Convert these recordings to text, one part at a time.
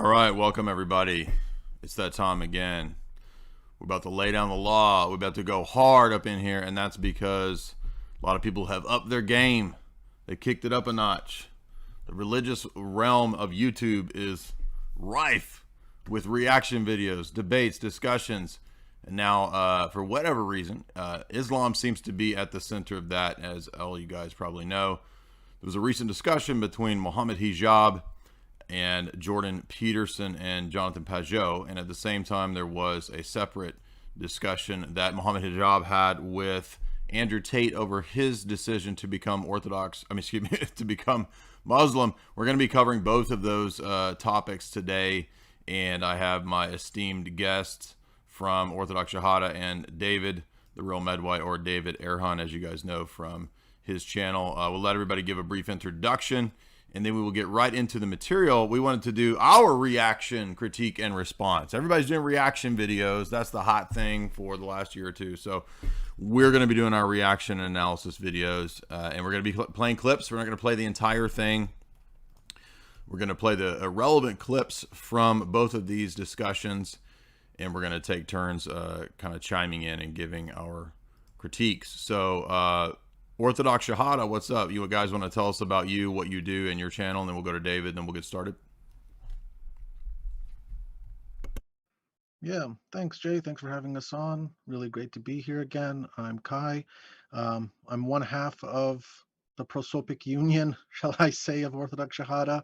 All right, welcome everybody. It's that time again. We're about to lay down the law. We're about to go hard up in here, and that's because a lot of people have upped their game. They kicked it up a notch. The religious realm of YouTube is rife with reaction videos, debates, discussions, and now, for whatever reason, Islam seems to be at the center of that, as all you guys probably know. There was a recent discussion between Mohammed Hijab and Jordan Peterson and Jonathan Pajot, and at the same time there was a separate discussion that Mohammed Hijab had with Andrew Tate over his decision to become to become Muslim. We're going to be covering both of those topics today, and I have my esteemed guests from Orthodox Shahada and David, the real Medway, or David Erhan, as you guys know from his channel. We'll let everybody give a brief introduction, and then we will get right into the material. We wanted to do our reaction, critique, and response. Everybody's doing reaction videos. That's the hot thing for the last year or two. So we're going to be doing our reaction and analysis videos, and we're going to be playing clips. We're not going to play the entire thing. We're going to play the relevant clips from both of these discussions, and we're going to take turns kind of chiming in and giving our critiques. So Orthodox Shahada, what's up? You guys want to tell us about you, what you do, and your channel, and then we'll go to David, and then we'll get started. Yeah, thanks, Jay. Thanks for having us on. Really great to be here again. I'm Kai. I'm one half of the prosopic union, shall I say, of Orthodox Shahada.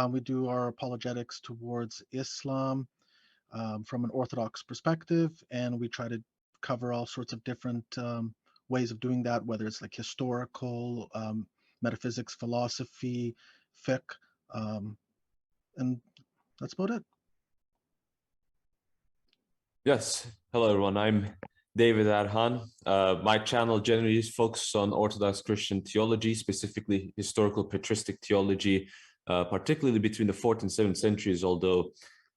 We do our apologetics towards Islam from an Orthodox perspective, and we try to cover all sorts of different ways of doing that, whether it's like historical, metaphysics, philosophy, fiqh, and that's about it. Yes. Hello, everyone. I'm David Erhan. My channel generally is focused on Orthodox Christian theology, specifically historical patristic theology, particularly between the 4th and 7th centuries, although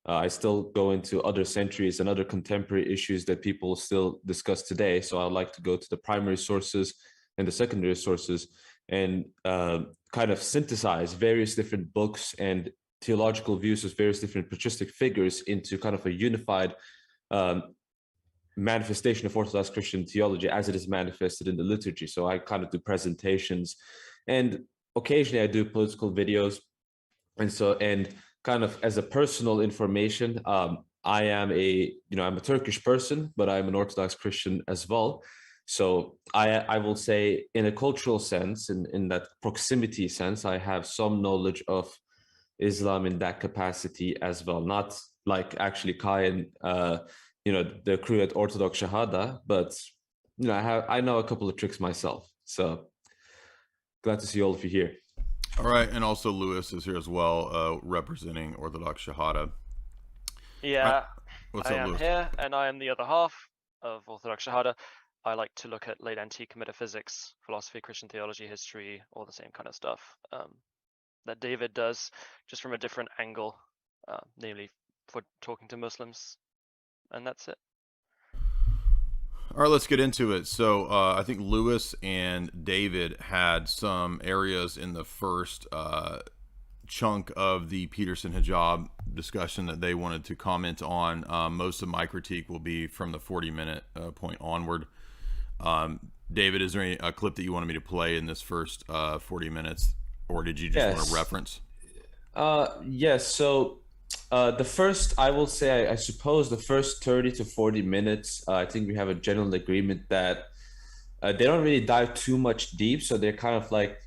I still go into other centuries and other contemporary issues that people still discuss today. So I like to go to the primary sources and the secondary sources and kind of synthesize various different books and theological views of various different patristic figures into kind of a unified manifestation of Orthodox Christian theology as it is manifested in the liturgy. So I kind of do presentations, and occasionally I do political videos. And kind of as a personal information, I am I'm a Turkish person, but I'm an Orthodox Christian as well. So I will say, in a cultural sense, in that proximity sense, I have some knowledge of Islam in that capacity as well. Not like actually Kai and the crew at Orthodox Shahada, but I know a couple of tricks myself. So glad to see all of you here. All right, and also Lewis is here as well, representing Orthodox Shahada. Yeah, What's I up, am Lewis? here, and I am the other half of Orthodox Shahada. I like to look at late antique metaphysics, philosophy, Christian theology, history, all the same kind of stuff that David does, just from a different angle, namely for talking to Muslims, and that's it. All right, let's get into it. So I think Lewis and David had some areas in the first chunk of the Peterson Hijab discussion that they wanted to comment on. Most of my critique will be from the 40-minute point onward. David, is there any clip that you wanted me to play in this first 40 minutes, or did you just want to reference? Yes. So the first, I will say, I suppose the first 30 to 40 minutes, I think we have a general agreement that they don't really dive too much deep. So they're kind of like,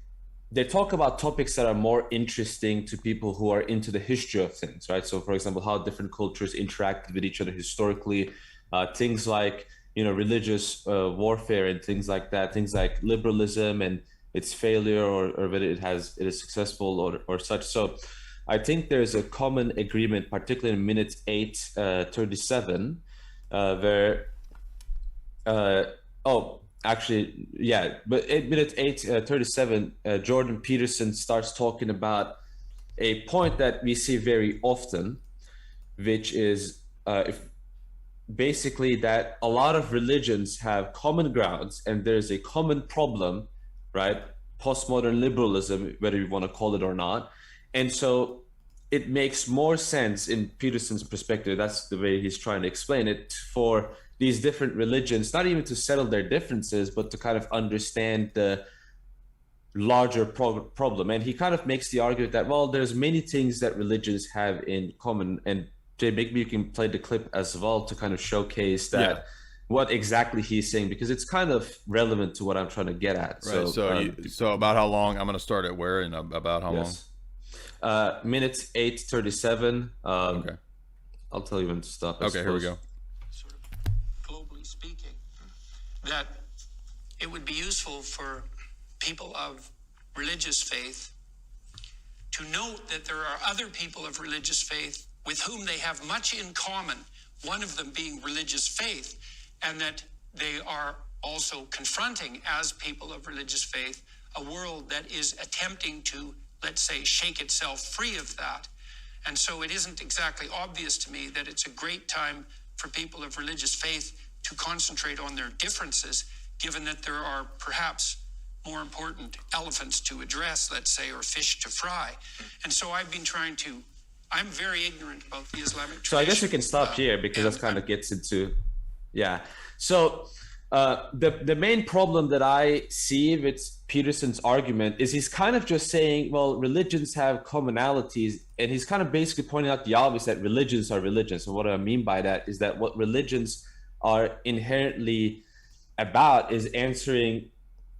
they talk about topics that are more interesting to people who are into the history of things, right? So for example, how different cultures interacted with each other historically, things like, religious warfare and things like that, things like liberalism and its failure, or whether it is successful or such. So I think there's a common agreement, particularly in minute 8:37, where but at minute 8:37, Jordan Peterson starts talking about a point that we see very often, which is basically that a lot of religions have common grounds, and there's a common problem, right? Postmodern liberalism, whether you want to call it or not. And so it makes more sense in Peterson's perspective, that's the way he's trying to explain it, for these different religions, not even to settle their differences, but to kind of understand the larger problem. And he kind of makes the argument that, well, there's many things that religions have in common. And Jay, maybe you can play the clip as well to kind of showcase that what exactly he's saying, because it's kind of relevant to what I'm trying to get at. Right. So about how long? I'm going to start at where and about how long? Minute 8:37. Okay. I'll tell you when to stop. Okay, here we go. Sort of globally speaking, that it would be useful for people of religious faith to note that there are other people of religious faith with whom they have much in common, one of them being religious faith, and that they are also confronting, as people of religious faith, a world that is attempting to, let's say, shake itself free of that. And so it isn't exactly obvious to me that it's a great time for people of religious faith to concentrate on their differences, given that there are perhaps more important elephants to address, let's say, or fish to fry. And so I've been trying to, I'm very ignorant about the Islamic tradition. So I guess we can stop here, because that kind of gets into, So the main problem that I see with Peterson's argument is he's kind of just saying, well, religions have commonalities, and he's kind of basically pointing out the obvious, that religions are religions. And what I mean by that is that what religions are inherently about is answering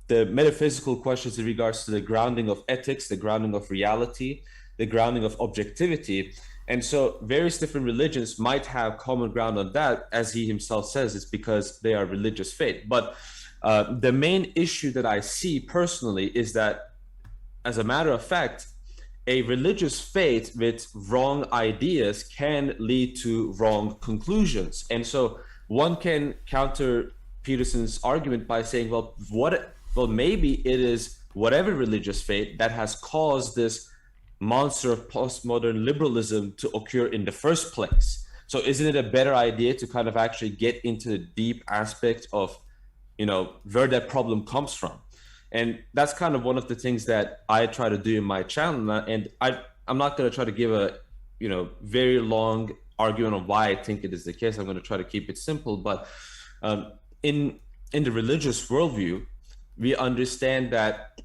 the metaphysical questions in regards to the grounding of ethics, the grounding of reality, the grounding of objectivity. And so various different religions might have common ground on that. As he himself says, it's because they are religious faith. But the main issue that I see personally is that, as a matter of fact, a religious faith with wrong ideas can lead to wrong conclusions. And so one can counter Peterson's argument by saying, well, maybe it is whatever religious faith that has caused this monster of postmodern liberalism to occur in the first place. So isn't it a better idea to kind of actually get into the deep aspect of, where that problem comes from? And that's kind of one of the things that I try to do in my channel. And I'm not going to try to give a, very long argument on why I think it is the case. I'm going to try to keep it simple. But in the religious worldview, we understand that,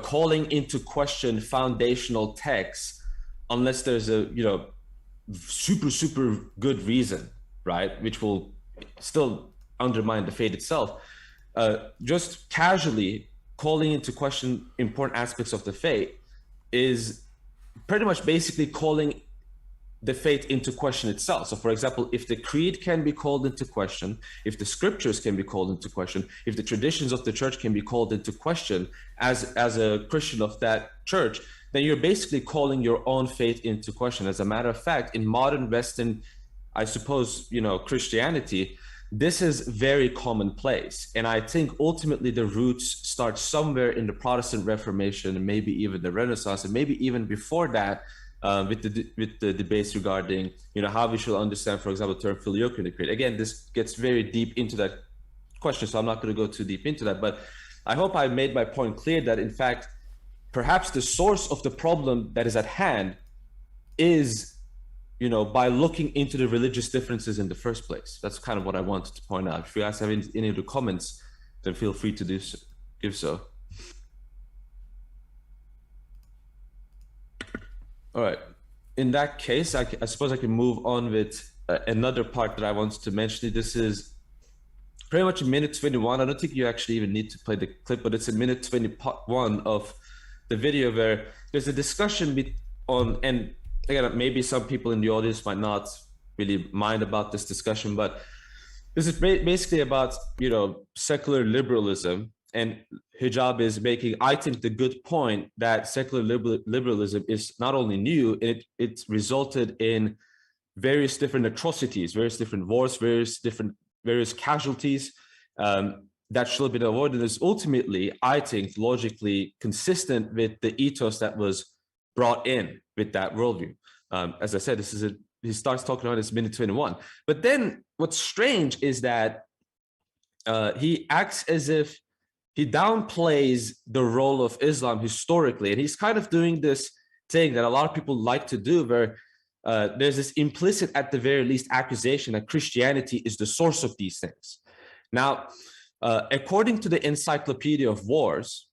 calling into question foundational texts, unless there's a, super good reason, right, which will still undermine the faith itself, just casually calling into question important aspects of the faith is pretty much basically calling the faith into question itself. So for example, if the creed can be called into question, if the scriptures can be called into question, if the traditions of the church can be called into question as a Christian of that church, then you're basically calling your own faith into question. As a matter of fact, in modern Western, I suppose, Christianity, this is very commonplace. And I think ultimately the roots start somewhere in the Protestant Reformation, and maybe even the Renaissance, and maybe even before that, with the debates regarding, how we should understand, for example, the term filioque in the creed. Again, this gets very deep into that question, so I'm not going to go too deep into that. But I hope I made my point clear that, in fact, perhaps the source of the problem that is at hand is, by looking into the religious differences in the first place. That's kind of what I wanted to point out. If you guys have any other comments, then feel free to give so. All right. In that case, I suppose I can move on with another part that I wanted to mention. This is pretty much a minute 21. I don't think you actually even need to play the clip, but it's a minute 21 of the video where there's a discussion on, and again, maybe some people in the audience might not really mind about this discussion, but this is basically about, secular liberalism. And Hijab is making, I think, the good point that secular liberalism is not only new, it's resulted in various different atrocities, various different wars, various casualties that should have been avoided. Is ultimately, I think, logically consistent with the ethos that was brought in with that worldview. As I said, he starts talking about this minute 21. But then what's strange is that he acts as if he downplays the role of Islam historically, and he's kind of doing this thing that a lot of people like to do, where there's this implicit, at the very least, accusation that Christianity is the source of these things. Now, according to the Encyclopedia of Wars,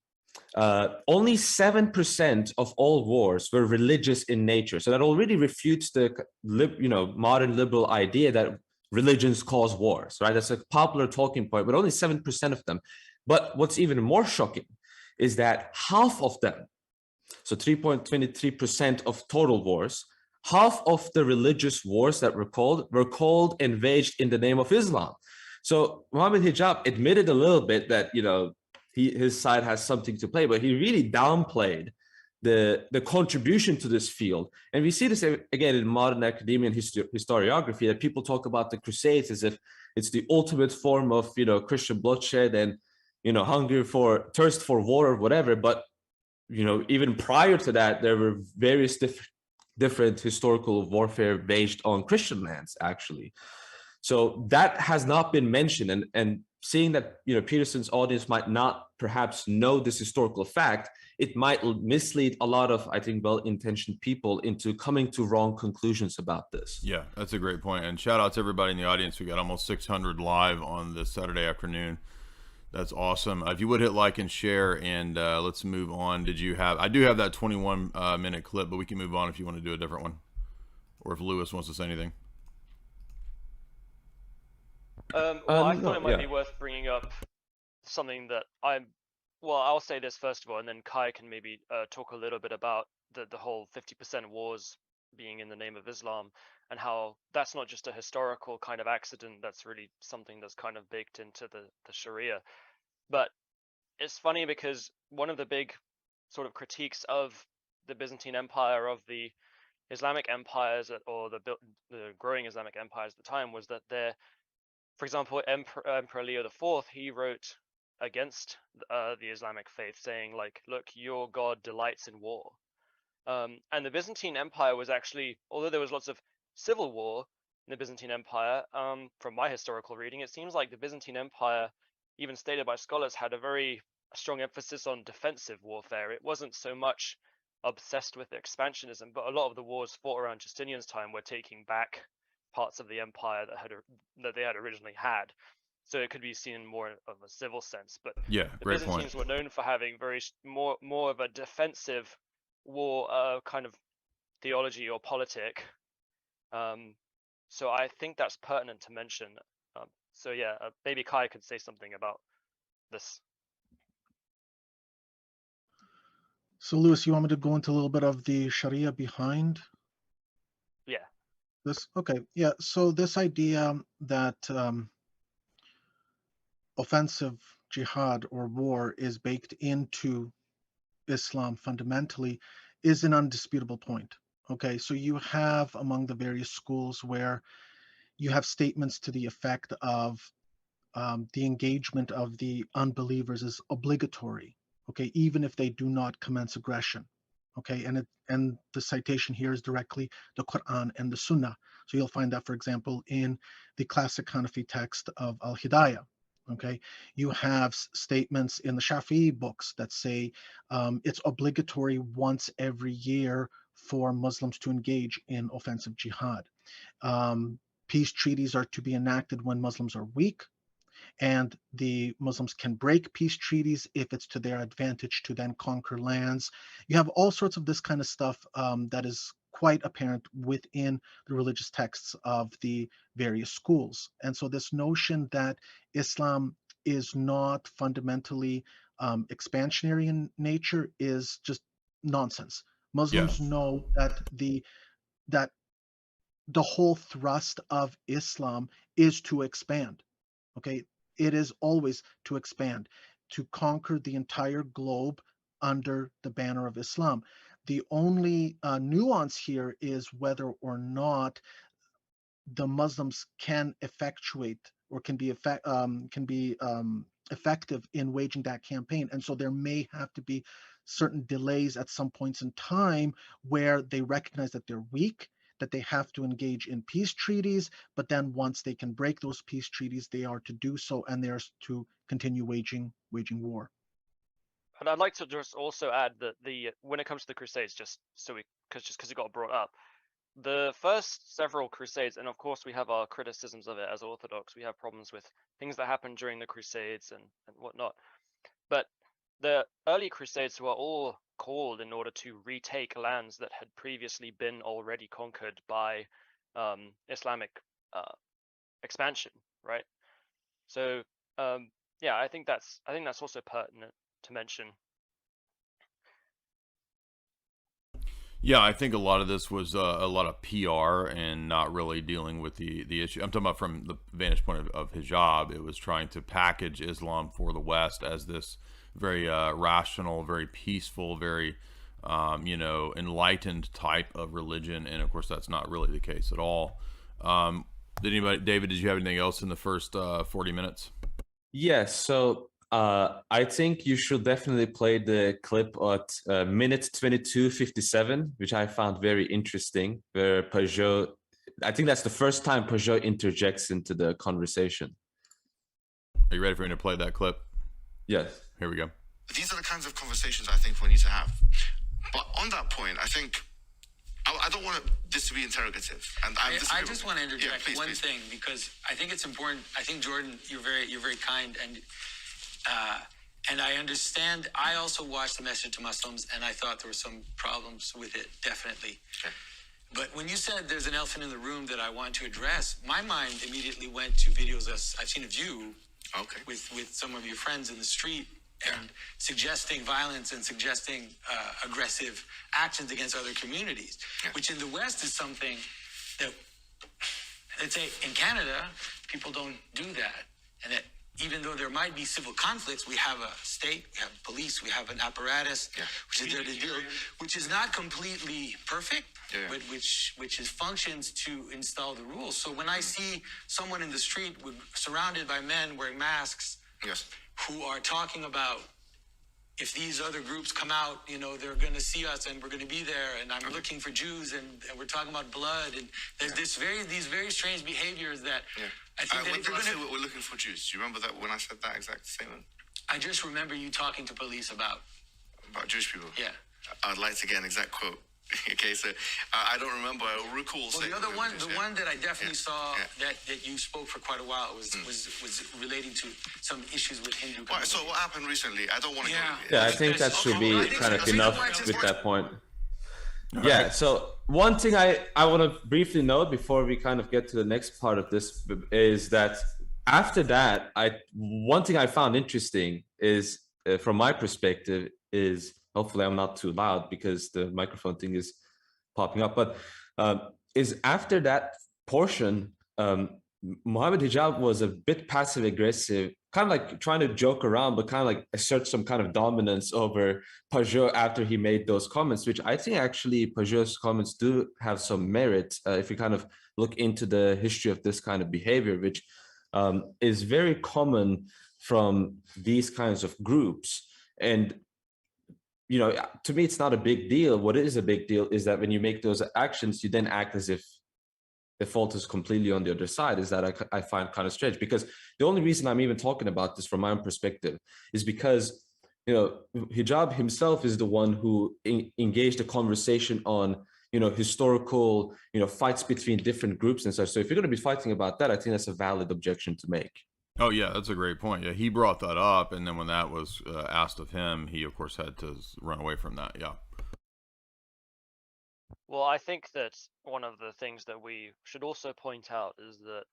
only 7% of all wars were religious in nature. So that already refutes the modern liberal idea that religions cause wars, right? That's a popular talking point, but only 7% of them. But what's even more shocking is that half of them, so 3.23% of total wars, half of the religious wars that were called and waged in the name of Islam. So Mohammed Hijab admitted a little bit that, his side has something to play, but he really downplayed the contribution to this field. And we see this again in modern academia and historiography, that people talk about the Crusades as if it's the ultimate form of, Christian bloodshed and, thirst for war or whatever. But, even prior to that, there were various different historical warfare waged on Christian lands, actually. So that has not been mentioned. And seeing that, Peterson's audience might not perhaps know this historical fact, it might mislead a lot of, I think, well-intentioned people into coming to wrong conclusions about this. Yeah, that's a great point. And shout out to everybody in the audience. We got almost 600 live on this Saturday afternoon. That's awesome. If you would hit like and share, and let's move on. I do have that 21-minute clip, but we can move on if you want to do a different one, or if Lewis wants to say anything. I thought it might be worth bringing up something that I'll say this first of all, and then Kai can maybe talk a little bit about the whole 50% wars being in the name of Islam, and how that's not just a historical kind of accident, that's really something that's kind of baked into the Sharia. But it's funny because one of the big sort of critiques of the Byzantine Empire, of the Islamic empires, or the growing Islamic empires at the time, was that for example, Emperor Leo IV, he wrote against the Islamic faith, saying, like, look, your God delights in war. And the Byzantine Empire was actually, although there was lots of civil war in the Byzantine Empire, from my historical reading, it seems like the Byzantine Empire, even stated by scholars, had a very strong emphasis on defensive warfare. It wasn't so much obsessed with expansionism, but a lot of the wars fought around Justinian's time were taking back parts of the empire that they had originally had. So it could be seen more of a civil sense. But yeah, the great Byzantines point. were known for having more of a defensive war kind of theology or politic. So I think that's pertinent to mention. Maybe Kai could say something about this. So Lewis, you want me to go into a little bit of the Sharia behind this? Okay, yeah. So this idea that offensive jihad or war is baked into Islam fundamentally is an undisputable point. Okay, so you have among the various schools where you have statements to the effect of the engagement of the unbelievers is obligatory, okay, even if they do not commence aggression. Okay, and the citation here is directly the Quran and the Sunnah. So you'll find that, for example, in the classic Hanafi text of Al-Hidayah. Okay, you have statements in the Shafi'i books that say it's obligatory once every year for Muslims to engage in offensive jihad. Peace treaties are to be enacted when Muslims are weak, and the Muslims can break peace treaties if it's to their advantage to then conquer lands. You have all sorts of this kind of stuff that is quite apparent within the religious texts of the various schools. And so this notion that Islam is not fundamentally expansionary in nature is just nonsense. Muslims know that the whole thrust of Islam is to expand. Okay, it is always to expand, to conquer the entire globe under the banner of Islam. The only nuance here is whether or not the Muslims can effectuate or can be effective in waging that campaign. And so there may have to be certain delays at some points in time where they recognize that they're weak, that they have to engage in peace treaties, but then once they can break those peace treaties, they are to do so, and they are to continue waging war. And I'd like to just also add that when it comes to the Crusades, just because it got brought up, the first several Crusades, and of course we have our criticisms of it as Orthodox, we have problems with things that happened during the Crusades and whatnot. But the early Crusades were all called in order to retake lands that had previously been already conquered by Islamic expansion, right? So yeah, I think that's also pertinent to mention. Yeah, I think a lot of this was a lot of PR and not really dealing with the issue. I'm talking about from the vantage point of Hijab. It was trying to package Islam for the West as this very rational, very peaceful, very enlightened type of religion, and of course that's not really the case at all. David, did you have anything else in the first 40 minutes? Yes, so I think you should definitely play the clip at minute 22:57, which I found very interesting, where Peugeot, I think that's the first time Peugeot interjects into the conversation. Are you ready for me to play that clip? Yes. Here we go. These are the kinds of conversations I think we need to have. But on that point, I think I don't want this to be interrogative. And I just want to interject please. thing, because I think it's important. I think, Jordan, you're very kind, and I understand. I also watched The Message to Muslims, and I thought there were some problems with it, definitely. Okay. But when you said there's an elephant in the room that I want to address, my mind immediately went to videos I've seen of you with some of your friends in the street, and suggesting violence and suggesting aggressive actions against other communities, which in the West is something that, let's say, in Canada, people don't do that. And that even though there might be civil conflicts, we have a state, we have police, we have an apparatus, which is there to deal, which is not completely perfect, but which functions to install the rules. So when I see someone in the street surrounded by men wearing masks, who are talking about, if these other groups come out, they're going to see us and we're going to be there, and I'm looking for Jews, and we're talking about blood, and there's these very strange behaviors that I think when did I say we're looking for Jews? Do you remember that when I said that exact statement? I just remember you talking to police about Jewish people. Yeah. I'd like to get an exact quote. Okay, so I don't remember. I recall saying. The other one, one that I definitely saw that you spoke for quite a while was relating to some issues with Hindu. Right, so what happened recently? I don't want to. Yeah, I think that should be kind of enough with that point. Yeah. So one thing I want to briefly note before we kind of get to the next part of this is that after that, one thing I found interesting is, from my perspective, is. Hopefully I'm not too loud because the microphone thing is popping up. But is after that portion, Mohammed Hijab was a bit passive aggressive, kind of like trying to joke around, but kind of like assert some kind of dominance over Peugeot after he made those comments, which I think actually Peugeot's comments do have some merit if you kind of look into the history of this kind of behavior, which is very common from these kinds of groups. And to me, it's not a big deal. What is a big deal is that when you make those actions, you then act as if the fault is completely on the other side. Is that I find kind of strange, because the only reason I'm even talking about this from my own perspective is because, Hijab himself is the one who engaged a conversation on, historical, fights between different groups and such. So if you're going to be fighting about that, I think that's a valid objection to make. Oh, yeah, that's a great point. Yeah, he brought that up, and then when that was asked of him, he, of course, had to run away from that, yeah. Well, I think that one of the things that we should also point out is that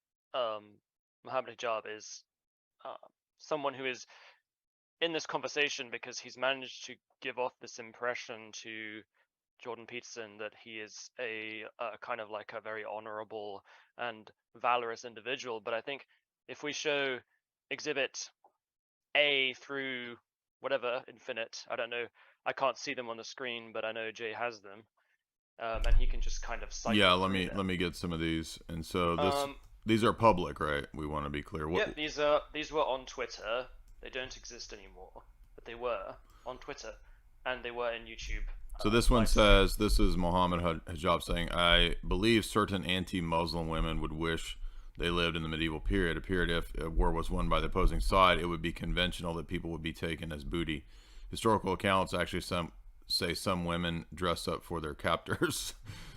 Mohammed Hijab is someone who is in this conversation because he's managed to give off this impression to Jordan Peterson that he is a kind of like a very honorable and valorous individual. But I think if we show exhibit A through whatever, infinite, I don't know, I can't see them on the screen, but I know Jay has them, and he can just kind of cite. Yeah, let me get some of these. And so these are public, right? We want to be clear. Yeah, these were on Twitter. They don't exist anymore, but they were on Twitter, and they were in YouTube. So this one says, this is Mohammed Hijab saying, I believe certain anti-Muslim women would wish they lived in the medieval period, a period if a war was won by the opposing side, it would be conventional that people would be taken as booty. historical accounts actually say some women dress up for their captors.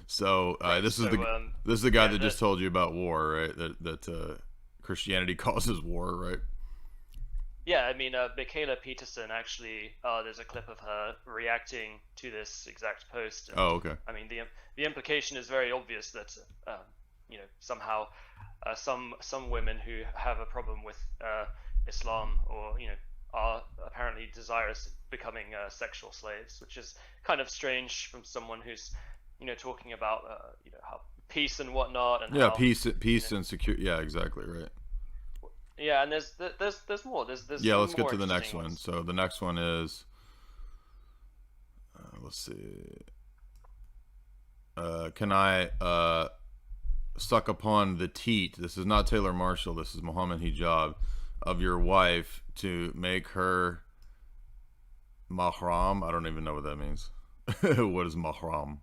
So this is the guy that just told you about war, right? That Christianity causes war, right? Yeah, I mean, Michaela Peterson actually. There's a clip of her reacting to this exact post. And, okay. I mean, the implication is very obvious that somehow some women who have a problem with Islam or are apparently desirous of becoming sexual slaves, which is kind of strange from someone who's talking about how peace and whatnot and peace and security. Yeah, exactly right. Yeah, and there's more. There's yeah. Let's more get to the next one. ones. So the next one is let's see. Can I suck upon the teat? This is not Taylor Marshall. This is Mohammed Hijab of your wife to make her mahram. I don't even know what that means. What is mahram?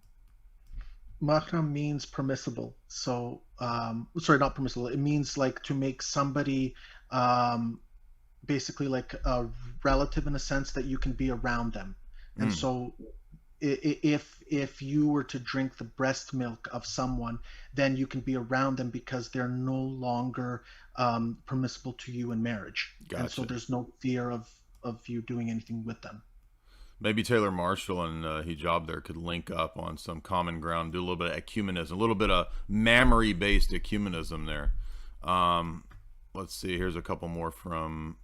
Mahram means permissible. So, sorry, not permissible. It means like to make somebody basically like a relative in a sense that you can be around them. And so if you were to drink the breast milk of someone, then you can be around them because they're no longer permissible to you in marriage. Gotcha. And so there's no fear of you doing anything with them. Maybe Taylor Marshall and Hijab there could link up on some common ground, do a little bit of ecumenism, a little bit of mammary-based ecumenism there. Let's see. Here's a couple more from.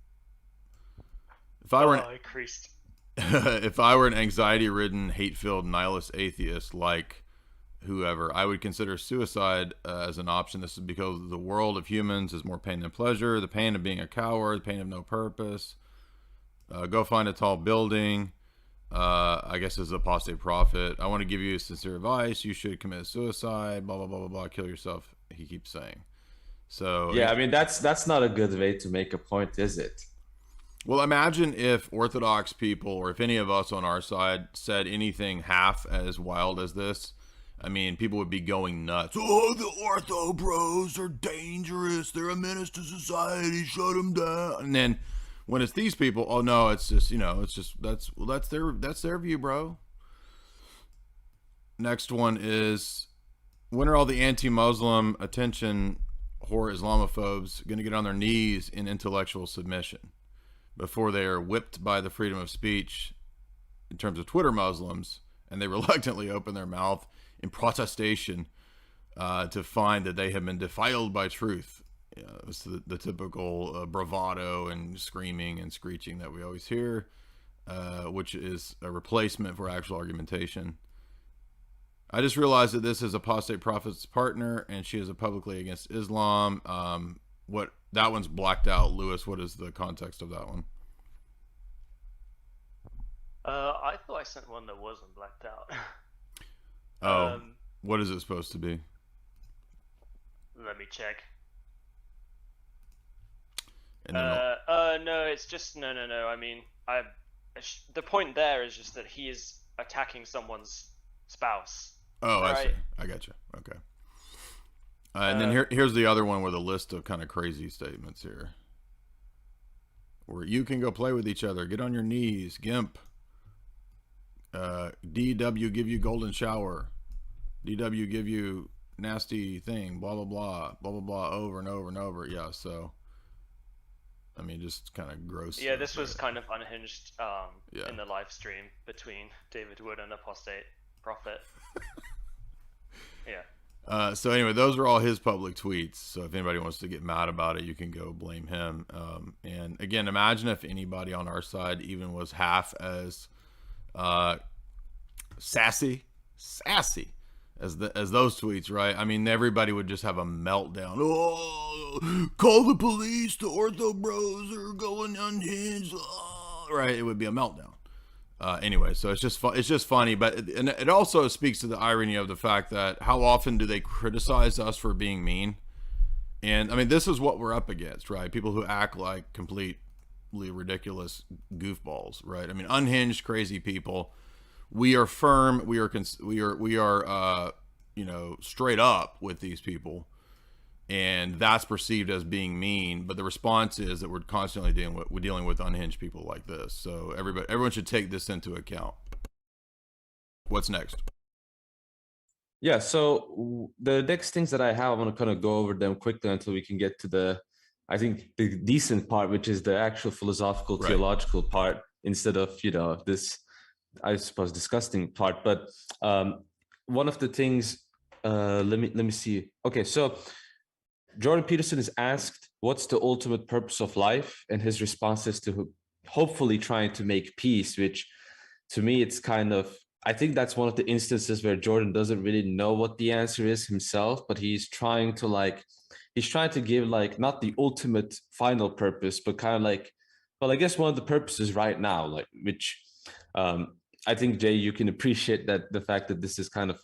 If I were an anxiety-ridden, hate-filled, nihilist atheist like whoever, I would consider suicide as an option. This is because the world of humans is more pain than pleasure. The pain of being a coward, the pain of no purpose. Go find a tall building. I guess as apostate prophet. I want to give you sincere advice. You should commit suicide. Blah blah blah blah blah. Kill yourself. He keeps saying. So yeah, I mean that's not a good way to make a point, is it? Well, imagine if Orthodox people, or if any of us on our side, said anything half as wild as this. I mean, people would be going nuts. Oh, the Ortho bros are dangerous. They're a menace to society. Shut them down. And then when it's these people, oh no, it's just that's their view, bro. Next one is, when are all the anti-Muslim attention whore Islamophobes going to get on their knees in intellectual submission before they are whipped by the freedom of speech in terms of Twitter Muslims, and they reluctantly open their mouth in protestation to find that they have been defiled by truth? It's the typical bravado and screaming and screeching that we always hear, which is a replacement for actual argumentation. I just realized that this is apostate prophet's partner, and she is publicly against Islam. What that one's blacked out. Lewis, what is the context of that one? I thought I sent one that wasn't blacked out. Oh, what is it supposed to be? Let me check. And then no, it's just no. I mean, the point there is just that he is attacking someone's spouse. Oh, right? I see. I got you. Okay. And then here's the other one with a list of kind of crazy statements here. Where you can go play with each other. Get on your knees. GIMP. DW give you golden shower. DW give you nasty thing. Blah, blah, blah. Blah, blah, blah. Over and over and over. Yeah, so. I mean, just kind of gross. Yeah, this was kind of unhinged Yeah. in the live stream between David Wood and Apostate Prophet. Yeah. So anyway, those are all his public tweets. So if anybody wants to get mad about it, you can go blame him. And again, imagine if anybody on our side even was half as sassy as those tweets, right? I mean, everybody would just have a meltdown. Oh, call the police! The Ortho bros are going unhinged. Oh, right? It would be a meltdown. Anyway, so it's just funny, but it also speaks to the irony of the fact that how often do they criticize us for being mean? And I mean, this is what we're up against, right? People who act like completely ridiculous goofballs, right? I mean, unhinged, crazy people. We are firm. We are straight up with these people. and that's perceived as being mean. But the response is that we're constantly dealing with unhinged people like this. So everyone should take this into account. What's next? Yeah, so the next things that I have, I'm going to kind of go over them quickly until we can get to the, I think, the decent part, which is the actual philosophical, theological part, instead of, this, I suppose, disgusting part. But one of the things, let me see. Okay, so Jordan Peterson is asked, what's the ultimate purpose of life? And his response is to hopefully trying to make peace, which to me, it's kind of, I think that's one of the instances where Jordan doesn't really know what the answer is himself, but he's trying to give like not the ultimate final purpose, but kind of like, well, I guess one of the purposes right now, like, which I think, Jay, you can appreciate that the fact that this is kind of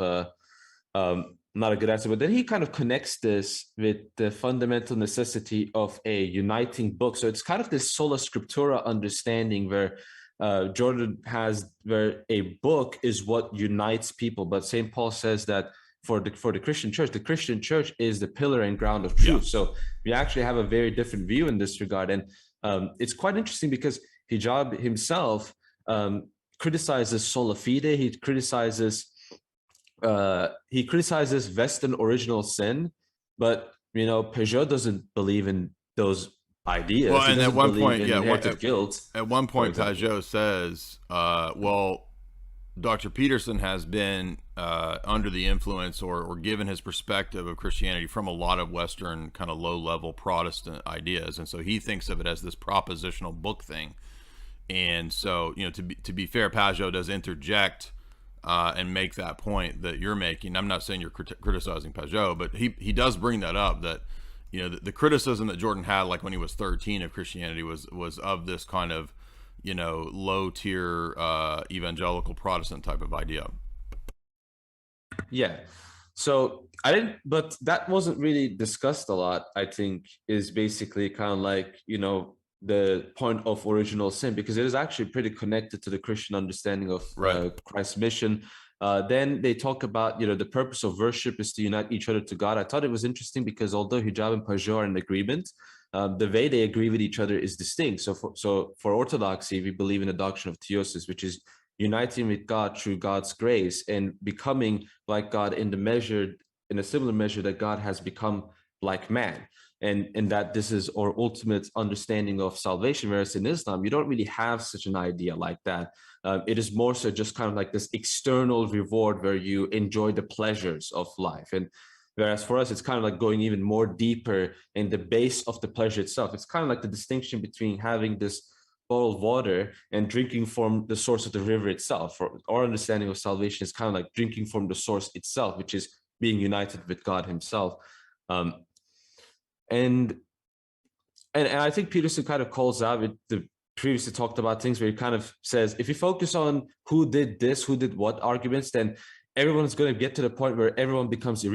not a good answer, but then he kind of connects this with the fundamental necessity of a uniting book. So it's kind of this sola scriptura understanding where Jordan has, where a book is what unites people. But St. Paul says that for the Christian church is the pillar and ground of truth. Yeah. So we actually have a very different view in this regard. And it's quite interesting because Hijab himself criticizes sola fide. He criticizes Western original sin, but Peugeot doesn't believe in those ideas. Well, and at one point, guilt. At one point, Peugeot says, "Well, Dr. Peterson has been under the influence or given his perspective of Christianity from a lot of Western kind of low-level Protestant ideas, and so he thinks of it as this propositional book thing." And so, to be fair, Peugeot does interject and make that point that you're making. I'm not saying you're criticizing Peugeot, but he does bring that up, that the criticism that Jordan had, like when he was 13, of Christianity was of this kind of low tier evangelical Protestant type of idea. Yeah, so I didn't, but that wasn't really discussed a lot. I think is basically kind of like the point of original sin, because it is actually pretty connected to the Christian understanding of Christ's mission. Then they talk about, the purpose of worship is to unite each other to God. I thought it was interesting because although Hijab and Peugeot are in agreement, the way they agree with each other is distinct. So for Orthodoxy, we believe in the doctrine of theosis, which is uniting with God through God's grace and becoming like God in a similar measure that God has become like man. And that this is our ultimate understanding of salvation, whereas in Islam, you don't really have such an idea like that. It is more so just kind of like this external reward where you enjoy the pleasures of life. And whereas for us, it's kind of like going even more deeper in the base of the pleasure itself. It's kind of like the distinction between having this bottled water and drinking from the source of the river itself. For our understanding of salvation is kind of like drinking from the source itself, which is being united with God himself. And I think Peterson kind of calls out with the previously talked about things where he kind of says, if you focus on who did this, who did what arguments, then everyone's going to get to the point where everyone becomes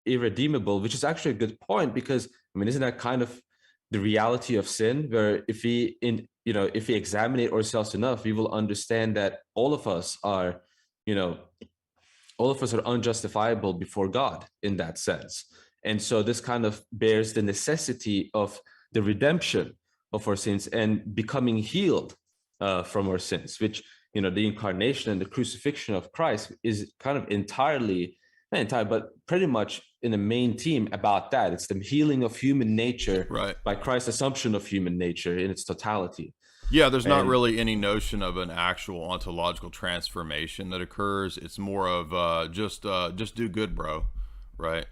irredeemable, which is actually a good point, because isn't that kind of the reality of sin, where if we examine ourselves enough, we will understand that all of us are unjustifiable before God in that sense. And so this kind of bears the necessity of the redemption of our sins and becoming healed from our sins, which, the incarnation and the crucifixion of Christ is kind of but pretty much in the main theme about that. It's the healing of human nature by Christ's assumption of human nature in its totality. Yeah, there's not really any notion of an actual ontological transformation that occurs. It's more of just do good, bro, right?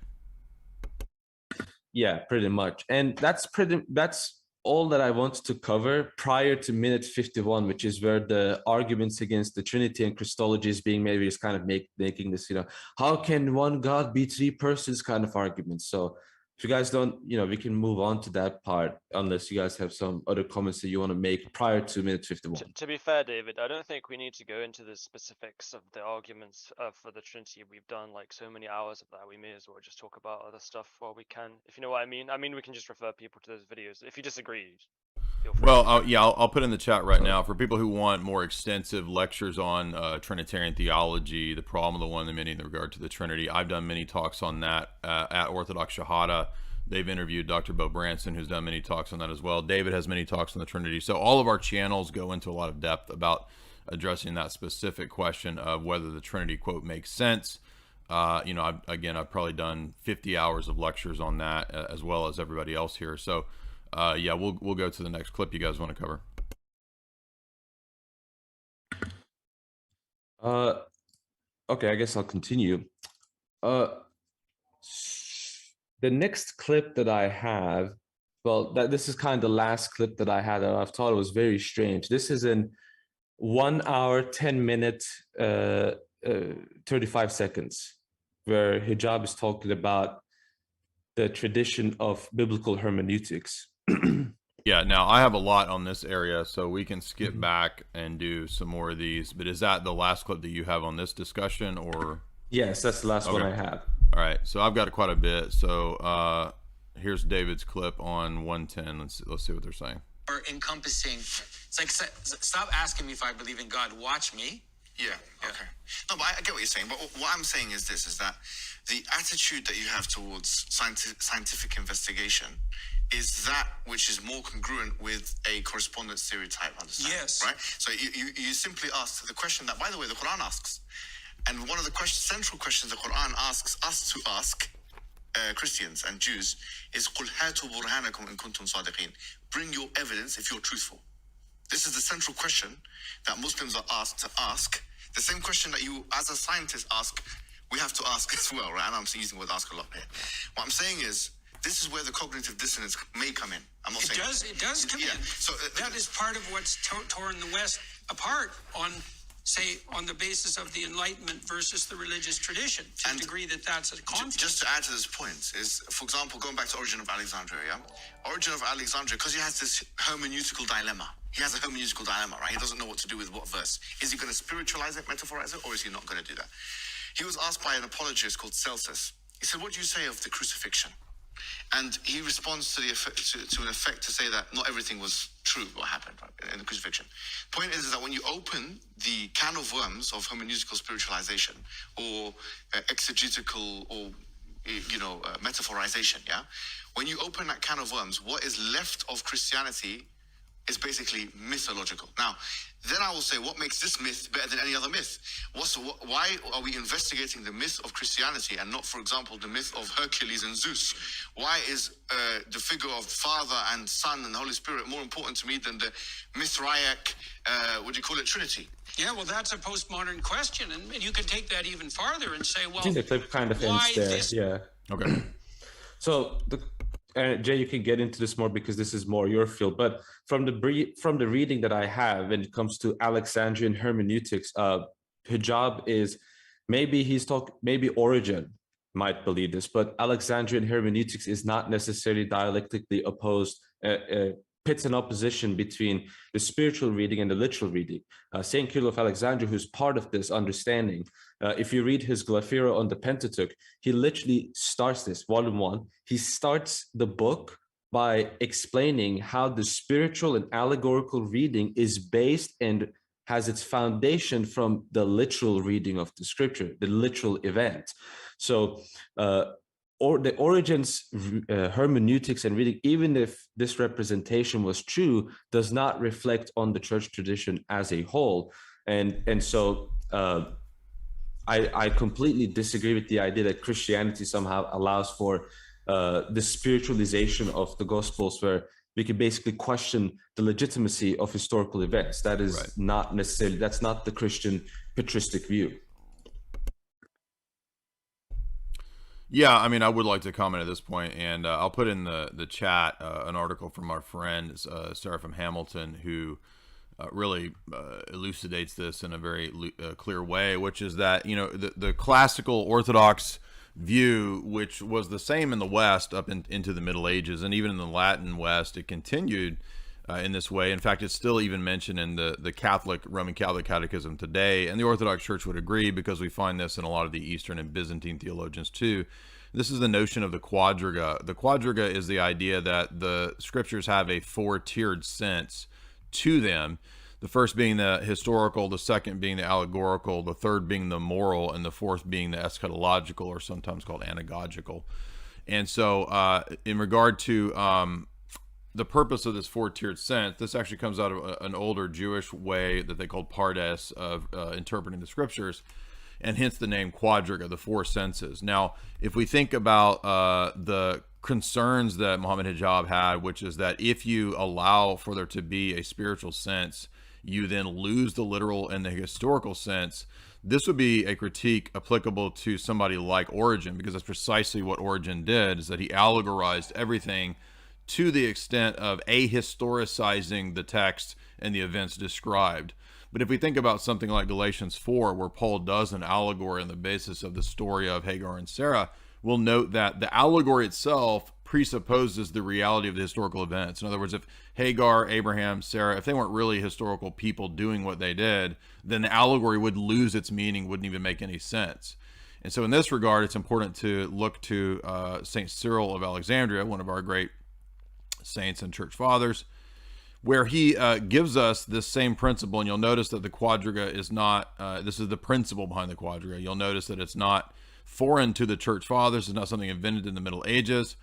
Yeah, pretty much. And that's all that I wanted to cover prior to minute 51, which is where the arguments against the Trinity and Christology is being made. Is kind of making this, how can one God be three persons kind of argument. So if you guys don't, we can move on to that part unless you guys have some other comments that you want to make prior to minute 51. To be fair, David, I don't think we need to go into the specifics of the arguments for the Trinity. We've done like so many hours of that. We may as well just talk about other stuff while we can, if you know what I mean. We can just refer people to those videos. If you disagree, feel free. Well, I'll put in the chat right now for people who want more extensive lectures on Trinitarian theology, the problem of the one, the many in regard to the Trinity. I've done many talks on that at Orthodox Shahada. They've interviewed Dr. Bo Branson, who's done many talks on that as well. David has many talks on the Trinity. So all of our channels go into a lot of depth about addressing that specific question of whether the Trinity quote makes sense. I've probably done 50 hours of lectures on that, as well as everybody else here. So we'll go to the next clip you guys want to cover. Okay, I guess I'll continue. The next clip that I have, this is kind of the last clip that I had. I've thought it was very strange. This is in 1 hour, 10 minutes, 35 seconds, where Hijab is talking about the tradition of biblical hermeneutics. Yeah, now I have a lot on this area, so we can skip back and do some more of these. But is that the last clip that you have on this discussion, or? Yes, that's the last one I have. All right, so I've got quite a bit. So here's David's clip on 110. Let's see what they're saying. Or encompassing, it's like, stop asking me if I believe in God. Watch me. Yeah. Okay. No, but I get what you're saying. But what I'm saying is this: is that the attitude that you have towards scientific investigation is that which is more congruent with a correspondence theory type understanding. Yes. Right. So you simply ask the question that, by the way, the Quran asks, and one of the central questions the Quran asks us to ask Christians and Jews is "Qul hatu burhanakum in kuntum sadiqin." Bring your evidence if you're truthful. This is the central question that Muslims are asked to ask. The same question that you, as a scientist, ask, we have to ask as well, right? And I'm using the word ask a lot here. What I'm saying is, this is where the cognitive dissonance may come in. I'm not saying it does come in. So that is part of what's torn the West apart on the basis of the Enlightenment versus the religious tradition, to the degree that that's a conflict. Just to add to this point is, for example, going back to Origin of Alexandria, Origin of Alexandria, because he has this hermeneutical dilemma. He has a hermeneutical dilemma, right? He doesn't know what to do with what verse. Is he going to spiritualize it, metaphorize it, or is he not going to do that? He was asked by an apologist called Celsus. He said, "What do you say of the crucifixion?" And he responds to an effect to say that not everything was true what happened, right, in the crucifixion. Point is that when you open the can of worms of hermeneutical spiritualization or exegetical or metaphorization, when you open that can of worms, what is left of Christianity is basically mythological. Now, then I will say, what makes this myth better than any other myth? Why are we investigating the myth of Christianity and not, for example, the myth of Hercules and Zeus? Why is the figure of Father and Son and the Holy Spirit more important to me than the Mithraic, Trinity? Yeah, well, that's a postmodern question, and you can take that even farther and say, well, I think the clip kind of ends there. Yeah. Okay. So Jay, you can get into this more because this is more your field. But from the reading that I have, when it comes to Alexandrian hermeneutics, Hijab is maybe Origen might believe this, but Alexandrian hermeneutics is not necessarily dialectically opposed. Pits an opposition between the spiritual reading and the literal reading. Saint Cyril of Alexandria, who's part of this understanding, if you read his Glaphyra on the Pentateuch, he literally starts this, volume 1. He starts the book by explaining how the spiritual and allegorical reading is based and has its foundation from the literal reading of the scripture, the literal event. So, or the Origen's hermeneutics and reading, even if this representation was true, does not reflect on the church tradition as a whole. And so I completely disagree with the idea that Christianity somehow allows for the spiritualization of the Gospels, where we can basically question the legitimacy of historical events. That is right. Not necessarily, that's not the Christian patristic view. Yeah, I mean, I would like to comment at this point, and I'll put in the chat an article from our friend Seraphim Hamilton, who really elucidates this in a very clear way, which is that, you know, the classical Orthodox view, which was the same in the West up into the Middle Ages, and even in the Latin West, it continued in this way. In fact, it's still even mentioned in the Roman Catholic Catechism today, and the Orthodox Church would agree, because we find this in a lot of the Eastern and Byzantine theologians too. This is the notion of the quadriga. The quadriga is the idea that the scriptures have a four-tiered sense to them. The first being the historical, the second being the allegorical, the third being the moral, and the fourth being the eschatological, or sometimes called anagogical. And so in regard to the purpose of this four-tiered sense, this actually comes out of an older Jewish way that they called pardes of interpreting the scriptures, and hence the name quadriga, the four senses. Now, if we think about the concerns that Mohammed Hijab had, which is that if you allow for there to be a spiritual sense, you then lose the literal and the historical sense, this would be a critique applicable to somebody like Origen, because that's precisely what Origen did, is that he allegorized everything to the extent of ahistoricizing the text and the events described. But if we think about something like Galatians 4, where Paul does an allegory on the basis of the story of Hagar and Sarah, we'll note that the allegory itself presupposes the reality of the historical events. In other words, if Hagar, Abraham, Sarah, if they weren't really historical people doing what they did, then the allegory would lose its meaning, wouldn't even make any sense. And so in this regard, it's important to look to St. Cyril of Alexandria, one of our great saints and church fathers, where he gives us this same principle. And you'll notice that the quadriga is not, this is the principle behind the quadriga. You'll notice that it's not foreign to the church fathers. It's not something invented in the Middle Ages.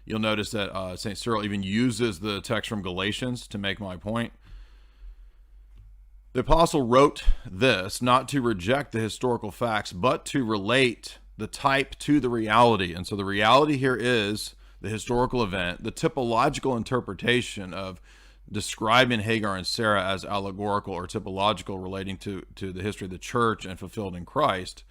You'll notice that St. Cyril even uses the text from Galatians to make my point. The apostle wrote this not to reject the historical facts, but to relate the type to the reality. And so the reality here is the historical event, the typological interpretation of describing Hagar and Sarah as allegorical or typological relating to the history of the church and fulfilled in Christ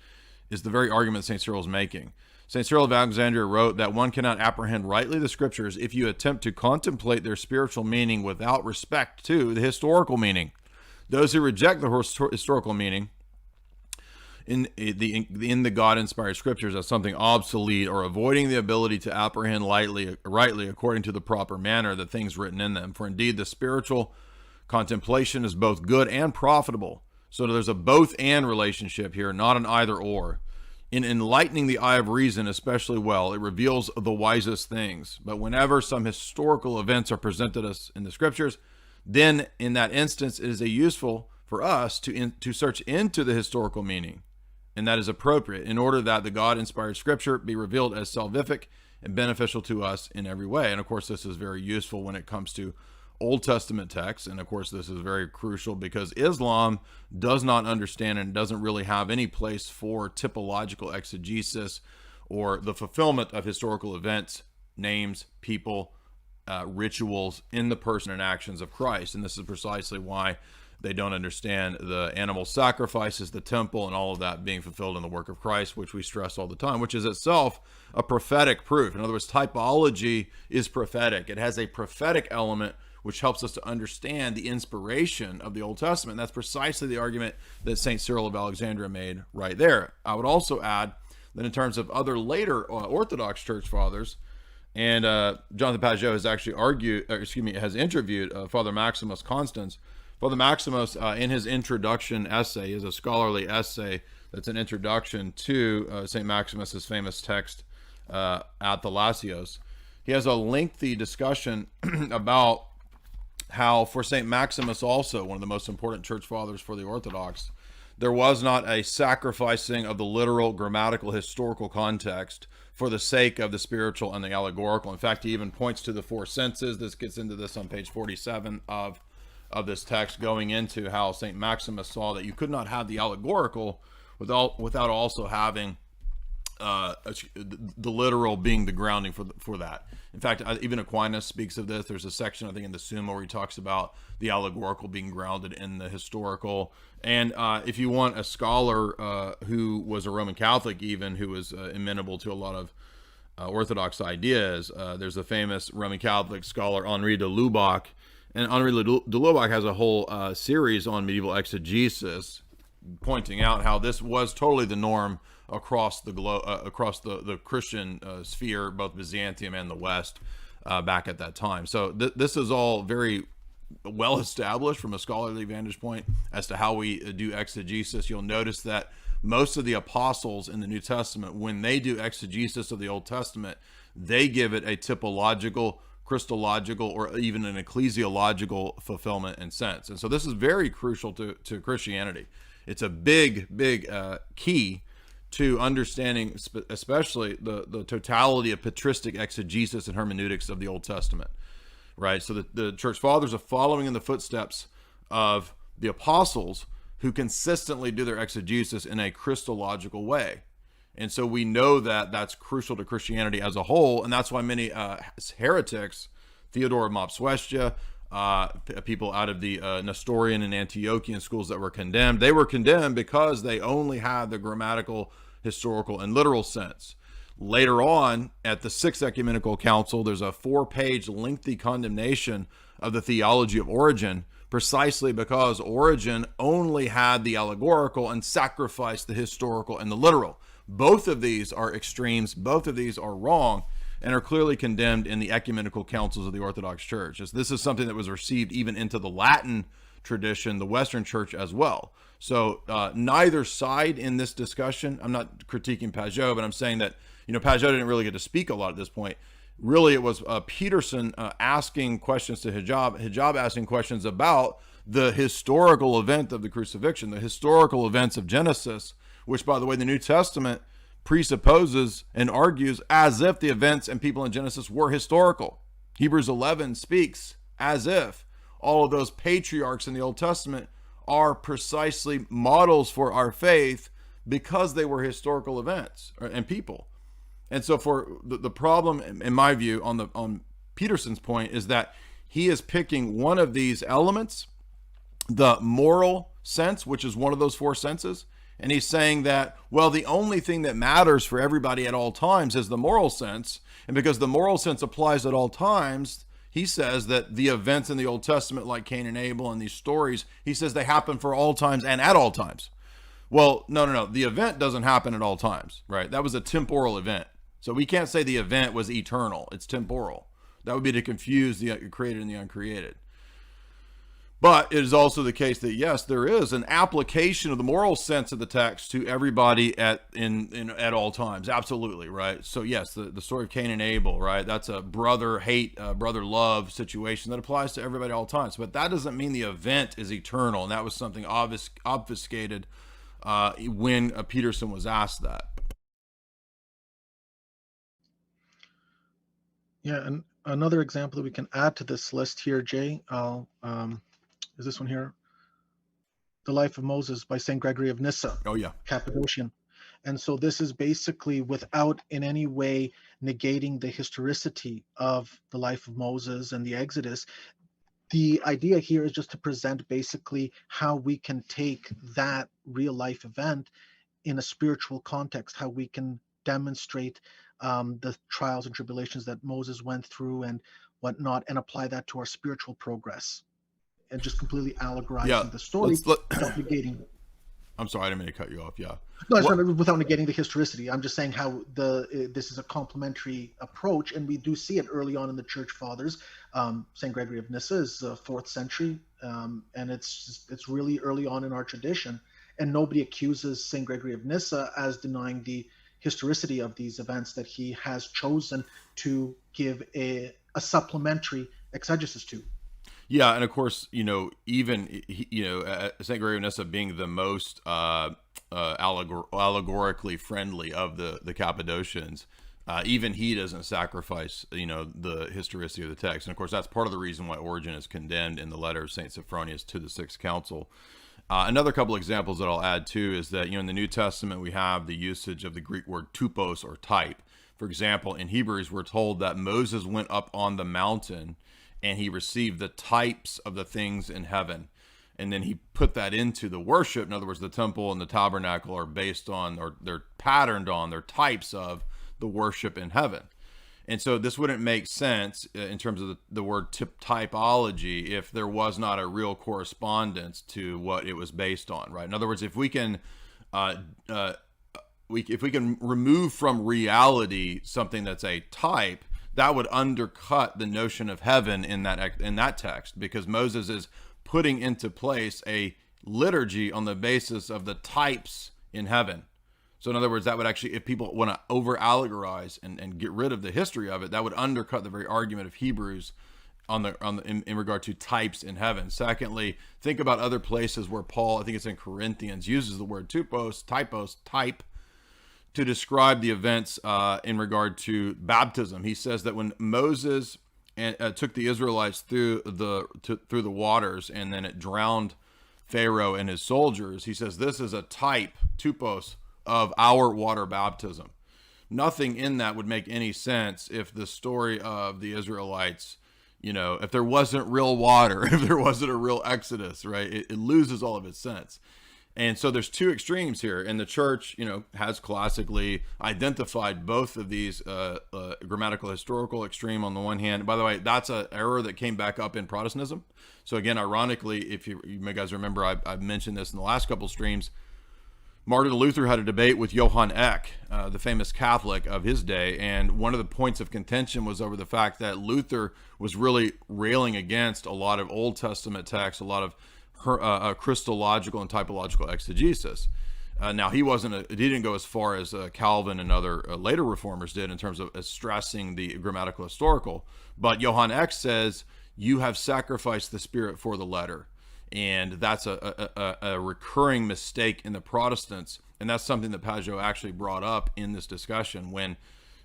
is the very argument St. Cyril is making. St. Cyril of Alexandria wrote that one cannot apprehend rightly the scriptures if you attempt to contemplate their spiritual meaning without respect to the historical meaning. Those who reject the historical meaning in the God-inspired scriptures as something obsolete or avoiding the ability to apprehend rightly according to the proper manner the things written in them. For indeed the spiritual contemplation is both good and profitable. So there's a both and relationship here, not an either or. In enlightening the eye of reason especially well, it reveals the wisest things. But whenever some historical events are presented us in the scriptures, then in that instance it is useful for us to search into the historical meaning. And that is appropriate in order that the God-inspired scripture be revealed as salvific and beneficial to us in every way. And of course, this is very useful when it comes to Old Testament texts. And of course, this is very crucial because Islam does not understand and doesn't really have any place for typological exegesis or the fulfillment of historical events, names, people, rituals in the person and actions of Christ. And this is precisely why they don't understand the animal sacrifices, the temple, and all of that being fulfilled in the work of Christ, which we stress all the time, which is itself a prophetic proof. In other words, typology is prophetic. It has a prophetic element which helps us to understand the inspiration of the Old Testament. That's precisely the argument that St. Cyril of Alexandria made right there. I would also add that in terms of other later Orthodox church fathers, and Jonathan Pageau has actually has interviewed Father Maximus Constans. Father Maximus, in his introduction essay, is a scholarly essay that's an introduction to St. Maximus's famous text, Athanasios. He has a lengthy discussion about how for St. Maximus also, one of the most important church fathers for the Orthodox, there was not a sacrificing of the literal, grammatical, historical context for the sake of the spiritual and the allegorical. In fact, he even points to the four senses. This gets into this on page 47 of this text, going into how St. Maximus saw that you could not have the allegorical without also having the literal being the grounding for that. In fact, even Aquinas speaks of this. There's a section, I think, in the Summa where he talks about the allegorical being grounded in the historical. And if you want a scholar who was a Roman Catholic, even, who was amenable to a lot of Orthodox ideas, there's a famous Roman Catholic scholar, Henri de Lubac. And Henri de Lubac has a whole series on medieval exegesis, pointing out how this was totally the norm across the across the Christian sphere, both Byzantium and the West, back at that time. So this is all very well established from a scholarly vantage point as to how we do exegesis. You'll notice that most of the apostles in the New Testament, when they do exegesis of the Old Testament, they give it a typological, Christological, or even an ecclesiological fulfillment and sense. And so this is very crucial to Christianity. It's a big key to understanding especially the totality of patristic exegesis and hermeneutics of the Old Testament, right? So the church fathers are following in the footsteps of the apostles, who consistently do their exegesis in a Christological way. And so we know that that's crucial to Christianity as a whole, and that's why many heretics, Theodore of Mopsuestia, people out of the Nestorian and Antiochian schools that were condemned, they were condemned because they only had the grammatical, historical, and literal sense. Later on, at the Sixth Ecumenical Council, there's a 4-page lengthy condemnation of the theology of Origen, precisely because Origen only had the allegorical and sacrificed the historical and the literal. Both of these are extremes. Both of these are wrong and are clearly condemned in the ecumenical councils of the Orthodox Church. This is something that was received even into the Latin tradition, the Western Church as well. So neither side in this discussion, I'm not critiquing Pajot, but I'm saying that, Pajot didn't really get to speak a lot at this point. Really, it was Peterson asking questions to Hijab asking questions about the historical event of the crucifixion, the historical events of Genesis, which, by the way, the New Testament presupposes and argues as if the events and people in Genesis were historical. Hebrews 11 speaks as if all of those patriarchs in the Old Testament are precisely models for our faith because they were historical events and people. And so for the problem, in my view, on Peterson's point, is that he is picking one of these elements, the moral sense, which is one of those 4 senses, and he's saying that, well, the only thing that matters for everybody at all times is the moral sense, and because the moral sense applies at all times, he says that the events in the Old Testament, like Cain and Abel and these stories, he says they happen for all times and at all times. Well, no. The event doesn't happen at all times, right? That was a temporal event. So we can't say the event was eternal. It's temporal. That would be to confuse the created and the uncreated. But it is also the case that, yes, there is an application of the moral sense of the text to everybody at all times. Absolutely, right? So, yes, the story of Cain and Abel, right? That's a brother hate, brother love situation that applies to everybody at all times. But that doesn't mean the event is eternal. And that was something obfuscated when Peterson was asked that. Yeah, and another example that we can add to this list here, Jay, is this one here, The Life of Moses by St. Gregory of Nyssa. Oh, yeah. Cappadocian. And so this is basically without in any way negating the historicity of the life of Moses and the Exodus. The idea here is just to present basically how we can take that real life event in a spiritual context, how we can demonstrate the trials and tribulations that Moses went through and whatnot, and apply that to our spiritual progress, and just completely allegorizing the story without negating. I'm sorry, I didn't mean to cut you off. Yeah. No, it's not without negating the historicity. I'm just saying how this is a complementary approach, and we do see it early on in the Church Fathers. St. Gregory of Nyssa is 4th century, and it's really early on in our tradition, and nobody accuses St. Gregory of Nyssa as denying the historicity of these events that he has chosen to give a supplementary exegesis to. Yeah, and of course, even St. Gregory of Nyssa being the most allegorically friendly of the Cappadocians, even he doesn't sacrifice, the historicity of the text. And of course, that's part of the reason why Origen is condemned in the letter of St. Sophronius to the Sixth Council. Another couple examples that I'll add too is that, in the New Testament, we have the usage of the Greek word tupos or type. For example, in Hebrews, we're told that Moses went up on the mountain and he received the types of the things in heaven. And then he put that into the worship. In other words, the temple and the tabernacle are based on, or they're patterned on, they're types of the worship in heaven. And so this wouldn't make sense in terms of the word typology if there was not a real correspondence to what it was based on, right? In other words, if we can remove from reality something that's a type, that would undercut the notion of heaven in that text, because Moses is putting into place a liturgy on the basis of the types in heaven. So in other words, that would actually, if people want to over-allegorize and get rid of the history of it, that would undercut the very argument of Hebrews in regard to types in heaven. Secondly, think about other places where Paul, I think it's in Corinthians, uses the word typos, type, to describe the events in regard to baptism. He says that when Moses took the Israelites through the waters, and then it drowned Pharaoh and his soldiers, he says this is a type, tupos, of our water baptism. Nothing in that would make any sense if the story of the Israelites, if there wasn't real water, if there wasn't a real exodus, right? It loses all of its sense. And so there's two extremes here, and the church, has classically identified both of these grammatical historical extreme on the one hand. By the way, that's an error that came back up in Protestantism. So again, ironically, if you may guys remember, I've mentioned this in the last couple streams. Martin Luther had a debate with Johann Eck, the famous Catholic of his day, and one of the points of contention was over the fact that Luther was really railing against a lot of Old Testament texts, a lot of Christological and typological exegesis. Now he didn't go as far as Calvin and other later reformers did in terms of stressing the grammatical historical, but Johann Eck says you have sacrificed the spirit for the letter, and that's a recurring mistake in the Protestants, and that's something that Pageau actually brought up in this discussion when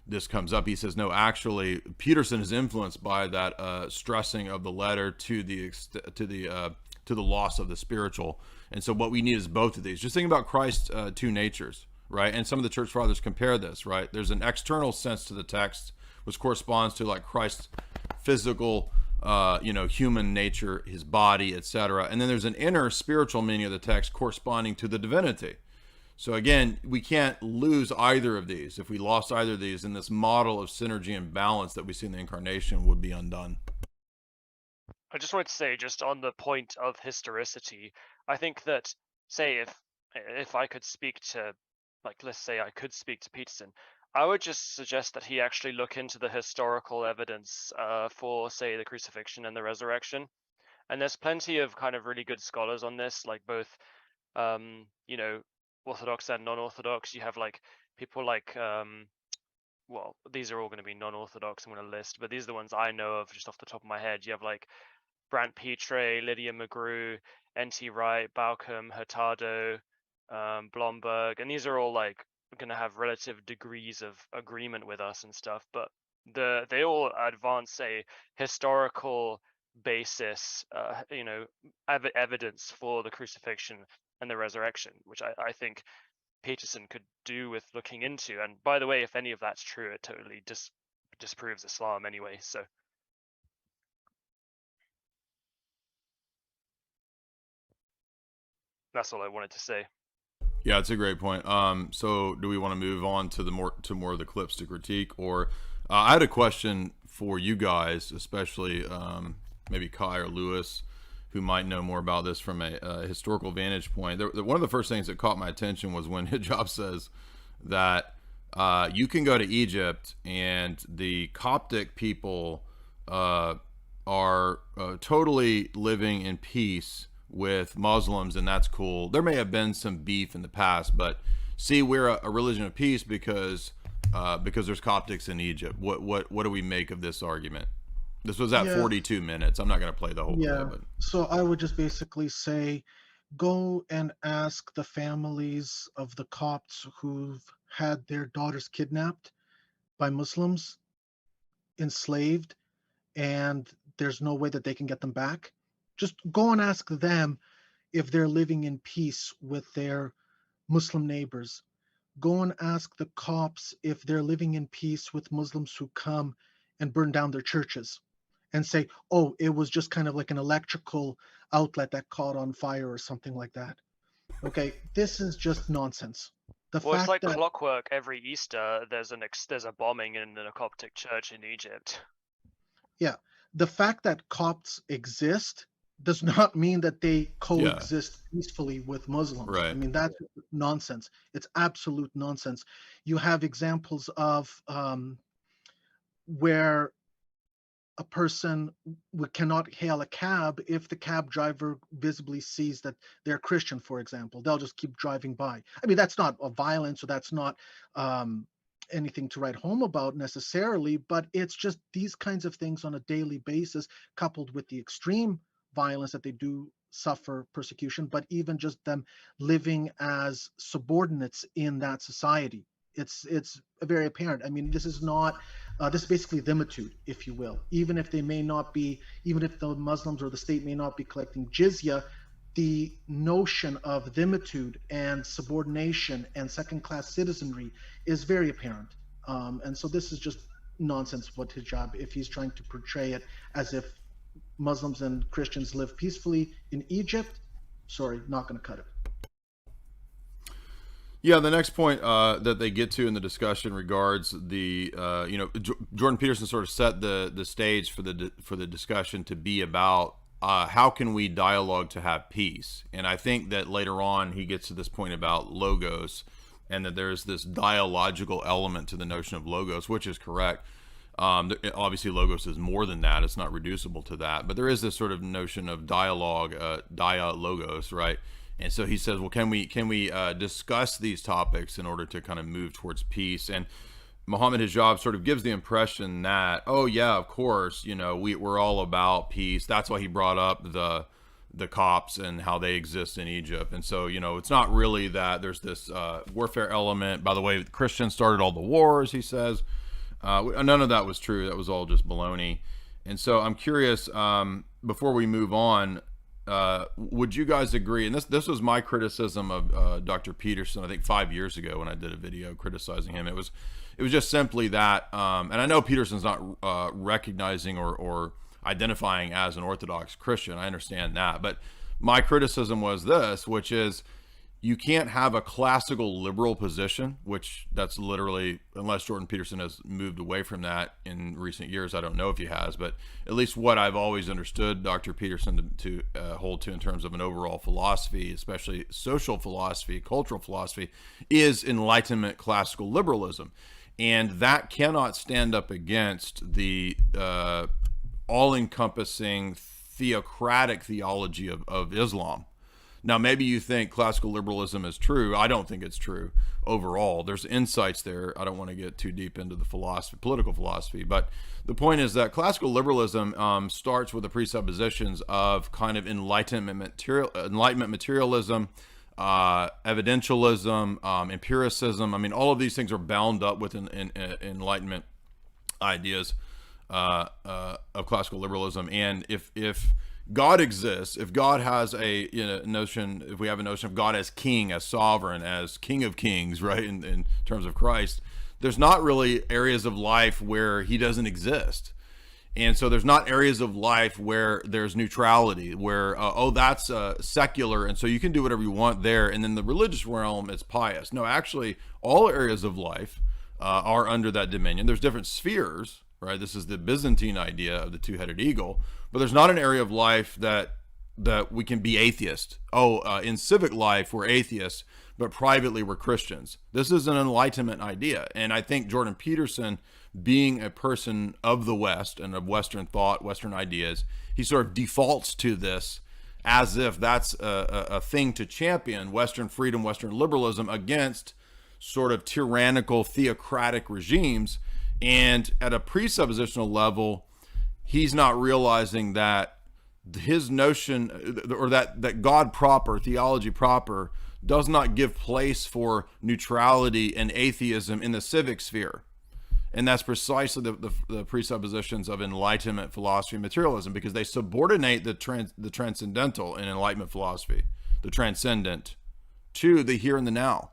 this comes up. He says, no, actually, Peterson is influenced by that stressing of the letter to the loss of the spiritual. And so what we need is both of these. Just think about Christ's two natures, right? And some of the church fathers compare this, right? There's an external sense to the text, which corresponds to like Christ's physical, human nature, his body, etc. And then there's an inner spiritual meaning of the text corresponding to the divinity. So again, we can't lose either of these. If we lost either of these, then this model of synergy and balance that we see in the incarnation would be undone. I just wanted to say, just on the point of historicity, I think that, say, if I could speak to, let's say I could speak to Peterson, I would just suggest that he actually look into the historical evidence for, say, the crucifixion and the resurrection. And there's plenty of kind of really good scholars on this, like both, Orthodox and non-Orthodox. You have people like, well, these are all going to be non-Orthodox I'm going to list, but these are the ones I know of just off the top of my head. You have Brant Petre, Lydia McGrew, N.T. Wright, Bauckham, Hurtado, Blomberg, and these are all going to have relative degrees of agreement with us and stuff, but they all advance a historical basis, evidence for the crucifixion and the resurrection, which I think Peterson could do with looking into. And by the way, if any of that's true, it totally disproves Islam anyway. So that's all I wanted to say. Yeah, it's a great point. So do we want to move on to more of the clips to critique, or I had a question for you guys, especially maybe Kai or Lewis, who might know more about this from a historical vantage point. One of the first things that caught my attention was when Hijab says that you can go to Egypt and the Coptic people are totally living in peace with Muslims, and that's cool. There may have been some beef in the past, but see, we're a religion of peace because there's Coptics in Egypt. What do we make of this argument? This was at 42 minutes. I'm not going to play the whole clip. But... So I would just basically say, go and ask the families of the Copts who've had their daughters kidnapped by Muslims, enslaved, and there's no way that they can get them back. Just go and ask them if they're living in peace with their Muslim neighbors. Go and ask the Copts if they're living in peace with Muslims who come and burn down their churches and say, oh, it was just kind of like an electrical outlet that caught on fire or something like that. Okay, this is just nonsense. It's like clockwork. Every Easter, there's a bombing in a Coptic church in Egypt. Yeah, the fact that Copts exist does not mean that they coexist peacefully with Muslims. Right. I mean, that's nonsense. It's absolute nonsense. You have examples of where a person cannot hail a cab if the cab driver visibly sees that they're Christian, for example. They'll just keep driving by. I mean, that's not a violence, or that's not anything to write home about necessarily, but it's just these kinds of things on a daily basis, coupled with the extreme violence that they do suffer persecution, but even just them living as subordinates in that society. It's very apparent. I mean, this is not this is basically thimitude, if you will. Even if they may not be, even if the Muslims or the state may not be collecting jizya, the notion of thimitude and subordination and second-class citizenry is very apparent. And so this is just nonsense what hijab, if he's trying to portray it as if Muslims and Christians live peacefully in Egypt. Sorry, not going to cut it. Yeah, the next point that they get to in the discussion regards the, Jordan Peterson sort of set the stage for the discussion to be about how can we dialogue to have peace. And I think that later on he gets to this point about logos, and that there's this dialogical element to the notion of logos, which is correct. Obviously, logos is more than that; it's not reducible to that. But there is this sort of notion of dialogue, dialogos, right? And so he says, well, can we discuss these topics in order to kind of move towards peace? And Mohammed Hijab sort of gives the impression that, oh yeah, of course, we're all about peace. That's why he brought up the Copts and how they exist in Egypt. And so, it's not really that there's this warfare element. By the way, Christians started all the wars, he says. None of that was true. That was all just baloney. And so I'm curious, before we move on, would you guys agree? And this was my criticism of Dr. Peterson, I think 5 years ago when I did a video criticizing him. It was just simply that, and I know Peterson's not recognizing or identifying as an Orthodox Christian. I understand that, but my criticism was this, which is you can't have a classical liberal position, which that's literally, unless Jordan Peterson has moved away from that in recent years. I don't know if he has, but at least what I've always understood Dr. Peterson to hold to in terms of an overall philosophy, especially social philosophy, cultural philosophy, is Enlightenment classical liberalism. And that cannot stand up against the all-encompassing theocratic theology of Islam. Now, maybe you think classical liberalism is true. I don't think it's true overall. There's insights there. I don't want to get too deep into the political philosophy, but the point is that classical liberalism starts with the presuppositions of kind of Enlightenment materialism, evidentialism, empiricism. I mean, all of these things are bound up with Enlightenment ideas of classical liberalism. And if God exists, if God has a notion, if we have a notion of God as king, as sovereign, as King of Kings, right, in terms of Christ, there's not really areas of life where he doesn't exist. And so there's not areas of life where there's neutrality, where, that's secular, and so you can do whatever you want there. And then the religious realm, it's pious. No, actually, all areas of life are under that dominion. There's different spheres, right? This is the Byzantine idea of the two-headed eagle. But there's not an area of life that we can be atheist. In civic life, we're atheists, but privately we're Christians. This is an Enlightenment idea. And I think Jordan Peterson, being a person of the West and of Western thought, Western ideas, he sort of defaults to this as if that's a thing to champion, Western freedom, Western liberalism against sort of tyrannical theocratic regimes. And at a presuppositional level, he's not realizing that his notion, or that God proper, theology proper, does not give place for neutrality and atheism in the civic sphere. And that's precisely the presuppositions of Enlightenment philosophy and materialism, because they subordinate the transcendental in Enlightenment philosophy, the transcendent, to the here and the now.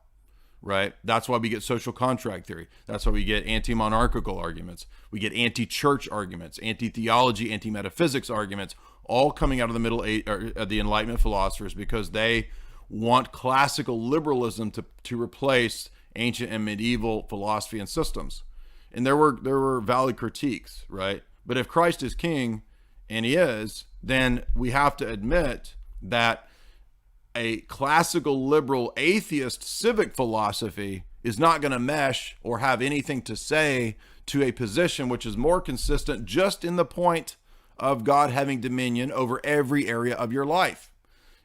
Right? That's why we get social contract theory. That's why we get anti-monarchical arguments. We get anti-church arguments, anti-theology, anti-metaphysics arguments, all coming out of the Middle Age, or the Enlightenment philosophers, because they want classical liberalism to replace ancient and medieval philosophy and systems. And there were valid critiques, right? But if Christ is king, and he is, then we have to admit that a classical liberal atheist civic philosophy is not going to mesh or have anything to say to a position which is more consistent just in the point of God having dominion over every area of your life.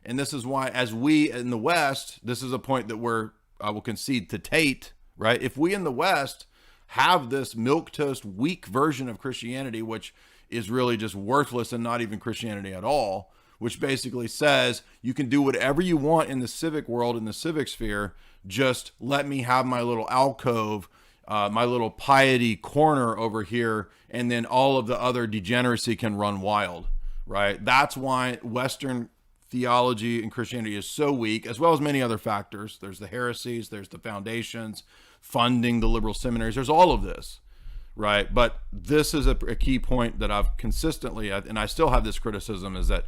And this is why, as we in the West, this is a point that I will concede to Tate, right? If we in the West have this milquetoast weak version of Christianity, which is really just worthless and not even Christianity at all, which basically says you can do whatever you want in the civic world, in the civic sphere, just let me have my little alcove, my little piety corner over here, and then all of the other degeneracy can run wild, right? That's why Western theology and Christianity is so weak, as well as many other factors. There's the heresies, there's the foundations, funding the liberal seminaries, there's all of this, right? But this is a key point that I've consistently, and I still have this criticism, is that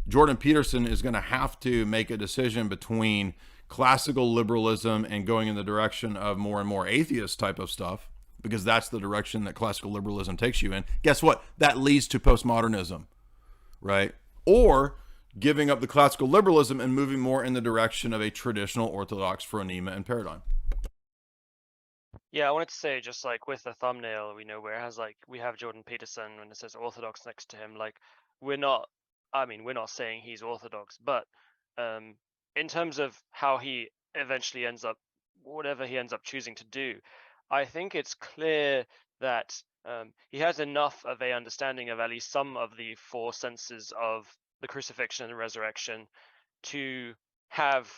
Jordan Peterson is going to have to make a decision between classical liberalism and going in the direction of more and more atheist type of stuff, because that's the direction that classical liberalism takes you in. Guess what? That leads to postmodernism, right? Or giving up the classical liberalism and moving more in the direction of a traditional Orthodox phronema and paradigm. Yeah, I wanted to say, just like with the thumbnail, we know where it has like, we have Jordan Peterson when it says Orthodox next to him. Like, we're not saying he's Orthodox, but in terms of how he eventually ends up, whatever he ends up choosing to do, I think it's clear that he has enough of a understanding of at least some of the four senses of the crucifixion and resurrection to have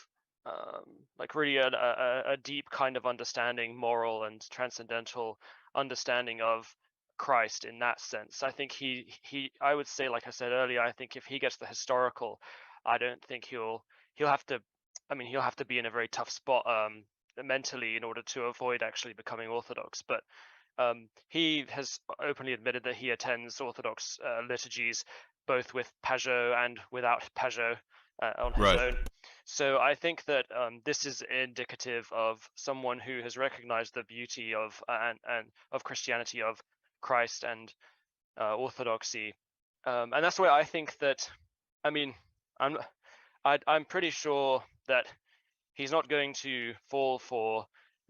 like really a deep kind of understanding, moral and transcendental understanding of Christ in that sense. I think I would say, like I said earlier, I think if he gets the historical, I don't think he'll have to be in a very tough spot mentally in order to avoid actually becoming Orthodox. But he has openly admitted that he attends Orthodox liturgies, both with Pajot and without Pajot on his own. So I think that this is indicative of someone who has recognized the beauty of and of Christianity, of Christ and Orthodoxy, and that's why I think that, I'm pretty sure that he's not going to fall for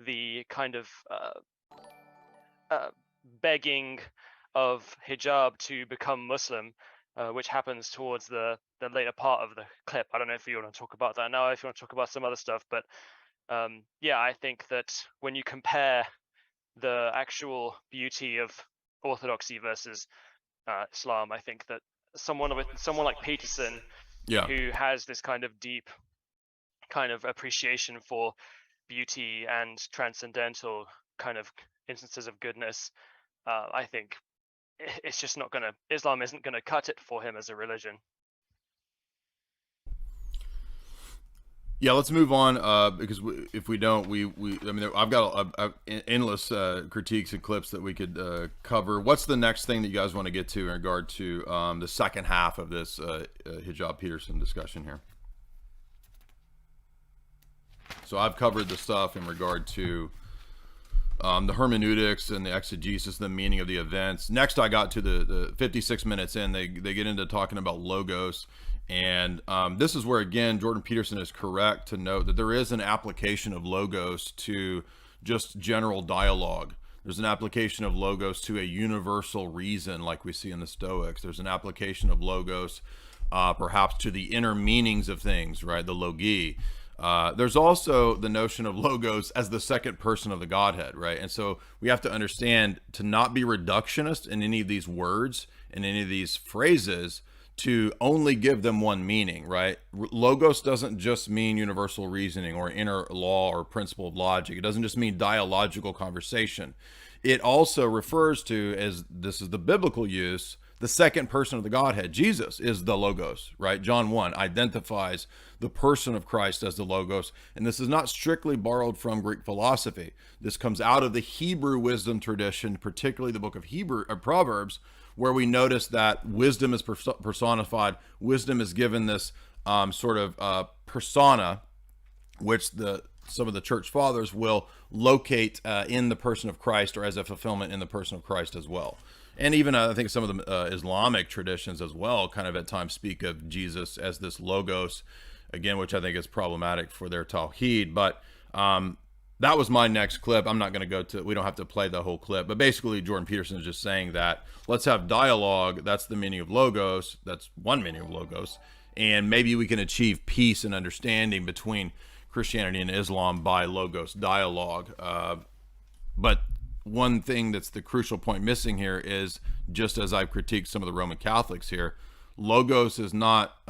the kind of begging of hijab to become Muslim, which happens towards the later part of the clip. I don't know if you want to talk about that now, if you want to talk about some other stuff, but yeah, I think that when you compare the actual beauty of Orthodoxy versus Islam, I think that someone like Peterson, who has this kind of deep kind of appreciation for beauty and transcendental kind of instances of goodness, I think it's just not gonna, Islam isn't gonna cut it for him as a religion. Yeah, let's move on, because if we don't, I've got endless critiques and clips that we could cover. What's the next thing that you guys want to get to in regard to the second half of this Hijab Peterson discussion here? So I've covered the stuff in regard to the hermeneutics and the exegesis, the meaning of the events. Next, I got to the 56 minutes in, they get into talking about logos. And this is where, again, Jordan Peterson is correct to note that there is an application of logos to just general dialogue. There's an application of logos to a universal reason, like we see in the Stoics. There's an application of logos perhaps to the inner meanings of things, right? The logi. There's also the notion of logos as the second person of the Godhead, right? And so we have to understand to not be reductionist in any of these words and any of these phrases, to only give them one meaning, right? Logos doesn't just mean universal reasoning or inner law or principle of logic. It doesn't just mean dialogical conversation. It also refers to, as this is the biblical use, the second person of the Godhead. Jesus is the Logos, right? John 1 identifies the person of Christ as the Logos. And this is not strictly borrowed from Greek philosophy. This comes out of the Hebrew wisdom tradition, particularly the book of Proverbs, where we notice that wisdom is personified. Wisdom is given this sort of persona, which some of the church fathers will locate in the person of Christ, or as a fulfillment in the person of Christ as well. And even I think some of the Islamic traditions as well kind of at times speak of Jesus as this logos, again, which I think is problematic for their tawhid. But that was my next clip. I'm not going to go to, we don't have to play the whole clip, but basically Jordan Peterson is just saying that let's have dialogue. That's the meaning of logos. That's one meaning of logos. And maybe we can achieve peace and understanding between Christianity and Islam by logos dialogue. But one thing that's the crucial point missing here is, just as I've critiqued some of the Roman Catholics here, logos is not,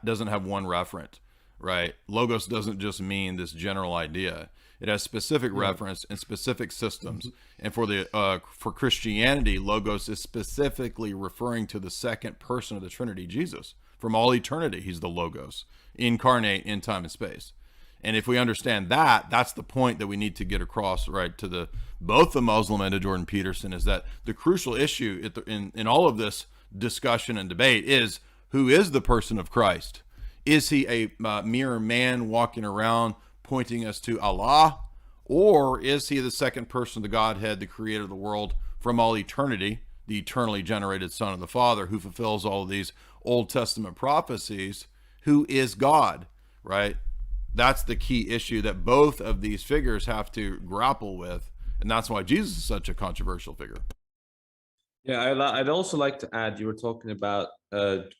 doesn't have one referent. right? Logos doesn't just mean this general idea. It has specific Yeah. reference and specific systems. And for Christianity, logos is specifically referring to the second person of the Trinity, Jesus. From all eternity, he's the logos, incarnate in time and space. And if we understand that, that's the point that we need to get across, right, to both the Muslim and to Jordan Peterson, is that the crucial issue in all of this discussion and debate is, who is the person of Christ? Is he a mere man walking around pointing us to Allah, or is he the second person of the Godhead, the creator of the world from all eternity, the eternally generated Son of the Father, who fulfills all of these Old Testament prophecies, who is God, right? That's the key issue that both of these figures have to grapple with, and that's why Jesus is such a controversial figure. Yeah, I'd also like to add, you were talking about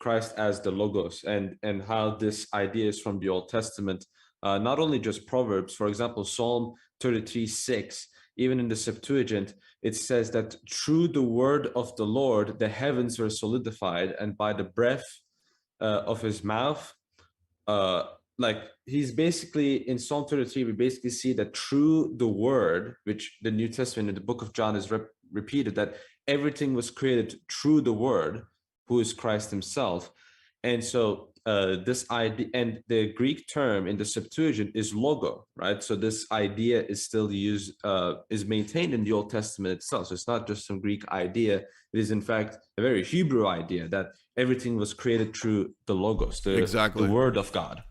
Christ as the Logos, and how this idea is from the Old Testament, not only just Proverbs. For example, Psalm 33:6, even in the Septuagint, it says that through the word of the Lord, the heavens were solidified, and by the breath of his mouth, like he's basically in Psalm 33, we basically see that through the word, which the New Testament in the book of John is repeated, that everything was created through the word, who is Christ himself. And so this idea, and the Greek term in the Septuagint is logo, right? So this idea is still used, is maintained in the Old Testament itself. So it's not just some Greek idea. It is in fact a very Hebrew idea that everything was created through the logos, the word of God.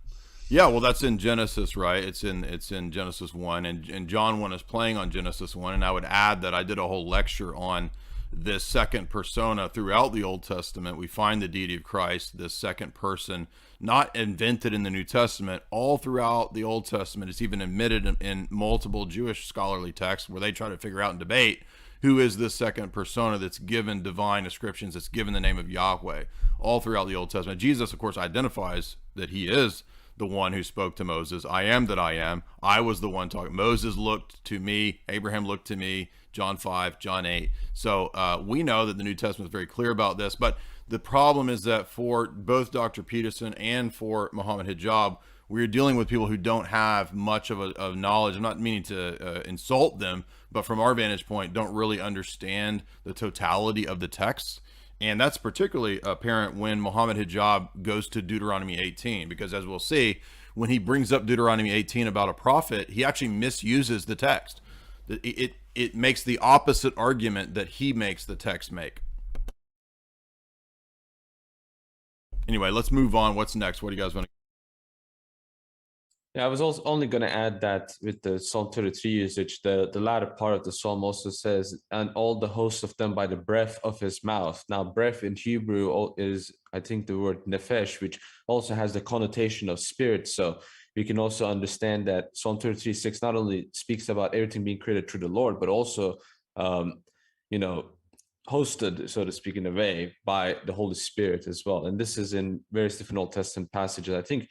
Yeah, well, that's in Genesis, right? It's in Genesis 1, and John 1 is playing on Genesis 1. And I would add that I did a whole lecture on this second persona throughout the Old Testament. We find the deity of Christ, this second person, not invented in the New Testament, all throughout the Old Testament. It's even admitted in multiple Jewish scholarly texts where they try to figure out and debate who is this second persona that's given divine descriptions, that's given the name of Yahweh, all throughout the Old Testament. Jesus, of course, identifies that he is the one who spoke to Moses. I am that I am. I was the one talking. Moses looked to me. Abraham looked to me. John 5, John 8. So we know that the New Testament is very clear about this. But the problem is that for both Dr. Peterson and for Mohammed Hijab, we're dealing with people who don't have much of knowledge. I'm not meaning to insult them, but from our vantage point, don't really understand the totality of the text. And that's particularly apparent when Mohammed Hijab goes to Deuteronomy 18, because as we'll see, when he brings up Deuteronomy 18 about a prophet, he actually misuses the text. It makes the opposite argument that he makes the text make. Anyway, let's move on. What's next? What do you guys want to? Yeah, I was also only going to add that with the Psalm 33 usage, the latter part of the psalm also says, and all the hosts of them by the breath of his mouth. Now, breath in Hebrew is, I think, the word nephesh, which also has the connotation of spirit. So we can also understand that Psalm 33:6 not only speaks about everything being created through the Lord, but also, hosted, so to speak, in a way, by the Holy Spirit as well. And this is in various different Old Testament passages. I think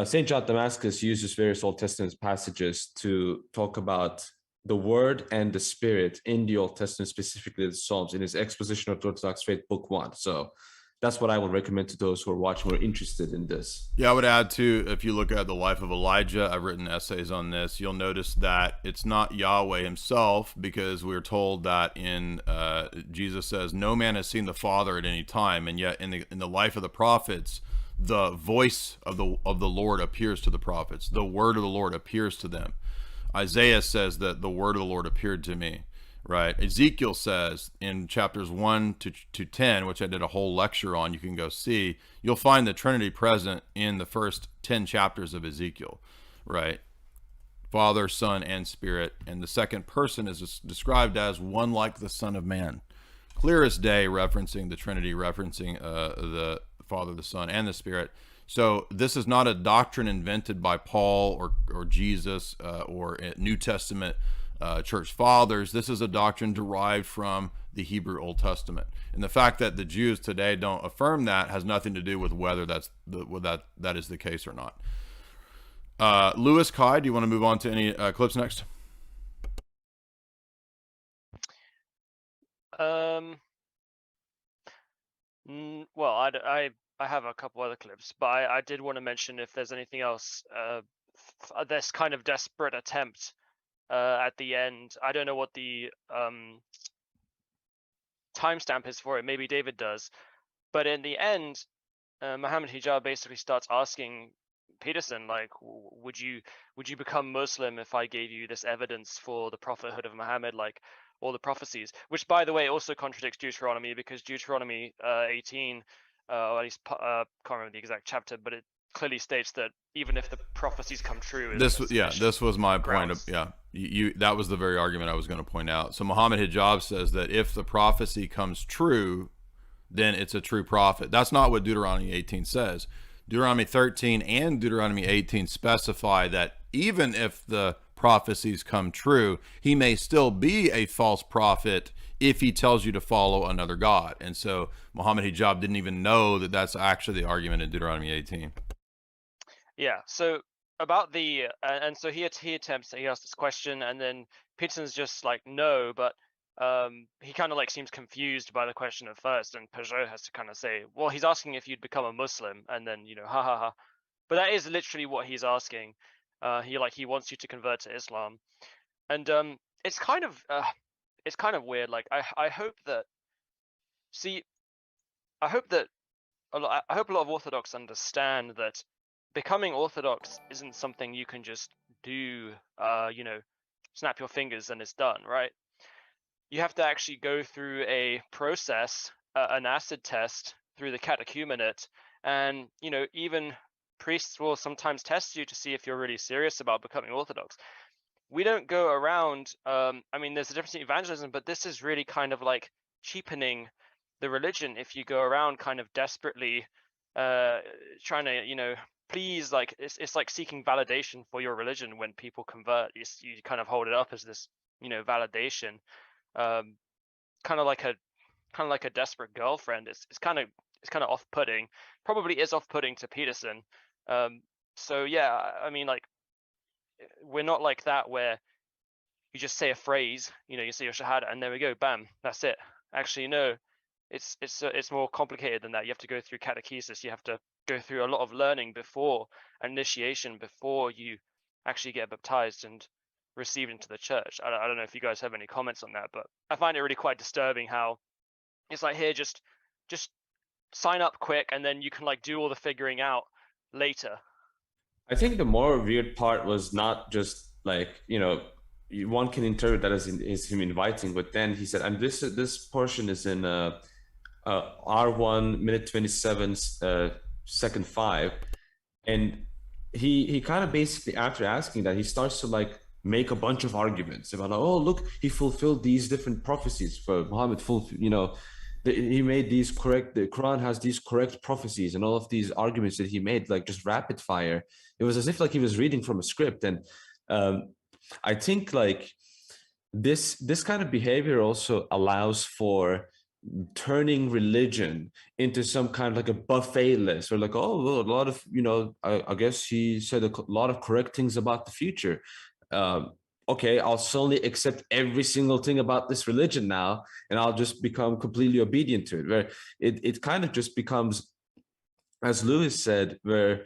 St. John Damascus uses various Old Testament passages to talk about the Word and the Spirit in the Old Testament, specifically the Psalms, in his Exposition of the Orthodox Faith, Book 1. So that's what I would recommend to those who are watching, who are interested in this. Yeah, I would add too, if you look at the life of Elijah, I've written essays on this, you'll notice that it's not Yahweh himself, because we're told that in Jesus says, no man has seen the Father at any time, and yet in the life of the prophets, the voice of the Lord appears to the prophets. The word of the Lord appears to them. Isaiah says that the word of the Lord appeared to me, right? Ezekiel says in chapters 1 to 10, which I did a whole lecture on, you can go see, you'll find the Trinity present in the first 10 chapters of Ezekiel, right? Father, Son, and Spirit. And the second person is described as one like the Son of Man. Clear as day, referencing the Trinity, referencing the Father, the Son, and the Spirit. So this is not a doctrine invented by Paul or Jesus or New Testament church fathers. This is a doctrine derived from the Hebrew Old Testament. And the fact that the Jews today don't affirm that has nothing to do with whether that is the case or not. Lewis, Kai, do you want to move on to any clips next? Well, I I have a couple other clips, but I did want to mention if there's anything else. This kind of desperate attempt at the end. I don't know what the timestamp is for it. Maybe David does, but in the end, Mohammed Hijab basically starts asking Peterson, like, would you become Muslim if I gave you this evidence for the prophethood of Muhammad, like all the prophecies? Which, by the way, also contradicts Deuteronomy, because Deuteronomy 18, or at least can't remember the exact chapter, but it clearly states that even if the prophecies come true, this was my point. That was the very argument I was going to point out. So Mohammed Hijab says that if the prophecy comes true, then it's a true prophet. That's not what Deuteronomy 18 says. Deuteronomy 13 and Deuteronomy 18 specify that even if the prophecies come true, he may still be a false prophet if he tells you to follow another god. And so Mohammed Hijab didn't even know that that's actually the argument in Deuteronomy 18. Yeah. So about the and so he asks this question, and then Peterson's just like, no, but he kind of like seems confused by the question at first, and Peugeot has to kind of say, well, he's asking if you'd become a Muslim, and then, you know, ha ha ha. But that is literally what he's asking. He wants you to convert to Islam, and it's kind of weird. Like I hope that a lot of Orthodox understand that becoming Orthodox isn't something you can just do. You know, snap your fingers and it's done, right? You have to actually go through a process, an acid test through the catechumenate, and, you know, even priests will sometimes test you to see if you're really serious about becoming Orthodox. We don't go around, I mean, there's a difference in evangelism, but this is really kind of like cheapening the religion if you go around kind of desperately trying to, you know, please, like, it's like seeking validation for your religion. When people convert, you kind of hold it up as this, you know, validation. Kind of like a desperate girlfriend. It's kind of off-putting. Probably is off-putting to Peterson. So yeah, I mean, like, we're not like that where you just say a phrase, you know, you say your shahada and there we go, bam, that's it. Actually, no, it's more complicated than that. You have to go through catechesis. You have to go through a lot of learning before initiation, before you actually get baptized and received into the church. I don't know if you guys have any comments on that, but I find it really quite disturbing how it's like, here, just sign up quick and then you can like do all the figuring out later. I think the more weird part was not just like, you know, one can interpret that as him inviting, but then he said, and this portion is in R1 minute 27 second 5, and he kind of basically, after asking that, he starts to like make a bunch of arguments about, oh, look, he fulfilled these different prophecies for Muhammad, you know, he made these correct, the Quran has these correct prophecies, and all of these arguments that he made, like just rapid fire. It was as if like he was reading from a script. And I think like this kind of behavior also allows for turning religion into some kind of like a buffet list, or like, oh, well, a lot of, you know, I guess he said a lot of correct things about the future. Okay, I'll suddenly accept every single thing about this religion now, and I'll just become completely obedient to it. Where it kind of just becomes, as Lewis said, where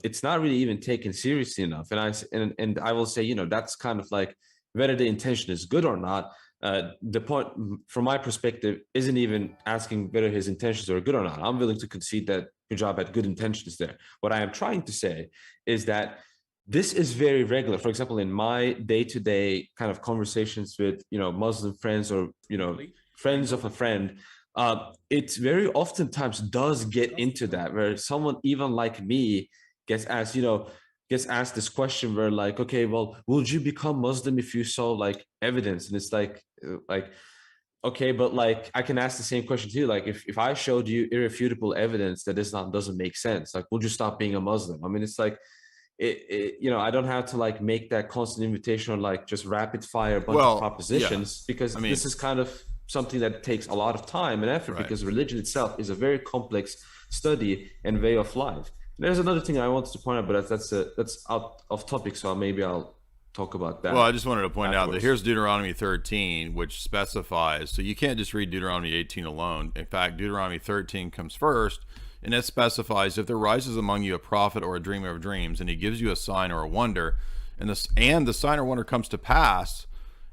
it's not really even taken seriously enough. And I will say, you know, that's kind of like, whether the intention is good or not, the point from my perspective isn't even asking whether his intentions are good or not. I'm willing to concede that Hijab had good intentions there. What I am trying to say is that this is very regular. For example, in my day-to-day kind of conversations with, you know, Muslim friends, or, you know, friends of a friend, it very oftentimes does get into that, where someone even like me gets asked this question where like, okay, well, would you become Muslim if you saw like evidence? And it's like, okay, but like, I can ask the same question to you. Like, if I showed you irrefutable evidence that Islam doesn't make sense, like, would you stop being a Muslim? I mean, it's like, you know, I don't have to like make that constant invitation, or like just rapid fire a bunch of propositions, because I mean, this is kind of something that takes a lot of time and effort, right? Because religion itself is a very complex study and way of life. There's another thing I wanted to point out, but that's out of topic, so maybe I'll talk about that. Well, I just wanted to point out that here's Deuteronomy 13, which specifies, so you can't just read Deuteronomy 18 alone. In fact, Deuteronomy 13 comes first, And it specifies, if there rises among you a prophet or a dreamer of dreams, and he gives you a sign or a wonder, and the sign or wonder comes to pass,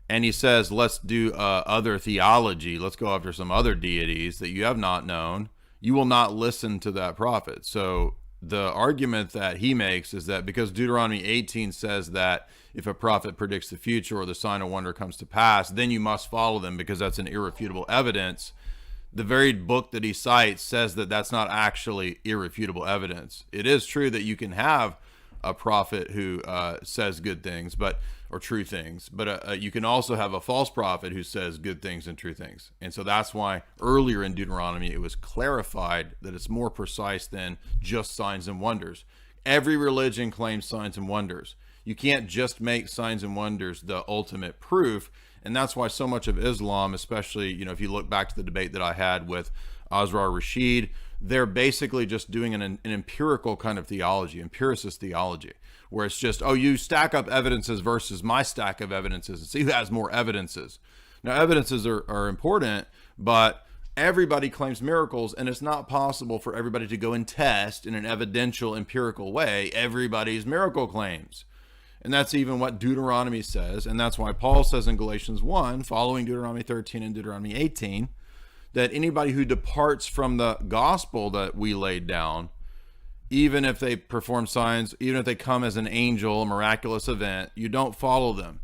and he says, let's do other theology, let's go after some other deities that you have not known, you will not listen to that prophet. So the argument that he makes is that because Deuteronomy 18 says that if a prophet predicts the future or the sign or wonder comes to pass, then you must follow them because that's an irrefutable evidence. The very book that he cites says that that's not actually irrefutable evidence. It is true that you can have a prophet who says good things, or true things, but you can also have a false prophet who says good things and true things. And so that's why earlier in Deuteronomy it was clarified that it's more precise than just signs and wonders. Every religion claims signs and wonders. You can't just make signs and wonders the ultimate proof. And that's why so much of Islam, especially, if you look back to the debate that I had with Azrar Rashid, they're basically just doing an empirical kind of theology, empiricist theology, where it's just, you stack up evidences versus my stack of evidences and see who has more evidences. Now, evidences are important, but everybody claims miracles, and it's not possible for everybody to go and test in an evidential, empirical way everybody's miracle claims. And that's even what Deuteronomy says. And that's why Paul says in Galatians 1, following Deuteronomy 13 and Deuteronomy 18, that anybody who departs from the gospel that we laid down, even if they perform signs, even if they come as an angel, a miraculous event, you don't follow them.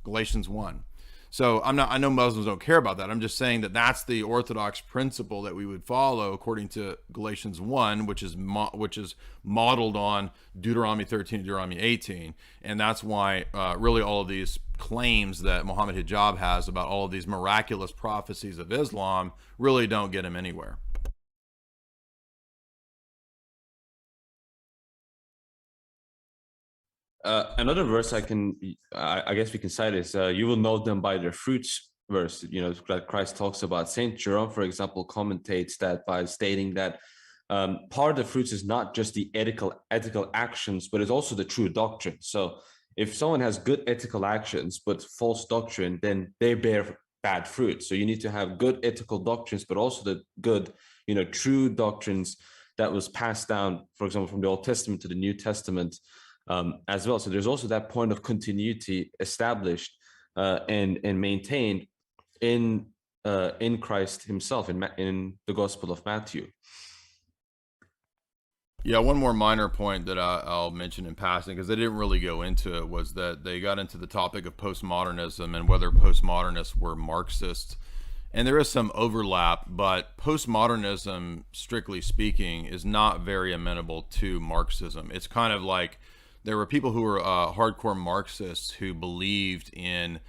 Galatians 1. So I know Muslims don't care about that. I'm just saying that that's the orthodox principle that we would follow according to Galatians 1, which is modeled on Deuteronomy 13 and Deuteronomy 18. And that's why really all of these claims that Mohammed Hijab has about all of these miraculous prophecies of Islam really don't get him anywhere. Another verse I guess we can cite is you will know them by their fruits verse, that Christ talks about. Saint Jerome, for example, commentates that by stating that part of the fruits is not just the ethical actions, but it's also the true doctrine. So if someone has good ethical actions but false doctrine, then they bear bad fruit. So you need to have good ethical doctrines, but also the good, true doctrines that was passed down, for example, from the Old Testament to the New Testament. As well. So there's also that point of continuity established and maintained in Christ himself, in the Gospel of Matthew. Yeah, one more minor point that I'll mention in passing, because they didn't really go into it, was that they got into the topic of postmodernism and whether postmodernists were Marxists. And there is some overlap, but postmodernism, strictly speaking, is not very amenable to Marxism. It's kind of like there were people who were hardcore Marxists who believed in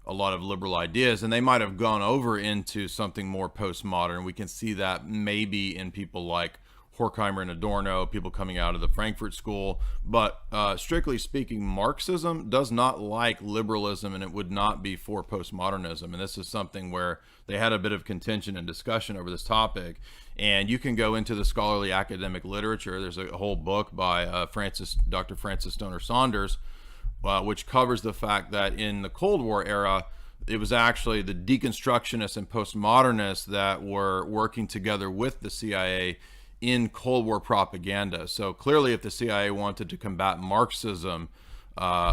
a lot of liberal ideas, and they might have gone over into something more postmodern. We can see that maybe in people like Horkheimer and Adorno, people coming out of the Frankfurt School. But strictly speaking, Marxism does not like liberalism, and it would not be for postmodernism. And this is something where they had a bit of contention and discussion over this topic. And you can go into the scholarly academic literature. There's a whole book by Dr. Francis Stoner Saunders, which covers the fact that in the Cold War era, it was actually the deconstructionists and postmodernists that were working together with the CIA in Cold War propaganda. So clearly, if the CIA wanted to combat Marxism,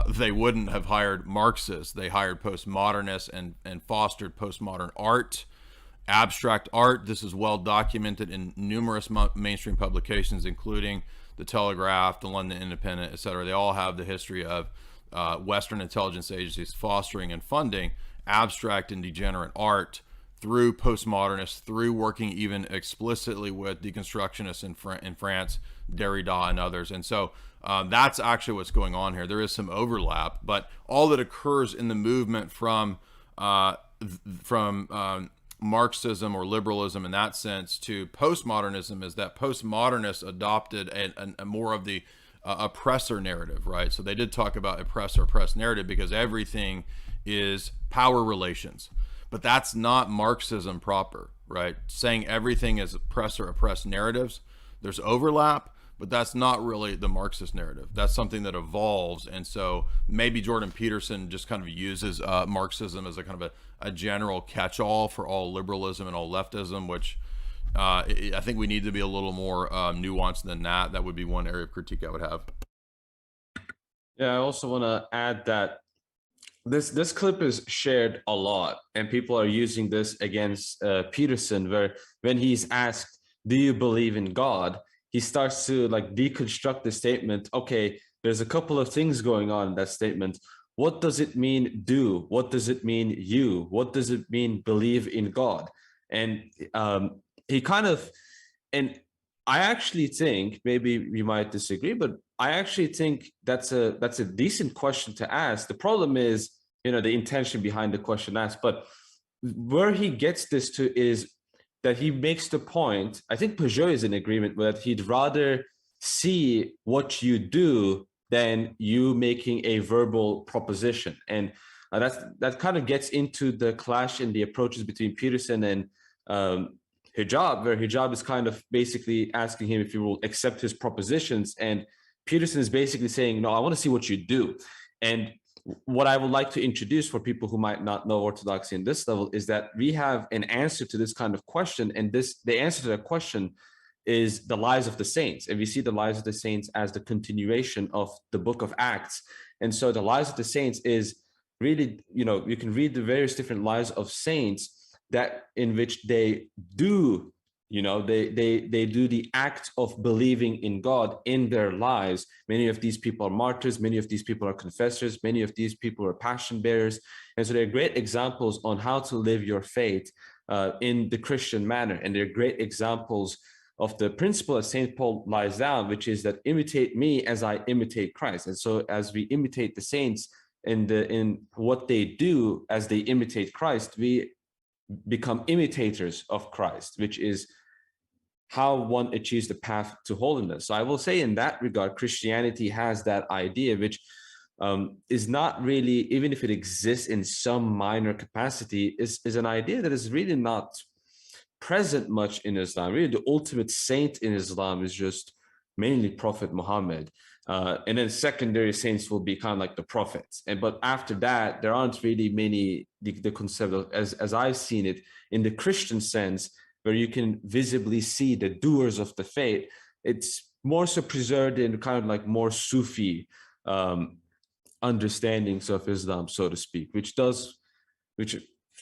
they wouldn't have hired Marxists. They hired postmodernists and fostered postmodern art, abstract art. This is well documented in numerous mainstream publications, including the Telegraph, the London Independent, etc. They all have the history of Western intelligence agencies fostering and funding abstract and degenerate art through postmodernists, through working even explicitly with deconstructionists in France, Derrida and others. And so that's actually what's going on here. There is some overlap, but all that occurs in the movement from Marxism or liberalism in that sense to postmodernism is that postmodernists adopted a more of the oppressor narrative, right? So they did talk about oppressor-oppressed narrative because everything is power relations. But that's not Marxism proper, right? Saying everything is oppressor-oppressed narratives. There's overlap, but that's not really the Marxist narrative. That's something that evolves. And so maybe Jordan Peterson just kind of uses Marxism as a kind of a general catch-all for all liberalism and all leftism, which I think we need to be a little more nuanced than that. That would be one area of critique I would have. Yeah, I also want to add that this clip is shared a lot, and people are using this against Peterson, where when he's asked, "Do you believe in God?" he starts to like deconstruct the statement. Okay, there's a couple of things going on in that statement. What does it mean, do? What does it mean, you? What does it mean, believe in God? And he kind of, and I actually think, maybe we might disagree, but I actually think that's a decent question to ask. The problem is, the intention behind the question asked. But where he gets this to is that he makes the point, I think Peugeot is in agreement with, he'd rather see what you do than you making a verbal proposition. And that kind of gets into the clash in the approaches between Peterson and Hijab, where Hijab is kind of basically asking him if he will accept his propositions. And Peterson is basically saying, no, I want to see what you do. And what I would like to introduce for people who might not know orthodoxy in this level is that we have an answer to this kind of question. And the answer to that question is the lives of the saints. And we see the lives of the saints as the continuation of the book of Acts. And so the lives of the saints is really, you can read the various different lives of saints that in which they do, they do the act of believing in God in their lives. Many of these people are martyrs. Many of these people are confessors. Many of these people are passion bearers. And so they're great examples on how to live your faith in the Christian manner. And they're great examples of the principle that St. Paul lies down, which is that imitate me as I imitate Christ. And so as we imitate the saints in what they do as they imitate Christ, we become imitators of Christ, which is how one achieves the path to holiness. So I will say in that regard, Christianity has that idea, which is not really, even if it exists in some minor capacity, is an idea that is really not present much in Islam. Really, the ultimate saint in Islam is just mainly Prophet Muhammad. And then secondary saints will be kind of like the prophets. But after that, there aren't really many, the concept of, as I've seen it, in the Christian sense, where you can visibly see the doers of the faith. It's more so preserved in kind of like more Sufi understandings of Islam, so to speak, which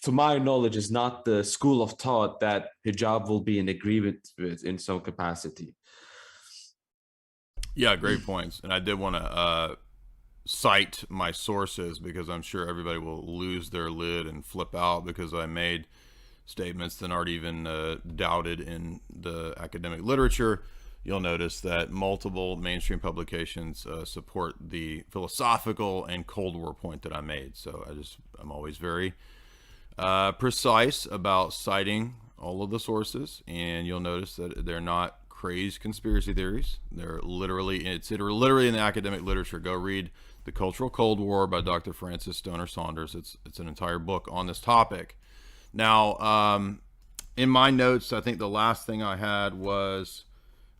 to my knowledge is not the school of thought that hijab will be in agreement with in some capacity. Yeah, great points. And I did want to cite my sources, because I'm sure everybody will lose their lid and flip out because I made statements that aren't even doubted in the academic literature. You'll notice that multiple mainstream publications support the philosophical and Cold War point that I made. So I'm always very precise about citing all of the sources, and you'll notice that they're not crazed conspiracy theories. It's literally in the academic literature. Go read The Cultural Cold War by Dr. Francis Stoner Saunders. It's an entire book on this topic. Now, in my notes, I think the last thing I had was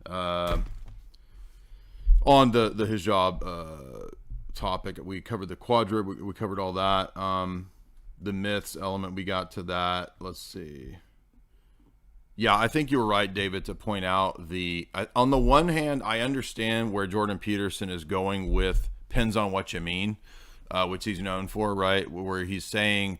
on the hijab topic. We covered the quadrib. We covered all that. The myths element, we got to that. Let's see. Yeah, I think you were right, David, to point out on the one hand, I understand where Jordan Peterson is going with "depends on what you mean," which he's known for, right? Where he's saying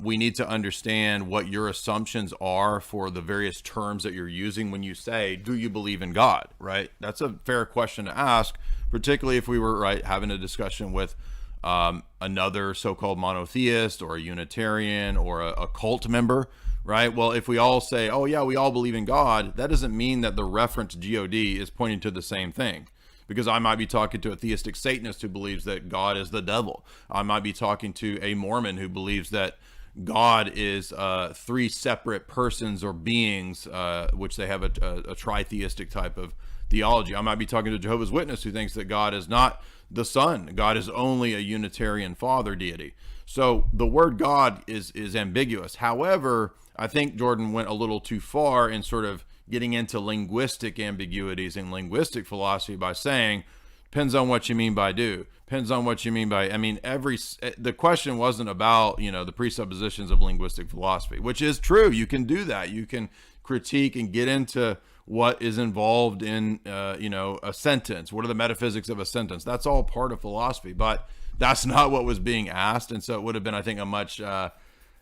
we need to understand what your assumptions are for the various terms that you're using when you say, do you believe in God, right? That's a fair question to ask, particularly if we were having a discussion with another so-called monotheist or a Unitarian or a cult member, right? Well, if we all say, oh yeah, we all believe in God, that doesn't mean that the reference God is pointing to the same thing. Because I might be talking to a theistic Satanist who believes that God is the devil. I might be talking to a Mormon who believes that God is three separate persons or beings, which they have a tritheistic type of theology. I might be talking to a Jehovah's Witness who thinks that God is not the Son. God is only a Unitarian Father deity. So the word God is ambiguous. However, I think Jordan went a little too far in sort of getting into linguistic ambiguities and linguistic philosophy by saying, Depends on what you mean by do. Depends on what you mean by, I mean, the question wasn't about, the presuppositions of linguistic philosophy, which is true. You can do that. You can critique and get into what is involved in, a sentence. What are the metaphysics of a sentence? That's all part of philosophy, but that's not what was being asked. And so it would have been, I think, a much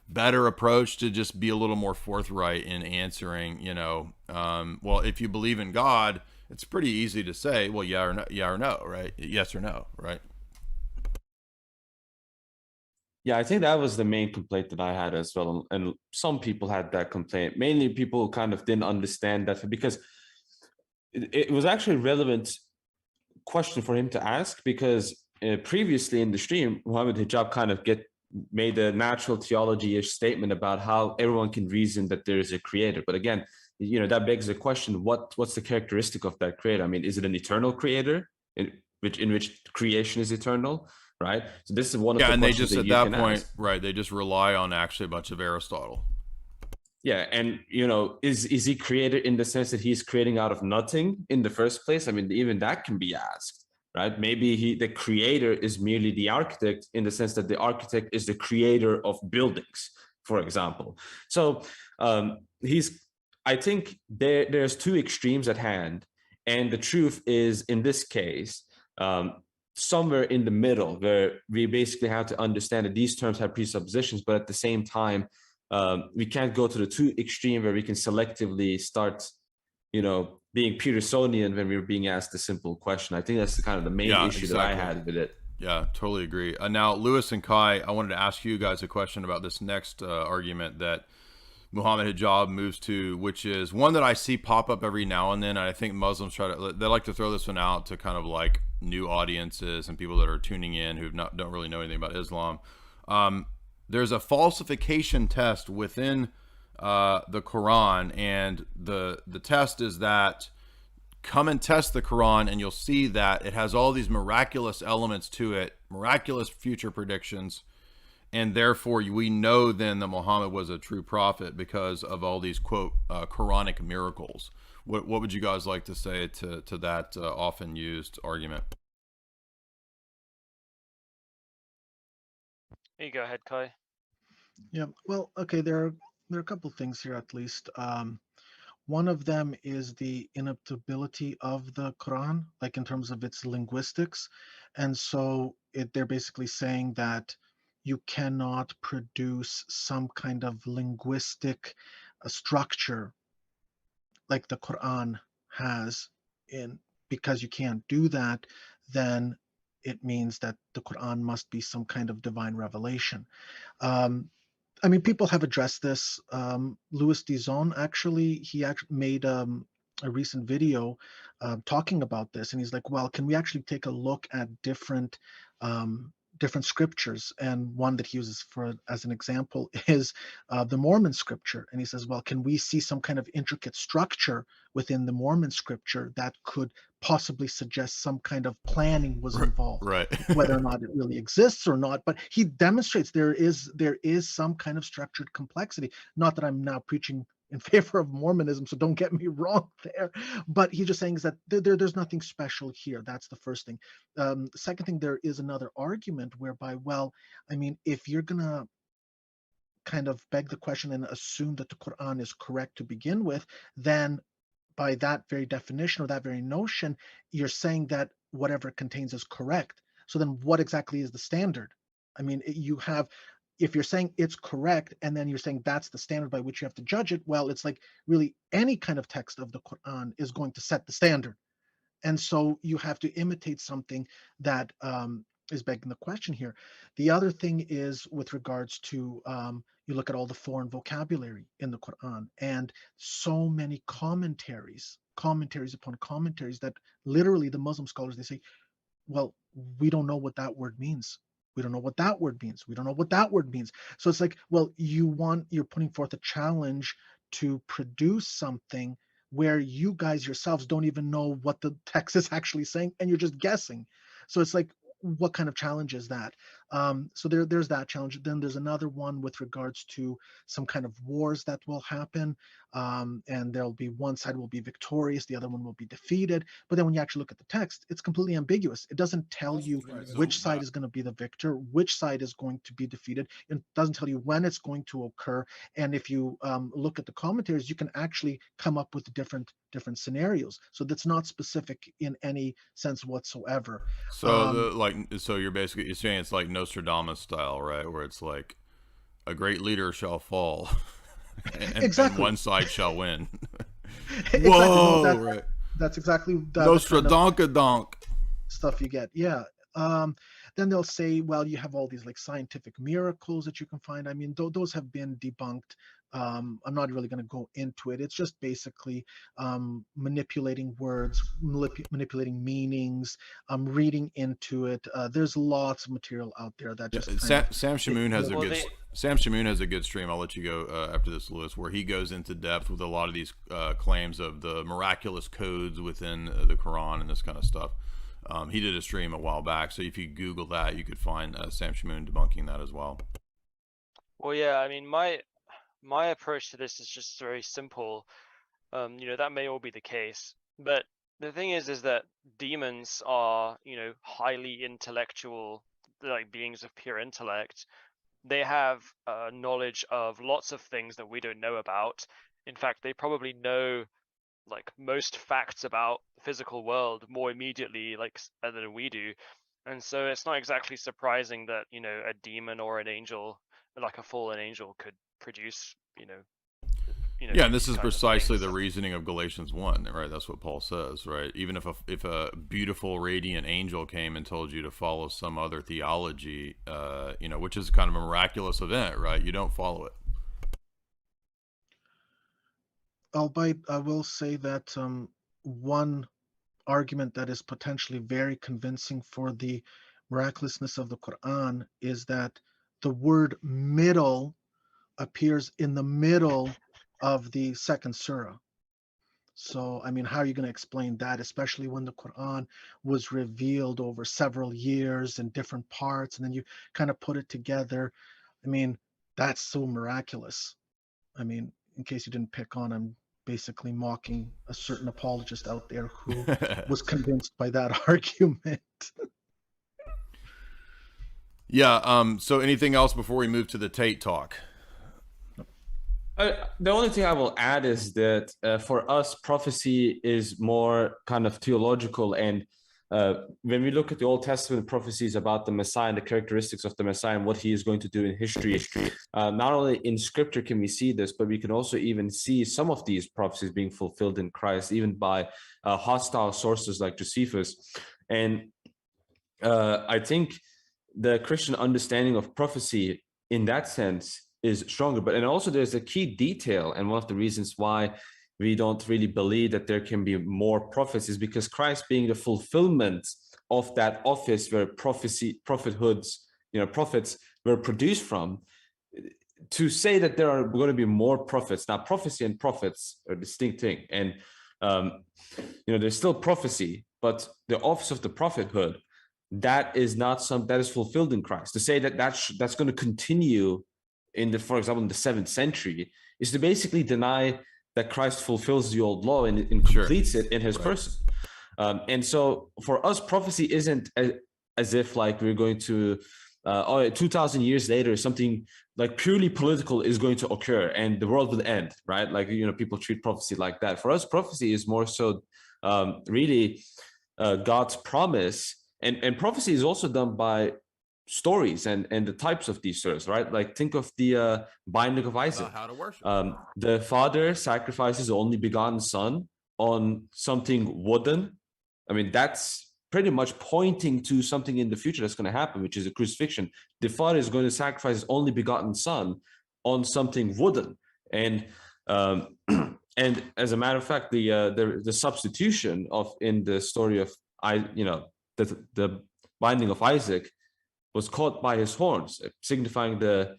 better approach to just be a little more forthright in answering, well, if you believe in God, it's pretty easy to say, well, yeah or no, right? Yes or no, right? Yeah, I think that was the main complaint that I had as well. And some people had that complaint. Mainly people who kind of didn't understand that, because it was actually a relevant question for him to ask, because previously in the stream, Mohammed Hijab kind of made a natural theology-ish statement about how everyone can reason that there is a creator. But again, that begs the question, what's the characteristic of that creator? I mean, is it an eternal creator in which creation is eternal, right? So this is one of the and they questions just that at you that can point, ask. right? They just rely on actually a bunch of Aristotle. Yeah, and is he created in the sense that he's creating out of nothing in the first place? I mean, even that can be asked, right? Maybe the creator is merely the architect, in the sense that the architect is the creator of buildings, for example. So I think there's two extremes at hand, and the truth is, in this case, somewhere in the middle, where we basically have to understand that these terms have presuppositions, but at the same time, we can't go to the two extreme where we can selectively start, being Petersonian when we were being asked a simple question. I think that's kind of the main issue that I had with it. Yeah, totally agree. Now, Lewis and Kai, I wanted to ask you guys a question about this next argument that Mohammed Hijab moves to, which is one that I see pop up every now and then. And I think Muslims they like to throw this one out to kind of like new audiences and people that are tuning in who don't really know anything about Islam. There's a falsification test within the Quran, and the test is that come and test the Quran, and you'll see that it has all these miraculous elements to it, miraculous future predictions, and therefore we know then that Muhammad was a true prophet because of all these quote Quranic miracles. What would you guys like to say to that often used argument? You go ahead, Kai. Yeah, well, okay, there are a couple things here at least. One of them is the inevitability of the Quran, like in terms of its linguistics. And so they're basically saying that you cannot produce some kind of linguistic structure like the Quran has because you can't do that, then it means that the Quran must be some kind of divine revelation. Um, I mean, people have addressed this. Louis Dizon he made a recent video talking about this, and he's like, "Well, can we actually take a look at different scriptures?" And one that he uses as an example is the Mormon scripture, and he says, "Well, can we see some kind of intricate structure within the Mormon scripture that could possibly suggest some kind of planning was involved, right? whether or not it really exists or not?" But he demonstrates there is some kind of structured complexity. Not that I'm now preaching in favor of Mormonism, so don't get me wrong there. But he's just saying is that there's nothing special here. That's the first thing. Second thing, there is another argument whereby, well, I mean, if you're gonna kind of beg the question and assume that the Quran is correct to begin with, then by that very definition or that very notion, you're saying that whatever it contains is correct. So then what exactly is the standard? I mean, if you're saying it's correct and then you're saying that's the standard by which you have to judge it, well, it's like really any kind of text of the Quran is going to set the standard. And so you have to imitate something that is begging the question here. The other thing is with regards to you look at all the foreign vocabulary in the Quran and so many commentaries upon commentaries that literally the Muslim scholars, they say, well, we don't know what that word means. We don't know what that word means. We don't know what that word means. So it's like, well, you're putting forth a challenge to produce something where you guys yourselves don't even know what the text is actually saying, and you're just guessing. So it's like, what kind of challenge is that? So there's that challenge. Then there's another one with regards to some kind of wars that will happen, and there'll be one side will be victorious, the other one will be defeated. But then when you actually look at the text, it's completely ambiguous. It doesn't tell you which side is going to be the victor, which side is going to be defeated. It doesn't tell you when it's going to occur. And if you look at the commentaries, you can actually come up with different scenarios. So that's not specific in any sense whatsoever. So so you're saying it's like Nostradamus style, right? Where it's like a great leader shall fall, and Exactly. one side shall win. Exactly. Whoa! No, Right. that's exactly that Nostradonka-donk. stuff you get. Yeah. Then they'll say, well, you have all these like scientific miracles that you can find. I mean, those have been debunked. I'm not really going to go into it. It's just basically manipulating words, manipulating meanings, reading into it. There's lots of material out there that just Sam Shamoon has Sam Shamoon has a good stream. I'll let you go after this, Lewis, where he goes into depth with a lot of these claims of the miraculous codes within the Quran and this kind of stuff. He did a stream a while back, so if you Google that, you could find Sam Shamoon debunking that as well. Well, yeah, I mean, my approach to this is just very simple. That may all be the case, but the thing is that demons are, highly intellectual, like beings of pure intellect. They have knowledge of lots of things that we don't know about. In fact, they probably know like most facts about the physical world more immediately than we do. And so it's not exactly surprising that a demon or an angel, like a fallen angel, could produce yeah, and this is precisely the reasoning of Galatians 1, right? That's what Paul says, right? Even if a beautiful radiant angel came and told you to follow some other theology, which is kind of a miraculous event, right? You don't follow it. Albeit, I will say that one argument that is potentially very convincing for the miraculousness of the Quran is that the word middle appears in the middle of the second surah. So, I mean, how are you going to explain that, especially when the Quran was revealed over several years in different parts, and then you kind of put it together? I mean, that's so miraculous. I mean, in case you didn't pick on, I'm basically mocking a certain apologist out there who was convinced by that argument. Yeah. So anything else before we move to the Tate talk? The only thing I will add is that for us, prophecy is more kind of theological. And when we look at the Old Testament prophecies about the Messiah and the characteristics of the Messiah and what he is going to do in history, not only in scripture can we see this, but we can also even see some of these prophecies being fulfilled in Christ, even by hostile sources like Josephus. And I think the Christian understanding of prophecy in that sense is stronger. And also there's a key detail, and one of the reasons why we don't really believe that there can be more prophets is because Christ being the fulfillment of that office where prophets were produced from. To say that there are going to be more prophets, now prophecy and prophets are a distinct thing, and there's still prophecy, but the office of the prophethood, that is not that is fulfilled in Christ. To say that that's going to continue for example, in the 7th century, is to basically deny that Christ fulfills the old law and completes it in his person. And so for us, prophecy isn't as if like we're going to, 2,000 years later, something like purely political is going to occur and the world will end, right? Like, people treat prophecy like that. For us, prophecy is more so really God's promise. And prophecy is also done by stories and the types of these stories, right? Like think of the binding of Isaac. How to worship. The father sacrifices his only begotten son on something wooden. I mean, that's pretty much pointing to something in the future that's going to happen, which is a crucifixion. The father is going to sacrifice his only begotten son on something wooden. And and as a matter of fact, the substitution in the story of the binding of Isaac was caught by his horns, signifying the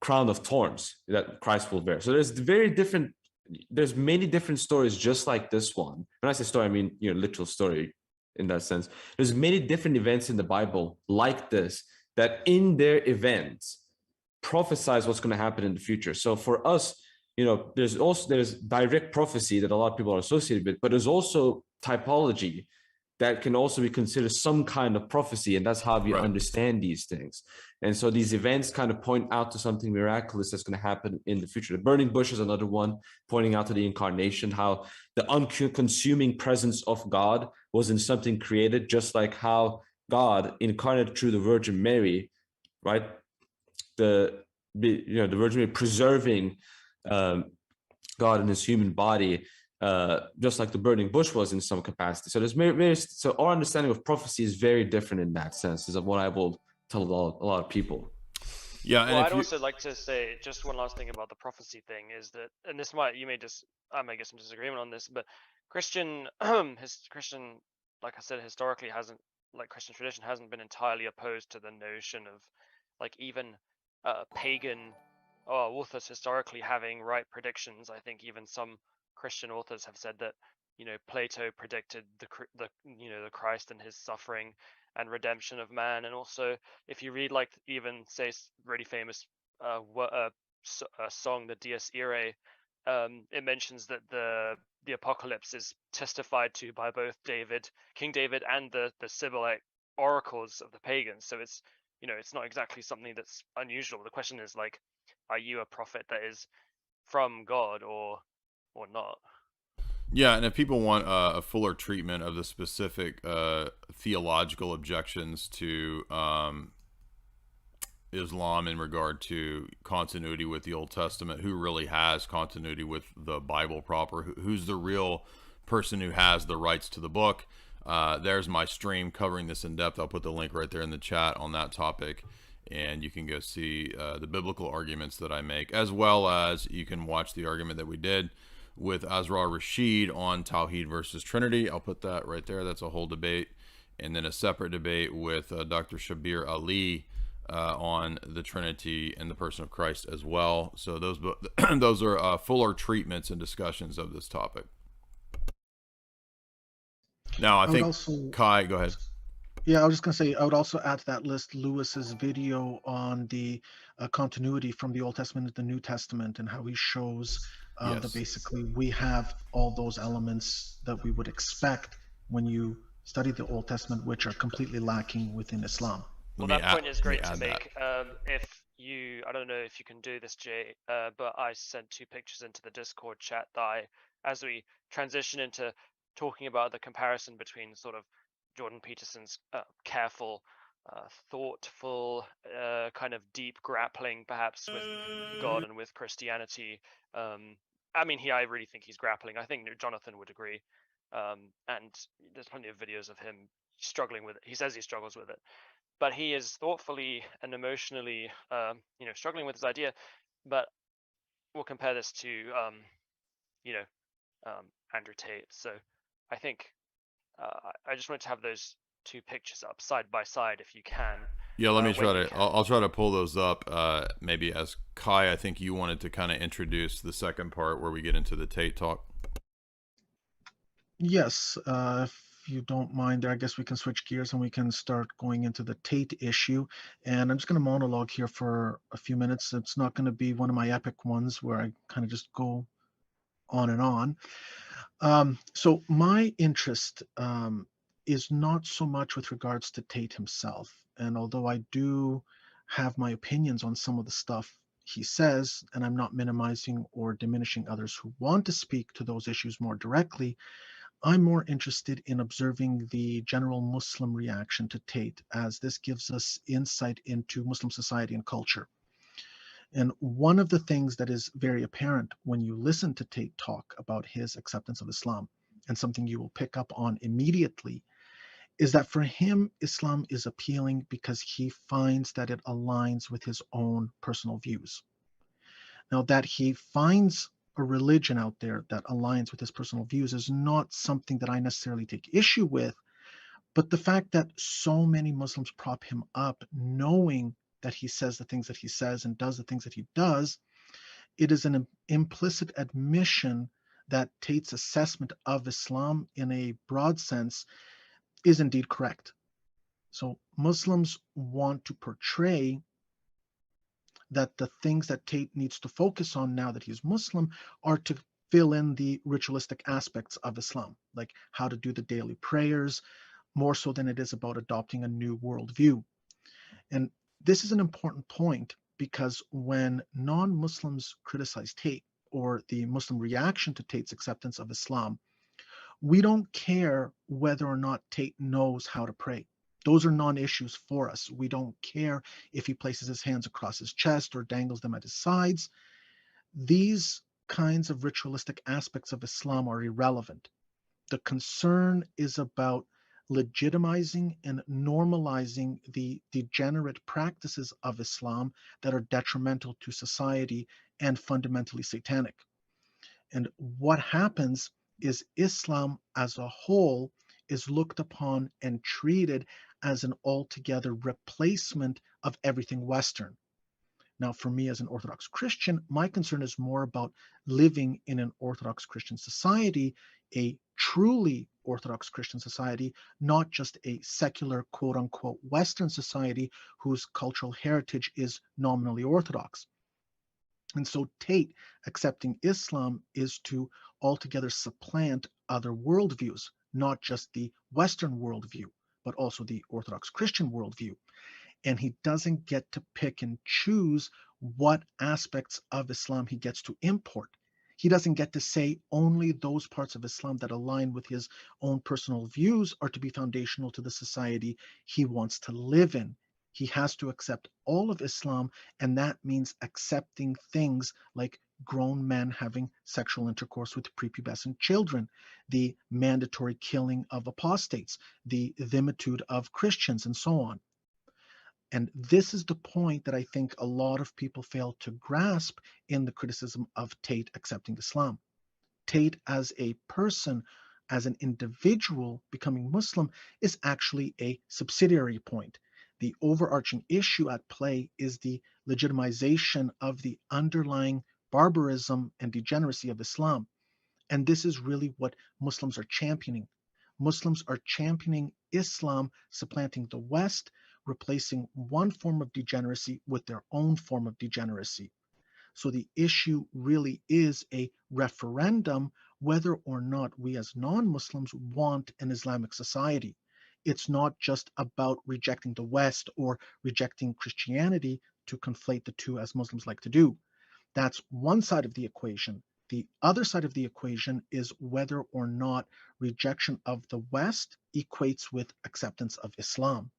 crown of thorns that Christ will bear. So there's many different stories just like this one. When I say story, I mean literal story in that sense. There's many different events in the Bible like this that in their events prophesize what's going to happen in the future. So for us, there's direct prophecy that a lot of people are associated with, but there's also typology that can also be considered some kind of prophecy, and that's how we understand these things. And so these events kind of point out to something miraculous that's going to happen in the future. The burning bush is another one, pointing out to the incarnation, how the unconsuming presence of God was in something created, just like how God incarnated through the Virgin Mary, right? The Virgin Mary preserving God in his human body, just like the burning bush was in some capacity. So so our understanding of prophecy is very different in that sense, is what I will tell a lot of people. Yeah, and well, I'd also like to say just one last thing about the prophecy thing is that, and this I may get some disagreement on this, but Christian, like I said, historically Christian tradition hasn't been entirely opposed to the notion of even pagan authors historically having right predictions. I think even some Christian authors have said that Plato predicted the Christ and his suffering and redemption of man. And also if you read even say really famous song, the Dies Irae, it mentions that the apocalypse is testified to by both King David and the Sibylite oracles of the pagans. So it's it's not exactly something that's unusual. The question is are you a prophet that is from God or not? Yeah, and if people want a fuller treatment of the specific theological objections to Islam in regard to continuity with the Old Testament, who really has continuity with the Bible proper, who's the real person who has the rights to the book, there's my stream covering this in depth. I'll put the link right there in the chat on that topic, and you can go see the biblical arguments that I make, as well as you can watch the argument that we did with Azra Rashid on Tawhid versus Trinity. I'll put that right there. That's a whole debate. And then a separate debate with Dr. Shabir Ali on the Trinity and the person of Christ as well. So those are fuller treatments and discussions of this topic. Now, I think, Kai, go ahead. Yeah, I was just going to say, I would also add to that list Lewis's video on the continuity from the Old Testament to the New Testament, and how he shows that basically we have all those elements that we would expect when you study the Old Testament, which are completely lacking within Islam. Well, that point is great to make. I don't know if you can do this, Jay, but I sent 2 pictures into the Discord chat that as we transition into talking about the comparison between sort of Jordan Peterson's careful, thoughtful, kind of deep grappling perhaps with God and with Christianity. I really think he's grappling. I think Jonathan would agree. And there's plenty of videos of him struggling with it. He says he struggles with it, but he is thoughtfully and emotionally, struggling with his idea. But we'll compare this to, Andrew Tate. So I think I just wanted to have those 2 pictures up side by side, if you can. Yeah, let me try to. I'll try to pull those up. Maybe as Kai, I think you wanted to kind of introduce the second part where we get into the Tate talk. Yes, if you don't mind, I guess we can switch gears and we can start going into the Tate issue. And I'm just going to monologue here for a few minutes. It's not going to be one of my epic ones where I kind of just go on and on. So my interest is not so much with regards to Tate himself. And although I do have my opinions on some of the stuff he says, and I'm not minimizing or diminishing others who want to speak to those issues more directly, I'm more interested in observing the general Muslim reaction to Tate, as this gives us insight into Muslim society and culture. And one of the things that is very apparent when you listen to Tate talk about his acceptance of Islam, and something you will pick up on immediately, is that for him, Islam is appealing because he finds that it aligns with his own personal views. Now, that he finds a religion out there that aligns with his personal views is not something that I necessarily take issue with, but the fact that so many Muslims prop him up, knowing that he says the things that he says and does the things that he does, it is an implicit admission that Tate's assessment of Islam in a broad sense is indeed correct. So Muslims want to portray that the things that Tate needs to focus on now that he's Muslim are to fill in the ritualistic aspects of Islam, like how to do the daily prayers, more so than it is about adopting a new worldview. And this is an important point because when non-Muslims criticize Tate or the Muslim reaction to Tate's acceptance of Islam, we don't care whether or not Tate knows how to pray. Those are non-issues for us. We don't care if he places his hands across his chest or dangles them at his sides. These kinds of ritualistic aspects of Islam are irrelevant. The concern is about legitimizing and normalizing the degenerate practices of Islam that are detrimental to society and fundamentally satanic. And what happens is Islam as a whole is looked upon and treated as an altogether replacement of everything Western. Now, for me as an Orthodox Christian, my concern is more about living in an Orthodox Christian society, a truly Orthodox Christian society, not just a secular, quote unquote, Western society whose cultural heritage is nominally Orthodox. And so Tate accepting Islam is to altogether supplant other worldviews, not just the Western worldview, but also the Orthodox Christian worldview. And he doesn't get to pick and choose what aspects of Islam he gets to import. He doesn't get to say only those parts of Islam that align with his own personal views are to be foundational to the society he wants to live in. He has to accept all of Islam, and that means accepting things like grown men having sexual intercourse with prepubescent children, the mandatory killing of apostates, the dhimitude of Christians, and so on. And this is the point that I think a lot of people fail to grasp in the criticism of Tate accepting Islam. Tate as a person, as an individual becoming Muslim is actually a subsidiary point. The overarching issue at play is the legitimization of the underlying barbarism and degeneracy of Islam. And this is really what Muslims are championing. Muslims are championing Islam supplanting the West, replacing one form of degeneracy with their own form of degeneracy. So the issue really is a referendum whether or not we as non-Muslims want an Islamic society. It's not just about rejecting the West or rejecting Christianity to conflate the two as Muslims like to do. That's one side of the equation. The other side of the equation is whether or not rejection of the West equates with acceptance of Islam.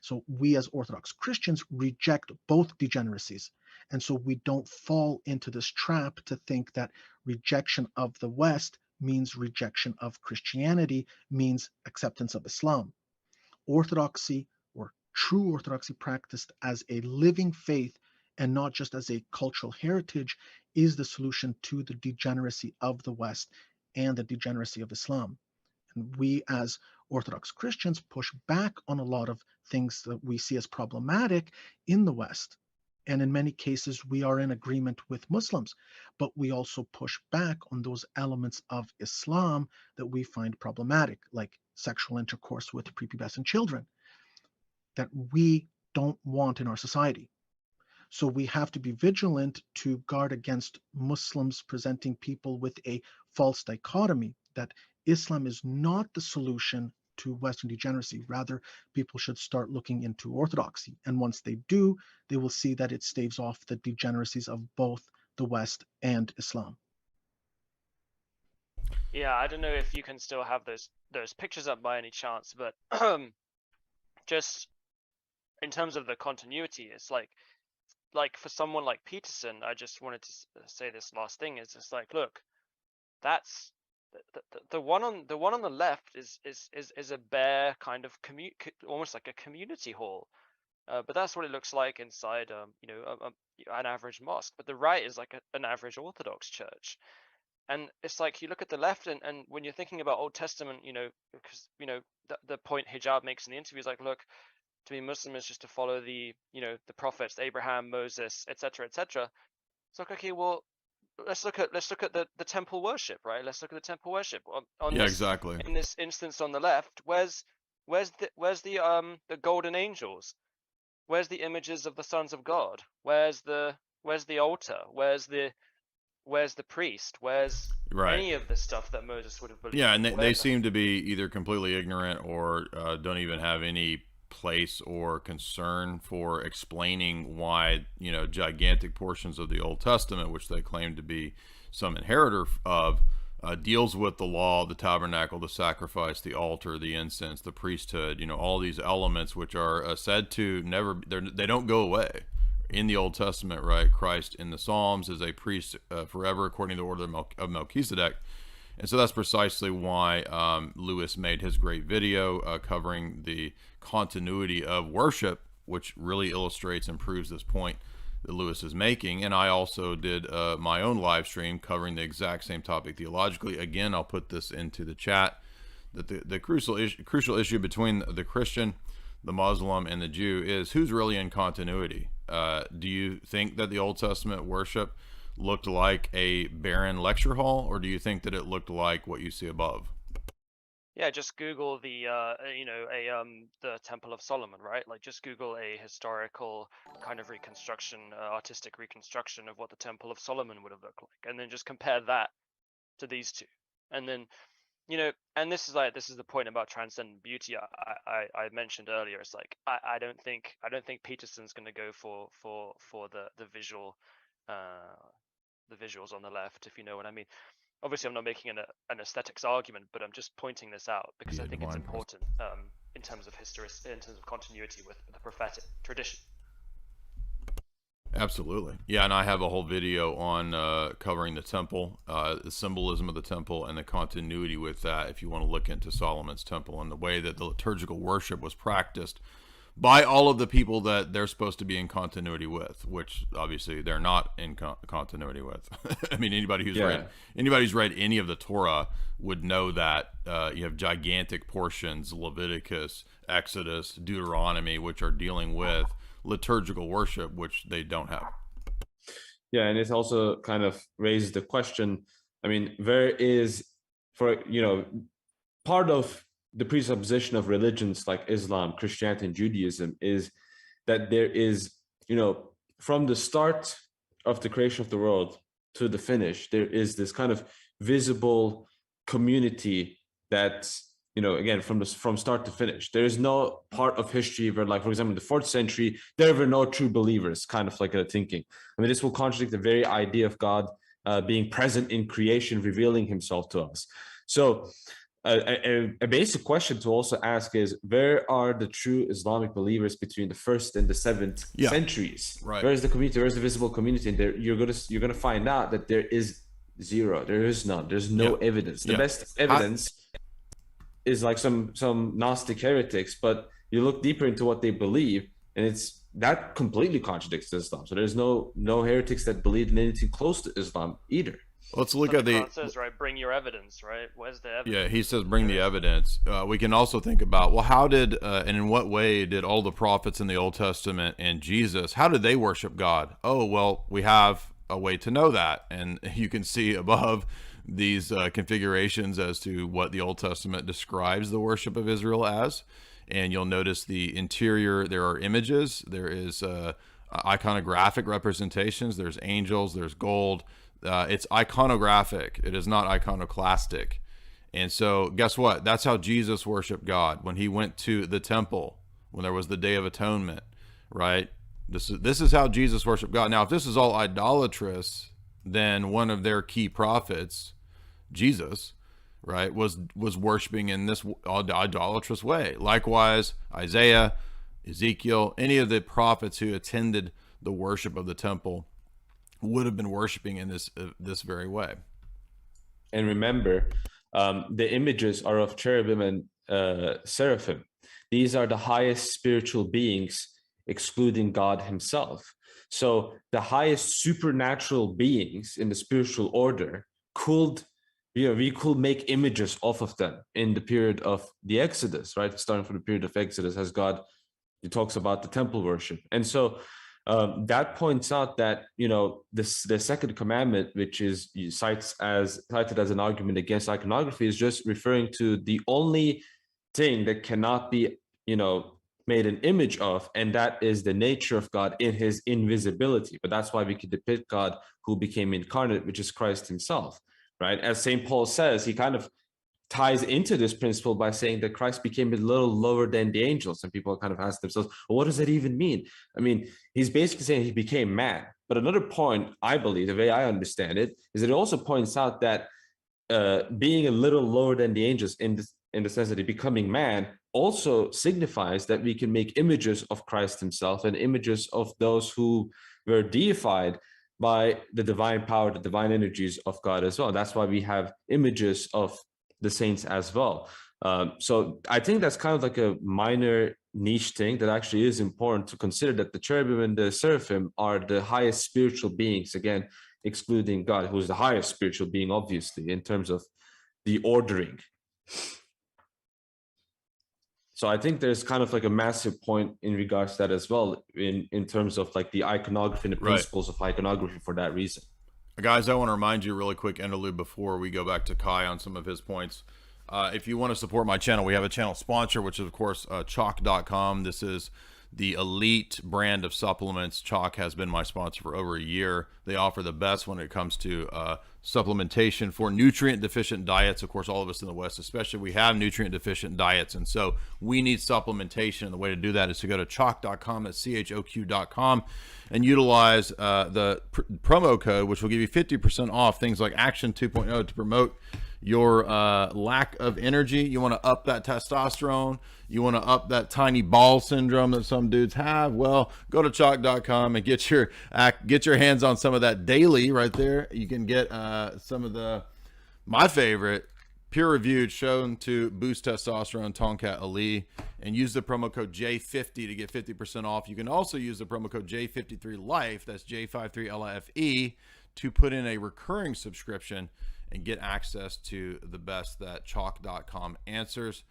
So we as Orthodox Christians reject both degeneracies. And so we don't fall into this trap to think that rejection of the West means rejection of Christianity, means acceptance of Islam. Orthodoxy or true Orthodoxy practiced as a living faith and not just as a cultural heritage is the solution to the degeneracy of the West and the degeneracy of Islam. And we as Orthodox Christians push back on a lot of things that we see as problematic in the West. And in many cases, we are in agreement with Muslims, but we also push back on those elements of Islam that we find problematic, like sexual intercourse with prepubescent children, that we don't want in our society. So we have to be vigilant to guard against Muslims presenting people with a false dichotomy that Islam is not the solution to Western degeneracy. Rather, people should start looking into Orthodoxy. And once they do, they will see that it staves off the degeneracies of both the West and Islam. Yeah, I don't know if you can still have those pictures up by any chance, but just in terms of the continuity, it's like for someone like Peterson, I just wanted to say this last thing is just like, look, that's the one on the left is a bare kind of almost like a community hall, but that's what it looks like inside an average mosque. But the right is like an average Orthodox church. And it's like you look at the left, and when you're thinking about Old Testament, because the point Hijab makes in the interview is like, look, to be Muslim is just to follow the prophets, Abraham, Moses, etc., etc. It's like, okay, well, let's look at the temple worship, right? Let's look at the temple worship on Yeah, this, exactly. in this instance on the left. Where's Where's the golden angels? Where's the images of the sons of God? Where's the altar? Where's the priest? Where's Right. any of the stuff that Moses would have believed? Yeah, and in? they seem to be either completely ignorant or don't even have any place or concern for explaining why, you know, gigantic portions of the Old Testament, which they claim to be some inheritor of, deals with the law, the tabernacle, the sacrifice, the altar, the incense, the priesthood, you know, all these elements which are said to never, they don't go away. In the Old Testament, right? Christ in the Psalms is a priest forever according to the order of Melchizedek. And so that's precisely why Lewis made his great video covering the continuity of worship, which really illustrates and proves this point that Lewis is making. And I also did my own live stream covering the exact same topic theologically. Again, I'll put this into the chat, that the crucial issue between the Christian, the Muslim, and the Jew is who's really in continuity. Do you think that the Old Testament worship looked like a barren lecture hall, or do you think that it looked like what you see above? Yeah, just Google the the Temple of Solomon, right? Like just Google a historical kind of reconstruction, artistic reconstruction of what the Temple of Solomon would have looked like, and then just compare that to these two, and then, you know, and this is the point about transcendent beauty I mentioned earlier. It's like I don't think Peterson's going to go for the visual, the visuals on the left, if you know what I mean. Obviously, I'm not making an aesthetics argument, but I'm just pointing this out because I think it's important in terms of history, in terms of continuity with the prophetic tradition. Absolutely. Yeah, and I have a whole video on covering the temple, the symbolism of the temple, and the continuity with that, if you want to look into Solomon's temple and the way that the liturgical worship was practiced by all of the people that they're supposed to be in continuity with, which obviously they're not in continuity with. I mean, anybody who's read any of the Torah would know that you have gigantic portions, Leviticus, Exodus, Deuteronomy, which are dealing with liturgical worship, which they don't have. Yeah, and it also kind of raises the question, I mean, there is, for, you know, part of the presupposition of religions like Islam, Christianity, and Judaism is that there is, you know, from the start of the creation of the world to the finish, there is this kind of visible community that, you know, again, from start to finish. There is no part of history where, like, for example, in the 4th century, there were no true believers, kind of like a thinking. I mean, this will contradict the very idea of God being present in creation, revealing himself to us. So a basic question to also ask is, where are the true Islamic believers between the 1st and the 7th centuries? Right. Where is the community? Where is the visible community? And there, you're gonna find out that there is zero. There is none. There's no evidence. The best evidence is like some Gnostic heretics, but you look deeper into what they believe, and it's that completely contradicts Islam. So there's no heretics that believe in anything close to Islam either. Let's look at the says, right, bring your evidence, right? Where's the evidence? Yeah, he says bring the evidence. We can also think about, well, how did and in what way did all the prophets in the Old Testament and Jesus, how did they worship God? Oh, well, we have a way to know that, and you can see above these configurations as to what the Old Testament describes the worship of Israel as. And you'll notice the interior, there are images, there is iconographic representations, there's angels, there's gold. It's iconographic. It is not iconoclastic. And so guess what? That's how Jesus worshiped God when he went to the temple, when there was the Day of Atonement, right? This is how Jesus worshiped God. Now, if this is all idolatrous, then one of their key prophets, Jesus, right, was worshiping in this idolatrous way. Likewise, Isaiah, Ezekiel, any of the prophets who attended the worship of the temple would have been worshiping in this very way. And remember, the images are of cherubim and seraphim. These are the highest spiritual beings, excluding God himself. So the highest supernatural beings in the spiritual order could, we could make images off of them in the period of the Exodus, right? Starting from the period of Exodus, as God, he talks about the temple worship. And so that points out that, the second commandment, which is cited as an argument against iconography, is just referring to the only thing that cannot be, made an image of, and that is the nature of God in his invisibility. But that's why we could depict God who became incarnate, which is Christ himself, right? As St. Paul says, he kind of ties into this principle by saying that Christ became a little lower than the angels. And people kind of ask themselves, well, what does that even mean? I mean, he's basically saying he became man. But another point, I believe, the way I understand it, is that it also points out that being a little lower than the angels in the sense that he becoming man also signifies that we can make images of Christ himself and images of those who were deified by the divine power, the divine energies of God as well. That's why we have images of the saints as well. So I think that's kind of like a minor niche thing that actually is important to consider, that the cherubim and the seraphim are the highest spiritual beings, again, excluding God, who is the highest spiritual being, obviously, in terms of the ordering. So I think there's kind of like a massive point in regards to that as well, in terms of like the iconography and the principles of iconography for that reason. Guys, I want to remind you really quick interlude before we go back to Kai on some of his points. If you want to support my channel, we have a channel sponsor, which is, of course, Chalk.com. This is the elite brand of supplements. Chalk has been my sponsor for over a year. They offer the best when it comes to supplementation for nutrient-deficient diets. Of course, all of us in the West, especially, we have nutrient-deficient diets, and so we need supplementation. And the way to do that is to go to Chalk.com, that's CHOQ.com, and utilize the promo code, which will give you 50% off things like Action 2.0 to promote your lack of energy. You want to up that testosterone. You want to up that tiny ball syndrome that some dudes have. Well, go to Chalk.com and get your hands on some of that daily right there. You can get some of my favorite peer-reviewed, shown to boost testosterone, Tonkat Ali, and use the promo code J50 to get 50% off. You can also use the promo code J53Life, that's J53LIFE, to put in a recurring subscription and get access to the best that Chalk.com answers.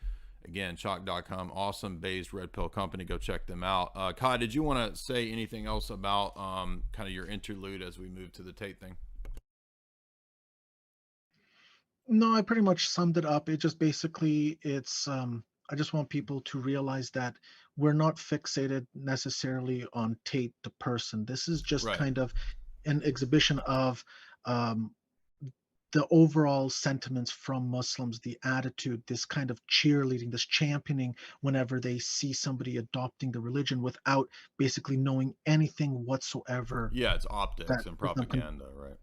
Again, Chalk.com, awesome based red pill company. Go check them out. Kai, did you want to say anything else about kind of your interlude as we move to the Tate thing? No, I pretty much summed it up. It just basically, I just want people to realize that we're not fixated necessarily on Tate the person. This is just kind of an exhibition of the overall sentiments from Muslims, the attitude, this kind of cheerleading, this championing whenever they see somebody adopting the religion without basically knowing anything whatsoever. Yeah, it's optics and propaganda, right?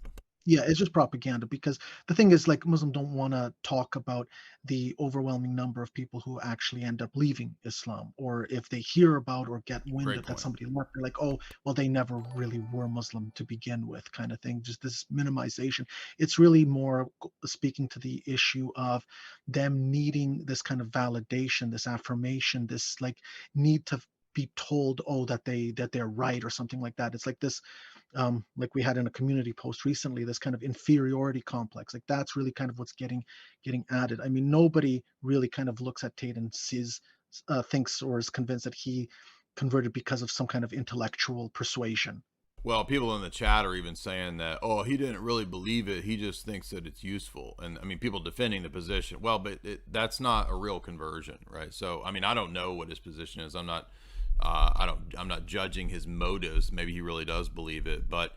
Yeah, it's just propaganda, because the thing is, like, Muslims don't want to talk about the overwhelming number of people who actually end up leaving Islam, or if they hear about or get wind that somebody left, they're like, oh, well, they never really were Muslim to begin with, kind of thing. Just this minimization. It's really more speaking to the issue of them needing this kind of validation, this affirmation, this like need to be told, oh, that they're right or something like that. It's like this, like we had in a community post recently, this kind of inferiority complex. Like that's really kind of what's getting added. I mean, nobody really kind of looks at Tate and thinks or is convinced that he converted because of some kind of intellectual persuasion. Well, people in the chat are even saying that, oh, he didn't really believe it. He just thinks that it's useful. And I mean, people defending the position. Well, but that's not a real conversion, right? So, I mean, I don't know what his position is. I'm not judging his motives. Maybe he really does believe it, but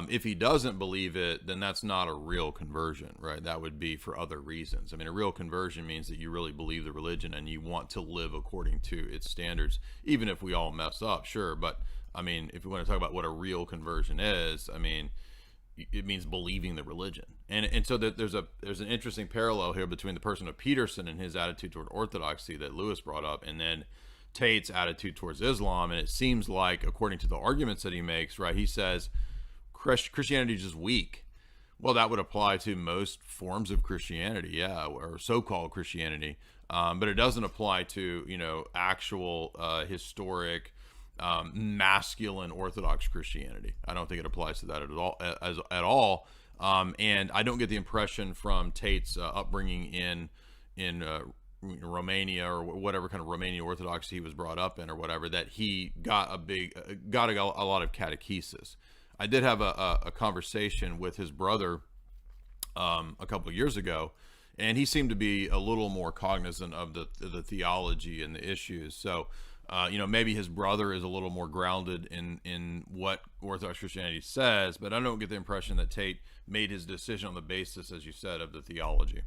if he doesn't believe it, then that's not a real conversion, right? That would be for other reasons. I mean, a real conversion means that you really believe the religion and you want to live according to its standards, even if we all mess up, sure. But I mean, if we want to talk about what a real conversion is, I mean, it means believing the religion. And so that there's an interesting parallel here between the person of Peterson and his attitude toward orthodoxy that Lewis brought up, and then Tate's attitude towards Islam. And it seems like, according to the arguments that he makes, right, he says Christianity is just weak. Well, that would apply to most forms of Christianity, yeah, or so-called Christianity, but it doesn't apply to, you know, actual historic masculine Orthodox Christianity. I don't think it applies to that at all. And I don't get the impression from Tate's upbringing in Romania, or whatever kind of Romanian Orthodoxy he was brought up in, or whatever, that he got a lot of catechesis. I did have a conversation with his brother a couple of years ago, and he seemed to be a little more cognizant of the theology and the issues. So, maybe his brother is a little more grounded in what Orthodox Christianity says, but I don't get the impression that Tate made his decision on the basis, as you said, of the theology.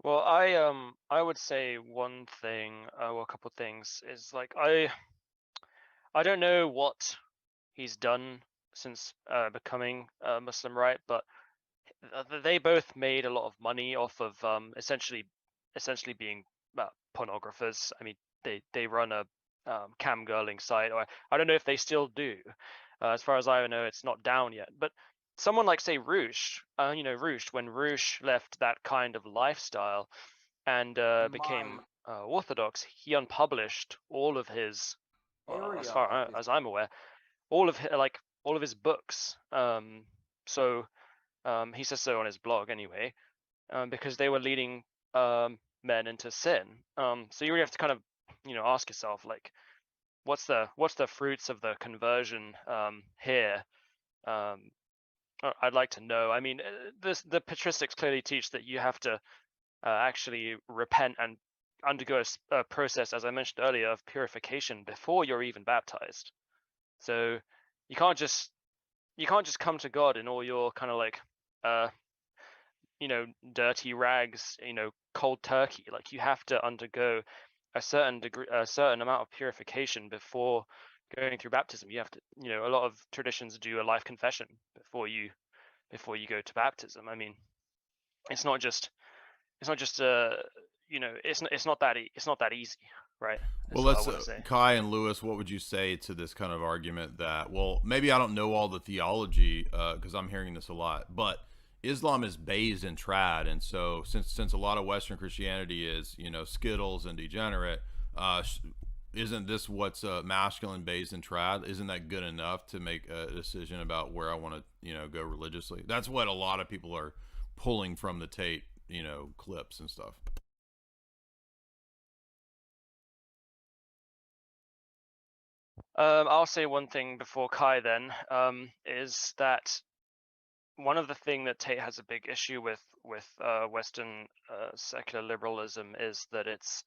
Well, I would say one thing, or a couple things is like I don't know what he's done since becoming Muslim, right? But they both made a lot of money off of essentially being pornographers. I mean, they run a cam girling site, or I don't know if they still do. As far as I know, it's not down yet. But someone like, say, Roosh, Roosh, when Roosh left that kind of lifestyle and became Orthodox, he unpublished all of his, as far as I'm aware, all of his books. So he says so on his blog anyway, because they were leading men into sin. So you really have to kind of, ask yourself, like, what's the fruits of the conversion here? I'd like to know. I mean, the patristics clearly teach that you have to actually repent and undergo a process, as I mentioned earlier, of purification before you're even baptized. So you can't just come to God in all your kind of like dirty rags, cold turkey. Like, you have to undergo a certain amount of purification before going through baptism. You have to, a lot of traditions do a life confession before you go to baptism. I mean, it's not just it's not that easy, right? Well, let's Kai and Lewis, what would you say to this kind of argument that, well, maybe I don't know all the theology because I'm hearing this a lot, but Islam is bathed in trad, and so since a lot of Western Christianity is Skittles and degenerate, isn't this what's masculine bathed in trad? Isn't that good enough to make a decision about where I want to go religiously? That's what a lot of people are pulling from the Tate clips and stuff. I'll say one thing before Kai then, is that one of the thing that Tate has a big issue with Western secular liberalism is that it's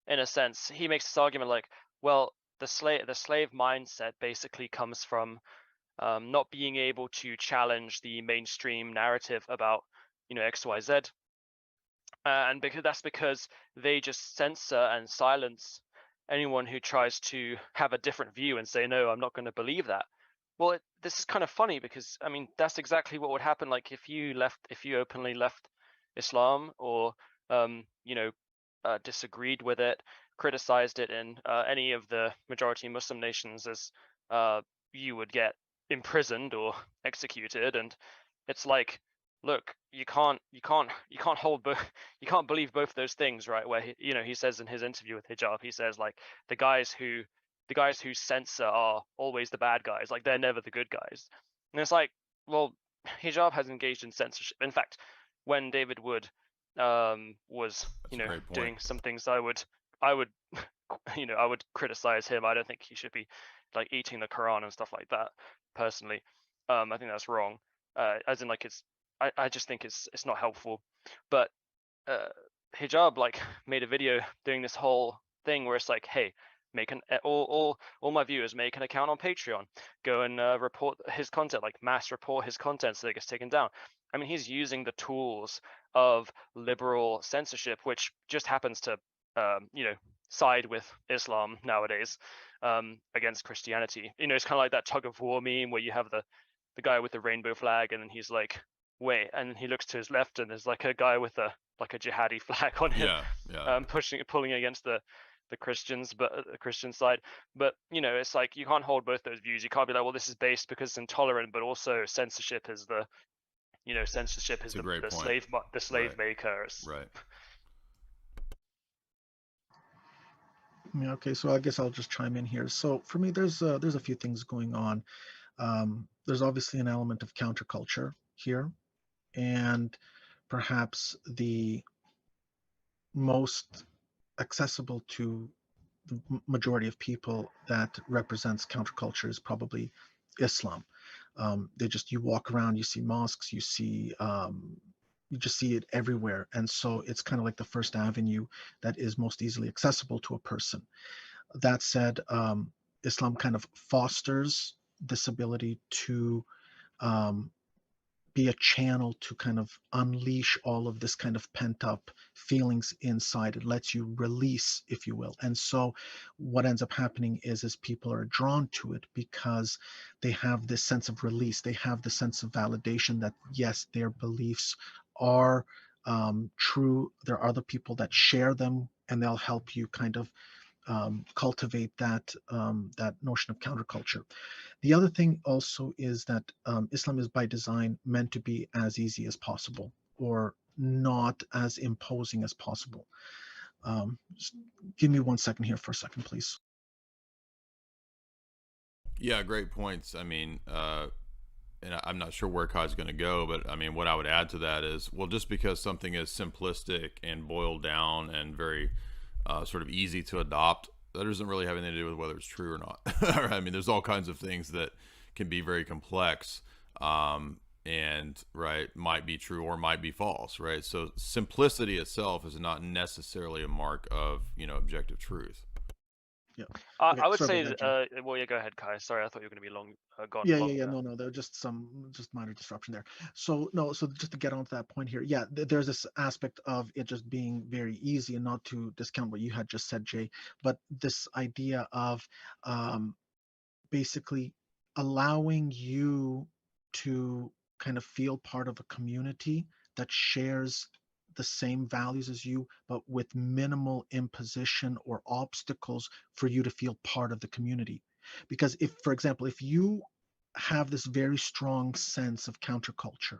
in a sense, he makes this argument like, well, the slave mindset basically comes from not being able to challenge the mainstream narrative about XYZ, and because they just censor and silence anyone who tries to have a different view and say, no, I'm not going to believe that. Well, this is kind of funny because, I mean, that's exactly what would happen. Like, if you openly left Islam, or disagreed with it, criticized it in any of the majority Muslim nations, as you would get imprisoned or executed. And it's like, look, you can't believe both those things, right? Where he says in his interview with Hijab, he says, like, the guys who censor are always the bad guys, like, they're never the good guys. And it's like, well, Hijab has engaged in censorship. In fact, when David Wood was doing some things, I would I would criticize him. I don't think he should be like eating the Quran and stuff like that, personally. I think that's wrong. As in, like, I just think it's not helpful. But Hijab like made a video doing this whole thing where it's like, hey, make all my viewers make an account on Patreon, go and report his content, like mass report his content so it gets taken down. I mean, he's using the tools of liberal censorship, which just happens to side with Islam nowadays, against Christianity. It's kind of like that tug of war meme where you have the guy with the rainbow flag, and then he's like, wait, and he looks to his left and there's like a guy with a jihadi flag on him, pulling against the Christians, but the Christian side. But it's like, you can't hold both those views. You can't be like, well, this is based because it's intolerant, but also censorship is the slave makers. Right. Yeah, okay, so I guess I'll just chime in here. So for me, there's a few things going on. There's obviously an element of counterculture here, and perhaps the most accessible to the majority of people that represents counterculture is probably Islam. You walk around, you see mosques, you see you just see it everywhere. And so it's kind of like the first avenue that is most easily accessible to a person. That said, Islam kind of fosters this ability to um, be a channel to kind of unleash all of this kind of pent up feelings inside. It lets you release, if you will. And so what ends up happening is people are drawn to it because they have this sense of release. They have the sense of validation that yes, their beliefs are true. There are other people that share them, and they'll help you kind of cultivate that notion of counterculture. The other thing also is that Islam is by design meant to be as easy as possible, or not as imposing as possible. Just give me 1 second here for a second, please. Yeah, great points. I mean, and I'm not sure where Kai's going to go, but I mean, what I would add to that is, well, just because something is simplistic and boiled down and very sort of easy to adopt, that doesn't really have anything to do with whether it's true or not. I mean, there's all kinds of things that can be very complex, and right, might be true or might be false, right? So simplicity itself is not necessarily a mark of, objective truth. Yeah. I would sorry say, about that, Jim. well, yeah, go ahead, Kai. Sorry, I thought you were going to be gone Yeah, longer. no, there were just minor disruption there. So no, so just to get onto that point here, yeah, there's this aspect of it just being very easy, and not to discount what you had just said, Jay, but this idea of basically allowing you to kind of feel part of a community that shares the same values as you, but with minimal imposition or obstacles for you to feel part of the community. Because if, for example, if you have this very strong sense of counterculture,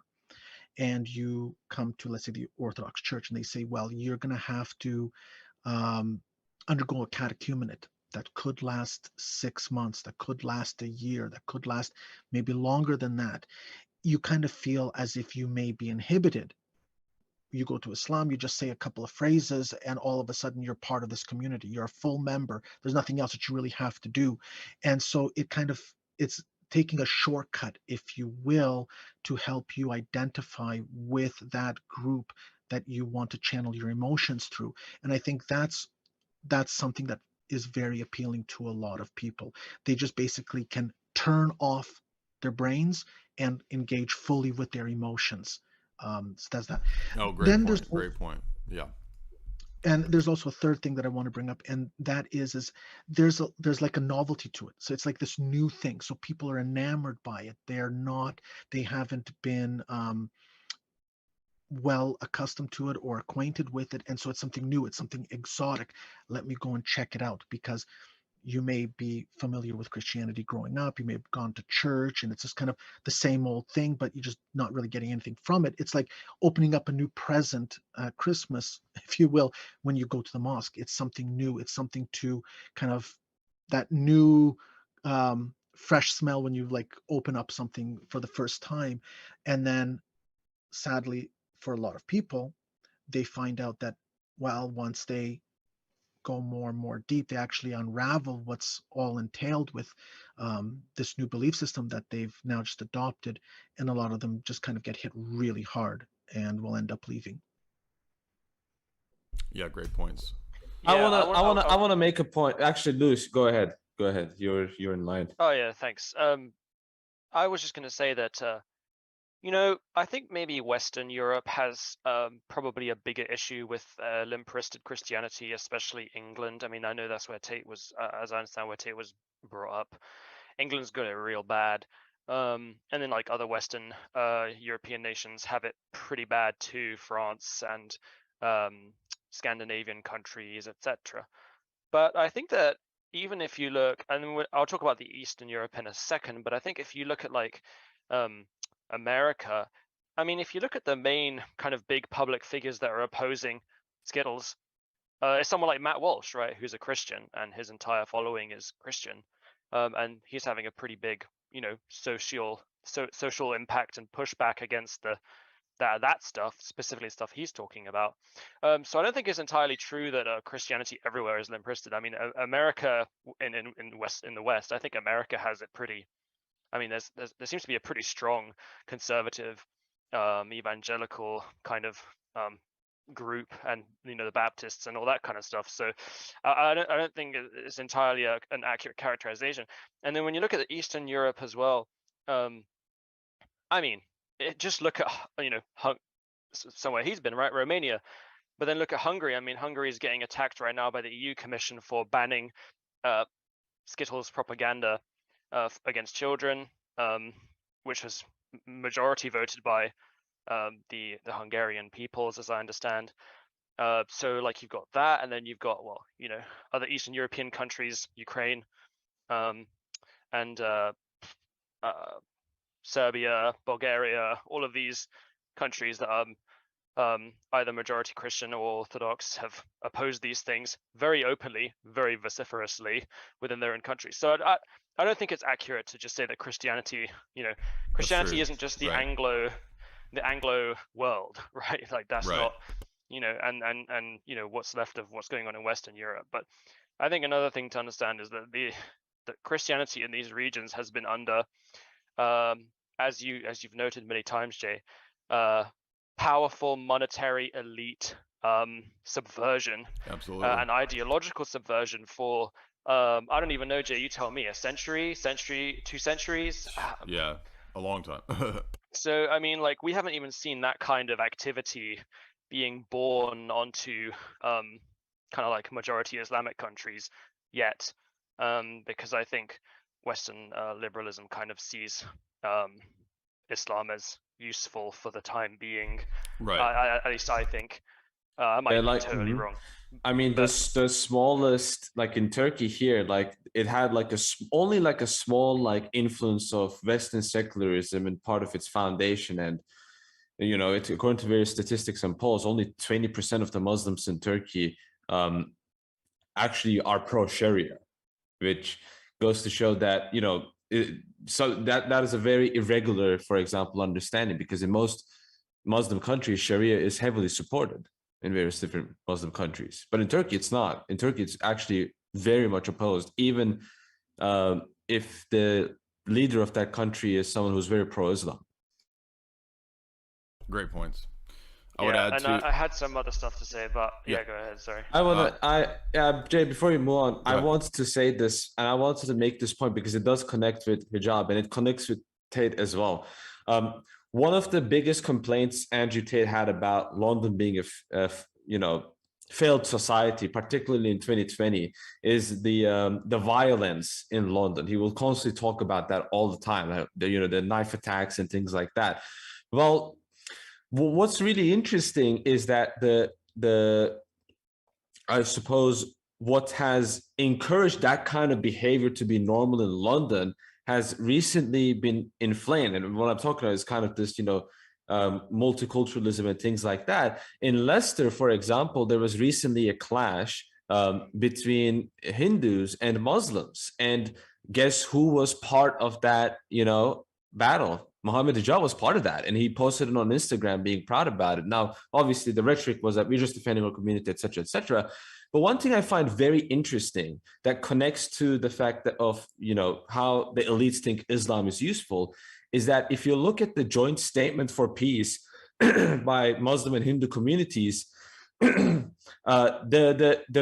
and you come to, let's say, the Orthodox Church, and they say, well, you're going to have to um, undergo a catechumenate that could last 6 months, that could last a year, that could last maybe longer than that. You kind of feel as if you may be inhibited. You go to Islam, you just say a couple of phrases, and all of a sudden you're part of this community. You're a full member. There's nothing else that you really have to do. And so it's taking a shortcut, if you will, to help you identify with that group that you want to channel your emotions through. And I think that's something that is very appealing to a lot of people. They just basically can turn off their brains and engage fully with their emotions. So that's that. Oh, great Then there's point. Great point. Yeah. and there's also a third thing that I want to bring up, and that is there's like a novelty to it. So it's like this new thing. So people are enamored by it. They haven't been well accustomed to it or acquainted with it, and so it's something new. It's something exotic. Let me go and check it out, because you may be familiar with Christianity growing up. You may have gone to church, and it's just kind of the same old thing, but you're just not really getting anything from it. It's like opening up a new present at Christmas, if you will, when you go to the mosque. It's something new. It's something to kind of that new, fresh smell when you like open up something for the first time. And then sadly, for a lot of people, they find out that, well, once they go more and more deep, they actually unravel what's all entailed with this new belief system that they've now just adopted, and a lot of them just kind of get hit really hard and will end up leaving. Yeah, great points. I Yeah, wanna make a point. Actually, Luis, go ahead. Go ahead. You're in line. Oh yeah, thanks. I was just going to say that I think maybe Western Europe has probably a bigger issue with limp-wristed Christianity, especially England. I mean, I know that's where Tate was, as I understand, where Tate was brought up. England's got it real bad. And then like other Western European nations have it pretty bad too, France and Scandinavian countries, etc. But I think that even if you look, and I'll talk about the Eastern Europe in a second, but I think if you look at like America, I mean, if you look at the main kind of big public figures that are opposing Skittles, it's someone like Matt Walsh, right, who's a Christian, and his entire following is Christian, and he's having a pretty big, social impact and pushback against that stuff, specifically stuff he's talking about. So I don't think it's entirely true that Christianity everywhere is limp-wristed. I mean, America in the West, I think America has it pretty. I mean, there seems to be a pretty strong conservative evangelical kind of group, and the Baptists and all that kind of stuff. So I don't think it's entirely an accurate characterization. And then when you look at Eastern Europe as well, I mean, just look at somewhere he's been, right, Romania. But then look at Hungary. I mean, Hungary is getting attacked right now by the EU Commission for banning Skittles propaganda against children, which was majority voted by the Hungarian peoples, as I understand. So like you've got that, and then you've got other Eastern European countries, Ukraine, and Serbia, Bulgaria, all of these countries that are either majority Christian or Orthodox have opposed these things very openly, very vociferously within their own countries. So I don't think it's accurate to just say that Christianity isn't just the Anglo world, right? Like that's not, and what's left of what's going on in Western Europe. But I think another thing to understand is that that Christianity in these regions has been under, as you've noted many times, Jay, powerful monetary elite subversion, absolutely, and ideological subversion for I don't even know, Jay, you tell me, a century, 2 centuries? Yeah, a long time. So I mean, like, we haven't even seen that kind of activity being born onto kind of like majority Islamic countries yet, because I think Western liberalism kind of sees Islam as useful for the time being, right? At least I think. I might be totally wrong. I mean, the smallest, like in Turkey here, like it had like only like a small like influence of Western secularism in part of its foundation, and it's according to various statistics and polls, only 20% of the Muslims in Turkey actually are pro-Sharia, which goes to show that so that is a very irregular, for example, understanding, because in most Muslim countries, Sharia is heavily supported in various different Muslim countries. But in Turkey, it's not. In Turkey, it's actually very much opposed, even if the leader of that country is someone who's very pro-Islam. Great points. I had some other stuff to say, but go ahead. Sorry. Jay, before you move on, I ahead. wanted to say this, and I wanted to make this point because it does connect with hijab, and it connects with Tate as well. One of the biggest complaints Andrew Tate had about London being a failed society, particularly in 2020, is the violence in London. He will constantly talk about that all the time, the knife attacks and things like that. Well, what's really interesting is that I suppose what has encouraged that kind of behavior to be normal in London has recently been inflamed. And what I'm talking about is kind of this, multiculturalism and things like that. In Leicester, for example, there was recently a clash between Hindus and Muslims. And guess who was part of that, battle? Mohammed Hijab was part of that, and he posted it on Instagram being proud about it. Now, obviously, the rhetoric was that we're just defending our community, etc., etc. But one thing I find very interesting that connects to the fact that of how the elites think Islam is useful is that if you look at the joint statement for peace by Muslim and Hindu communities, the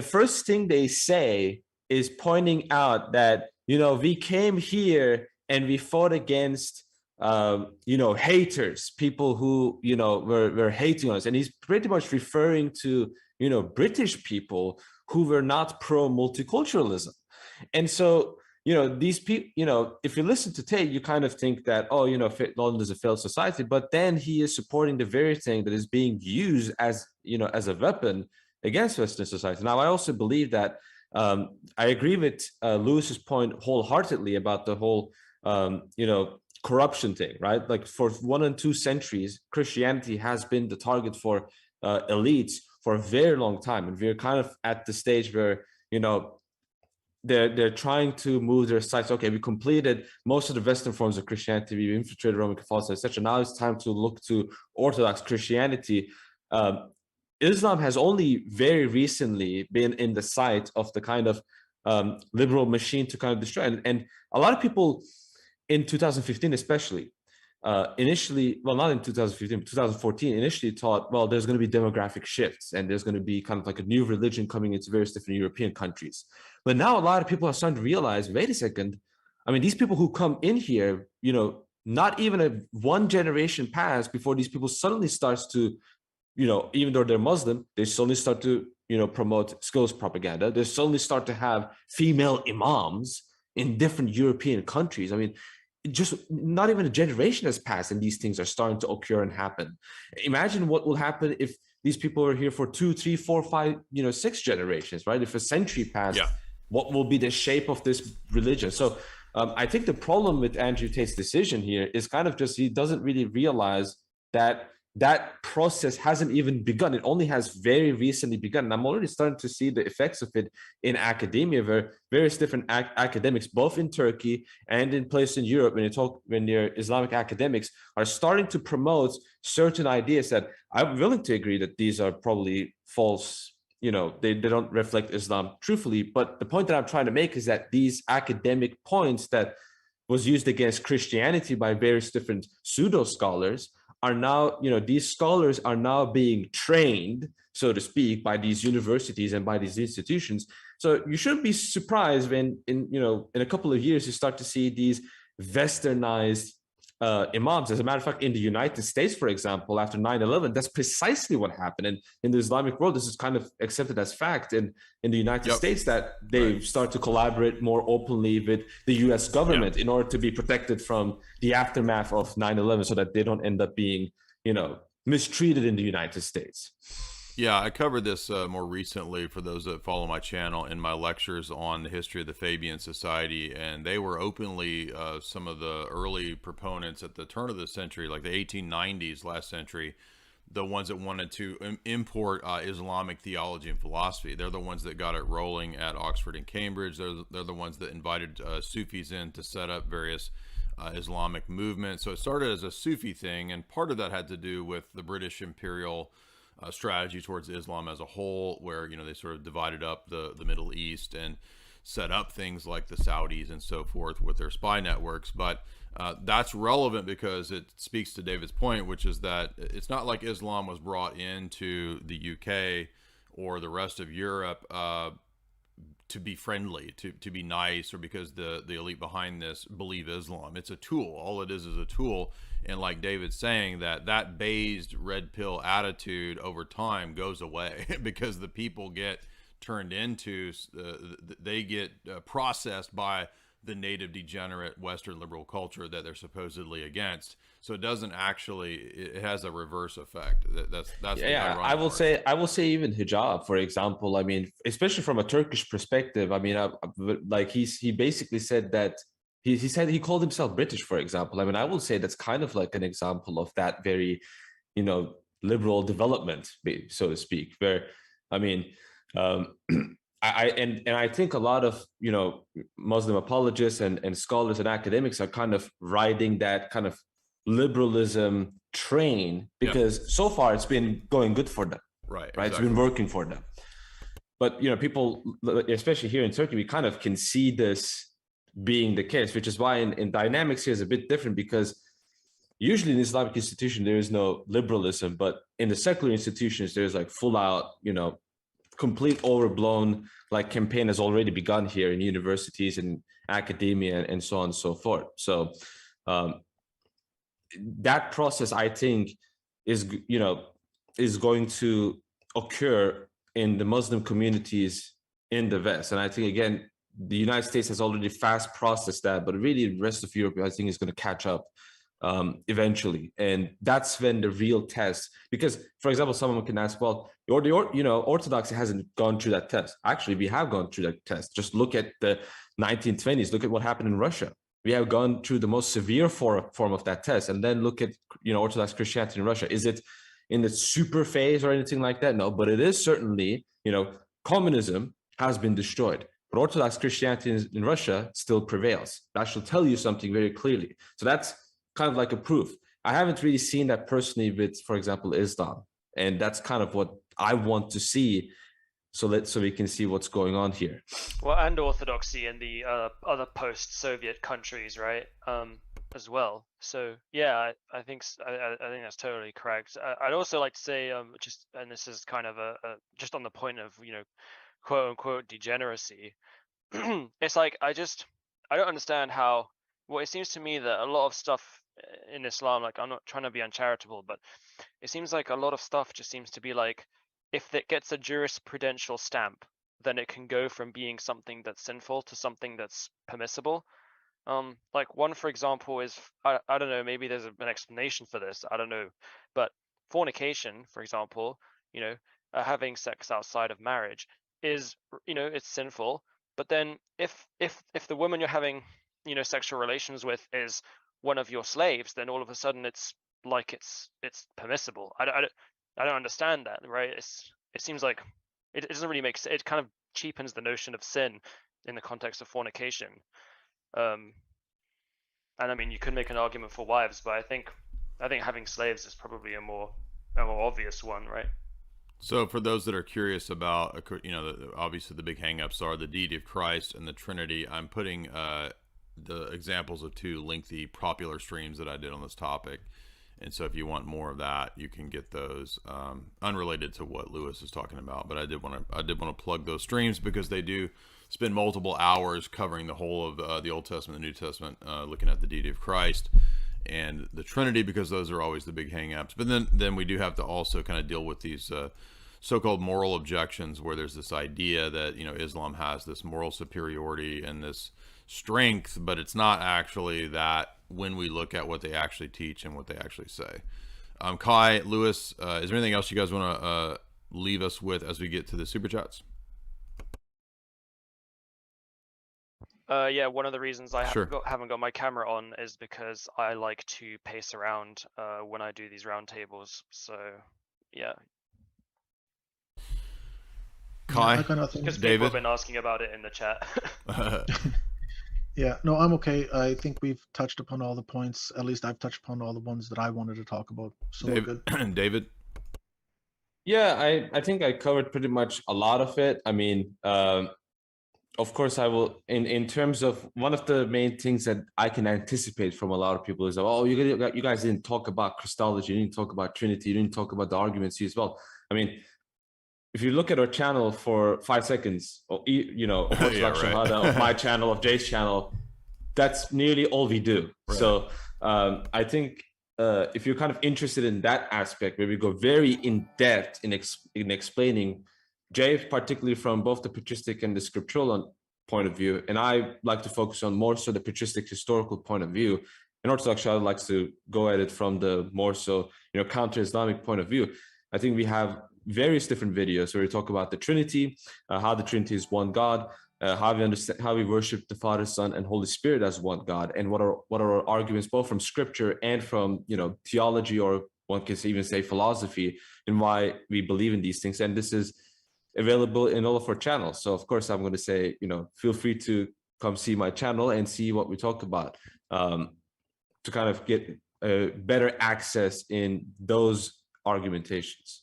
first thing they say is pointing out that we came here and we fought against haters, people who were hating us, and he's pretty much referring to British people who were not pro multiculturalism. And so these people, if you listen to Tate, you kind of think that London is a failed society, but then he is supporting the very thing that is being used as a weapon against Western society. Now, I also believe that I agree with Lewis's point wholeheartedly about the whole corruption thing, right? Like for 1 and 2 centuries, Christianity has been the target for elites for a very long time, and we're kind of at the stage where they're trying to move their sights. Okay, we completed most of the Western forms of Christianity, we infiltrated Roman Catholicism, etc. Now it's time to look to Orthodox Christianity. Islam has only very recently been in the sight of the kind of liberal machine to kind of destroy, and a lot of people in 2015 especially initially, well, not in 2015, but 2014, initially thought, well, there's going to be demographic shifts and there's going to be kind of like a new religion coming into various different European countries. But now a lot of people are starting to realize, wait a second, I mean, these people who come in here, not even one generation passed before these people suddenly starts to, even though they're Muslim, they suddenly start to, promote skills propaganda. They suddenly start to have female imams in different European countries. I mean, just not even a generation has passed and these things are starting to occur and happen. Imagine what will happen if these people are here for 2, 3, 4, 5, 6 generations, right? If a century passed, what will be the shape of this religion? So I think the problem with Andrew Tate's decision here is kind of just he doesn't really realize that that process hasn't even begun. It only has very recently begun. And I'm already starting to see the effects of it in academia, where various different academics, both in Turkey and in places in Europe, when they're Islamic academics, are starting to promote certain ideas that I'm willing to agree that these are probably false. They don't reflect Islam truthfully. But the point that I'm trying to make is that these academic points that was used against Christianity by various different pseudo scholars are now, these scholars are now being trained, so to speak, by these universities and by these institutions. So you shouldn't be surprised when in a couple of years you start to see these westernized imams. As a matter of fact, in the United States, for example, after 9/11, that's precisely what happened. And in the Islamic world, this is kind of accepted as fact. And in the United States, that they start to collaborate more openly with the US government in order to be protected from the aftermath of 9/11 so that they don't end up being, mistreated in the United States. Yeah, I covered this more recently for those that follow my channel in my lectures on the history of the Fabian Society, and they were openly some of the early proponents at the turn of the century, like the 1890s, last century, the ones that wanted to import Islamic theology and philosophy. They're the ones that got it rolling at Oxford and Cambridge. They're the ones that invited Sufis in to set up various Islamic movements. So it started as a Sufi thing, and part of that had to do with the British imperial strategy towards Islam as a whole, where they sort of divided up the Middle East and set up things like the Saudis and so forth with their spy networks. But that's relevant because it speaks to David's point, which is that it's not like Islam was brought into the UK or the rest of Europe to be friendly, to be nice, or because the elite behind this believe Islam. It's a tool. All it is a tool. And like David's saying, that based red pill attitude over time goes away because the people get turned into, they get processed by the native degenerate Western liberal culture that they're supposedly against. So it doesn't actually, it has a reverse effect. That's I will say even hijab, for example. I mean, especially from a Turkish perspective. I mean, like he basically said that he said he called himself British, for example. I mean, I will say that's kind of like an example of that very, liberal development, so to speak. Where, I mean, I think a lot of Muslim apologists and scholars and academics are kind of riding that kind of liberalism train because so far it's been going good for them, right? Exactly. It's been working for them. But people, especially here in Turkey, we kind of can see this being the case, which is why in dynamics here is a bit different, because usually in Islamic institution there is no liberalism, but in the secular institutions there's like full out complete overblown like campaign has already begun here in universities and academia and so on and so forth. So that process, I think, is going to occur in the Muslim communities in the West. And I think, again, the United States has already fast processed that, but really the rest of Europe, I think, is going to catch up eventually. And that's when the real test, because, for example, someone can ask, well, Orthodoxy hasn't gone through that test. Actually, we have gone through that test. Just look at the 1920s. Look at what happened in Russia. We have gone through the most severe form of that test. And then look at, Orthodox Christianity in Russia. Is it in the super phase or anything like that? No, but it is certainly, communism has been destroyed, but Orthodox Christianity in Russia still prevails. That should tell you something very clearly. So that's kind of like a proof. I haven't really seen that personally with, for example, Islam. And that's kind of what I want to see, so we can see what's going on here. Well, and Orthodoxy in the other post-Soviet countries, right? as well. So yeah, I think I think that's totally correct. I'd also like to say just, and this is kind of a just on the point of, you know, quote unquote degeneracy. It's like I don't understand how. Well, it seems to me that a lot of stuff in Islam, like, I'm not trying to be uncharitable, but it seems like a lot of stuff just seems to be like, if it gets a jurisprudential stamp, then it can go from being something that's sinful to something that's permissible. Like one, for example, is I don't know, maybe there's an explanation for this, I don't know, but fornication, for example, you know, having sex outside of marriage is, you know, it's sinful. But then if the woman you're having, you know, sexual relations with is one of your slaves, then all of a sudden it's like it's permissible. I don't understand that, right? It seems like it doesn't really make sense. It kind of cheapens the notion of sin in the context of fornication. And I mean, you could make an argument for wives, but I think having slaves is probably a more obvious one, right? So for those that are curious about, you know, obviously the big hangups are the deity of Christ and the Trinity. I'm putting the examples of 2 lengthy popular streams that I did on this topic. And so if you want more of that, you can get those unrelated to what Lewis is talking about. But I did want to plug those streams because they do spend multiple hours covering the whole of the Old Testament, the New Testament, looking at the deity of Christ and the Trinity, because those are always the big hang-ups. But then we do have to also kind of deal with these so-called moral objections, where there's this idea that, you know, Islam has this moral superiority and this strength, but it's not actually that when we look at what they actually teach and what they actually say. Kai, Lewis, is there anything else you guys want to leave us with as we get to the super chats? Yeah, one of the reasons I Sure. haven't got my camera on is because I like to pace around when I do these roundtables. So yeah. Kai, I got nothing. Because people David? have been asking about it in the chat. Yeah, no, I'm okay. I think we've touched upon all the points. At least I've touched upon all the ones that I wanted to talk about. So we're good. David? Yeah, I think I covered pretty much a lot of it. I mean, of course, I will. In terms of one of the main things that I can anticipate from a lot of people is, oh, you guys didn't talk about Christology, you didn't talk about Trinity, you didn't talk about the arguments used. Well, I mean, if you look at our channel for 5 seconds, or you know, Orthodox Shahada, of my channel, of Jay's channel, that's nearly all we do. Right. So I think if you're kind of interested in that aspect, where we go very in depth in explaining Jay, particularly from both the patristic and the scriptural point of view, and I like to focus on more so the patristic historical point of view, and Orthodox Shahada likes to go at it from the more so, you know, counter-Islamic point of view. I think we have various different videos where we talk about the Trinity, how the Trinity is one God, how we understand, how we worship the Father, Son, and Holy Spirit as one God, and what are our arguments both from Scripture and from, you know, theology, or one can even say philosophy, and why we believe in these things. And this is available in all of our channels. So of course, I'm going to say, you know, feel free to come see my channel and see what we talk about, to kind of get better access in those argumentations.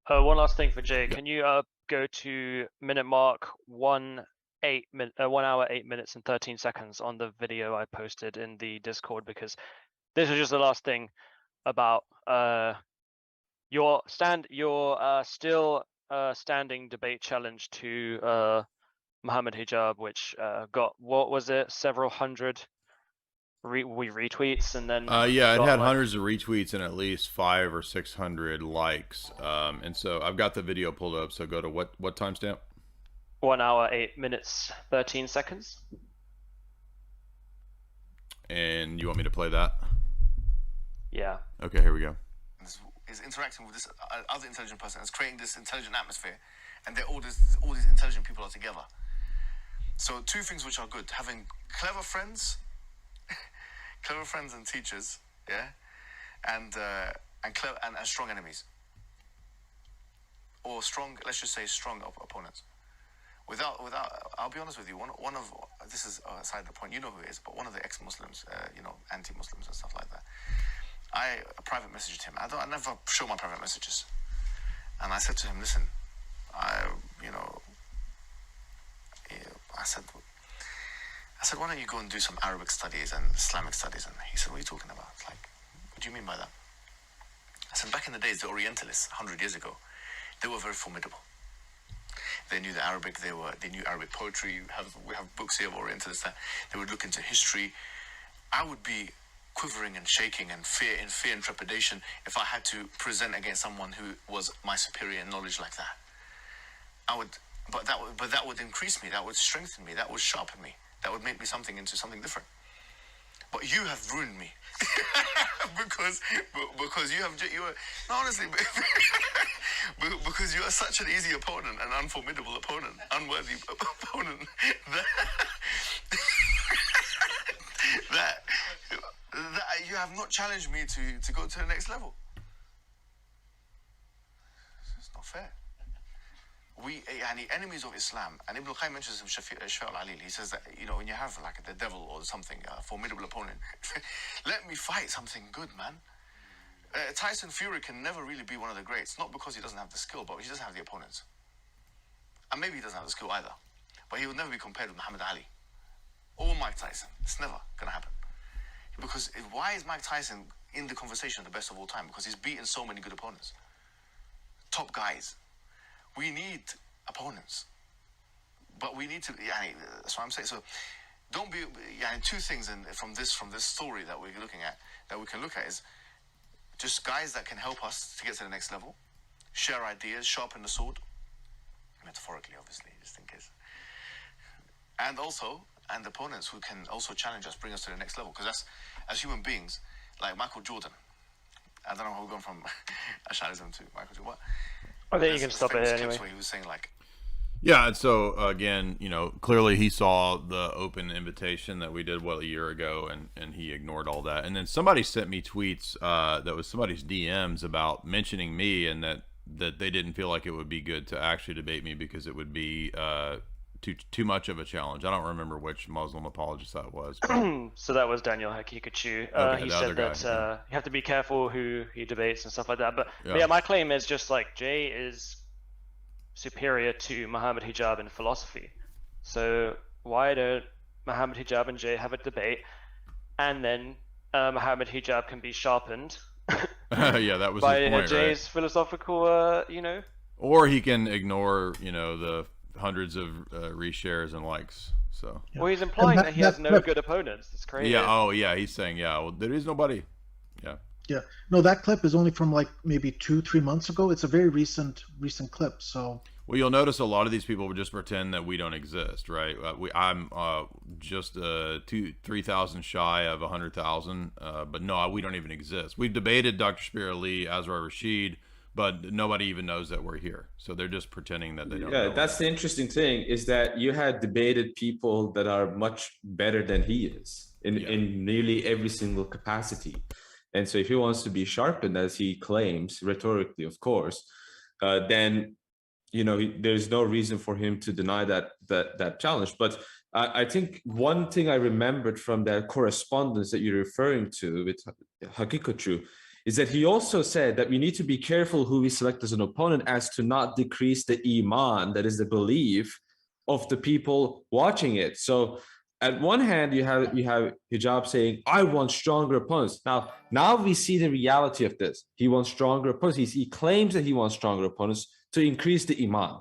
One last thing for Jay. Can you go to minute mark 1 hour 8 minutes and 13 seconds on the video I posted in the Discord, because this is just the last thing about your still standing debate challenge to Mohammed Hijab, which got, what was it, several hundred retweets, and then yeah, it had hundreds of retweets and at least 500 or 600 likes. And so I've got the video pulled up. So go to what timestamp? 1 hour 8 minutes 13 seconds. And you want me to play that? Yeah. Okay, here we go. Is interacting with this other intelligent person. It's creating this intelligent atmosphere, and all these intelligent people are together. So 2 things which are good: having clever friends and teachers, yeah, and strong enemies, or strong, let's just say strong opponents. Without, I'll be honest with you. One of this is aside the point. You know who he is, but one of the ex-Muslims, you know, anti-Muslims and stuff like that. I private messaged him. I never show my private messages, and I said to him, "Listen, I said, I said, why don't you go and do some Arabic studies and Islamic studies? And he said, what are you talking about? Like, what do you mean by that? I said, back in the days, the Orientalists, 100 years ago, they were very formidable. They knew the Arabic, they knew Arabic poetry. We have books here of Orientalists that they would look into history. I would be quivering and shaking and fear and trepidation if I had to present against someone who was my superior in knowledge like that. But that would increase me, that would strengthen me, that would sharpen me, that would make me into something different. But you have ruined me because you are no, honestly because you are such an easy opponent, an unformidable opponent, unworthy opponent that you have not challenged me to go to the next level. It's not fair. We, enemies of Islam, and Ibn al-Qayyim mentions him, Shafi' al-Alil, he says that, you know, when you have like the devil or something, a formidable opponent, let me fight something good, man. Tyson Fury can never really be one of the greats, not because he doesn't have the skill, but he doesn't have the opponents. And maybe he doesn't have the skill either, but he will never be compared with Muhammad Ali or Mike Tyson. It's never going to happen. Because why is Mike Tyson in the conversation of the best of all time? Because he's beaten so many good opponents. Top guys. We need opponents. But we need to, that's what I'm saying. So don't be, two things from this story that we're looking at, that we can look at is just guys that can help us to get to the next level, share ideas, sharpen the sword, metaphorically, obviously, just in case. And opponents who can also challenge us, bring us to the next level. Because that's, as human beings, like Michael Jordan. I don't know how we're going from Ash'arism to Michael Jordan. What? I think you can stop it here anyway. Where he was saying like, yeah, and so again, you know, clearly he saw the open invitation that we did a year ago, and he ignored all that. And then somebody sent me tweets that was somebody's DMs about mentioning me, and that they didn't feel like it would be good to actually debate me because it would be too much of a challenge. I don't remember which Muslim apologist that was. So that was Daniel Hakikachu. Okay, he the said other guy, that you have to be careful who he debates and stuff like that. But Yeah. yeah, my claim is just like Jay is superior to Mohammed Hijab in philosophy. So why don't Mohammed Hijab and Jay have a debate, and then Mohammed Hijab can be sharpened Yeah, that was by his point, Jay's right? philosophical, Or he can ignore, the hundreds of reshares and likes. So Well, he's implying And that he has no good opponents. It's crazy. yeah, oh yeah, he's saying well, there is nobody. Yeah. No, that clip is only from like maybe 2-3 months ago. It's a very recent clip. So Well, you'll notice a lot of these people would just pretend that we don't exist, right? I'm just 3,000 shy of 100,000, but no, we don't even exist. We've debated Dr. Shapir Ali, Azra Rashid, but nobody even knows that we're here. So they're just pretending that they don't know. Yeah, that's the interesting thing, is that you had debated people that are much better than he is in nearly every single capacity. And so if he wants to be sharpened, as he claims, rhetorically, of course, then there's no reason for him to deny that challenge. But I think one thing I remembered from that correspondence that you're referring to with Hakikachu is that he also said that we need to be careful who we select as an opponent, as to not decrease the iman, that is the belief of the people watching it. So at one hand, you have Hijab saying, I want stronger opponents. Now we see the reality of this. He wants stronger opponents. He claims that he wants stronger opponents to increase the iman.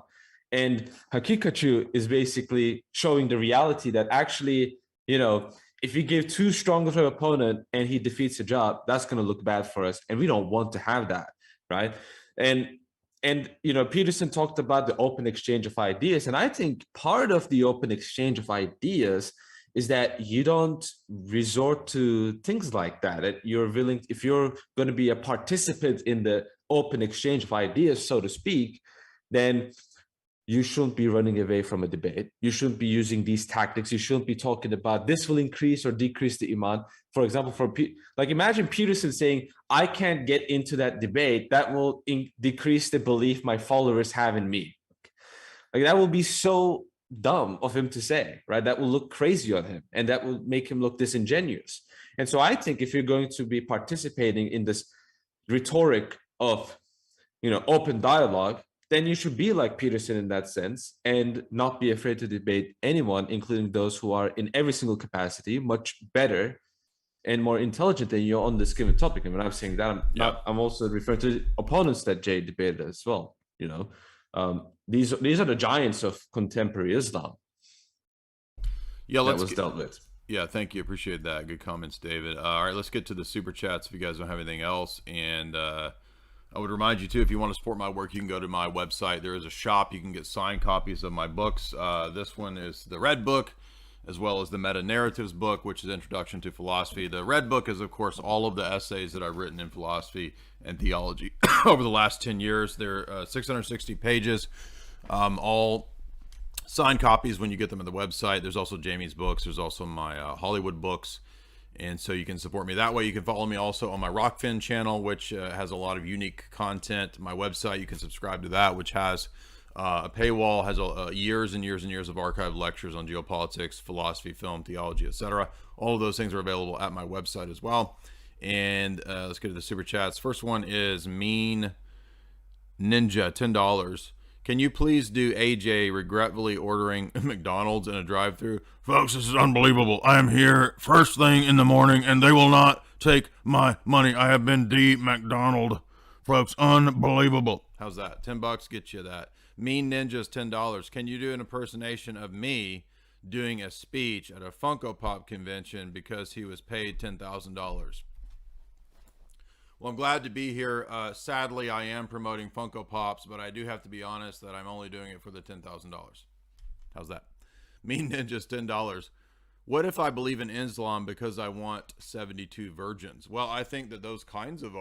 And Hakikachu is basically showing the reality that actually, if we give too strong of an opponent and he defeats Hijab, that's going to look bad for us. And we don't want to have that, right? And Peterson talked about the open exchange of ideas. And I think part of the open exchange of ideas is that you don't resort to things like that. That you're willing, if you're going to be a participant in the open exchange of ideas, so to speak, then you shouldn't be running away from a debate. You shouldn't be using these tactics. You shouldn't be talking about this will increase or decrease the iman. For example, imagine Peterson saying, I can't get into that debate. That will decrease the belief my followers have in me. Like, that will be so dumb of him to say, right? That will look crazy on him, and that will make him look disingenuous. And so I think if you're going to be participating in this rhetoric of, open dialogue, then you should be like Peterson in that sense and not be afraid to debate anyone, including those who are in every single capacity much better and more intelligent than you on this given topic. And when I'm saying that, I'm also referring to opponents that Jay debated as well. You know, these are the giants of contemporary Islam. Yeah, that was dealt with. Yeah, thank you. Appreciate that. Good comments, David. All right, let's get to the super chats if you guys don't have anything else. And I would remind you, too, if you want to support my work, you can go to my website. There is a shop. You can get signed copies of my books. This one is the Red Book, as well as the Meta-Narratives book, which is Introduction to Philosophy. The Red Book is, of course, all of the essays that I've written in philosophy and theology over the last 10 years. They're 660 pages, all signed copies when you get them on the website. There's also Jamie's books. There's also my Hollywood books. And so you can support me that way. You can follow me also on my Rockfin channel, which has a lot of unique content. My website, you can subscribe to that, which has a paywall, has years and years and years of archived lectures on geopolitics, philosophy, film, theology, etc. All of those things are available at my website as well. And let's get to the super chats. First one is Mean Ninja, $10. Can you please do AJ regretfully ordering McDonald's in a drive-thru? Folks, this is unbelievable. I am here first thing in the morning, and they will not take my money. I have been de-McDonald. Folks, unbelievable. How's that? $10 get you that. Mean Ninja's $10. Can you do an impersonation of me doing a speech at a Funko Pop convention because he was paid $10,000? Well, I'm glad to be here. Sadly, I am promoting Funko Pops, but I do have to be honest that I'm only doing it for the $10,000. How's that? Mean Ninja's $10. What if I believe in Islam because I want 72 virgins? Well, I think that those kinds of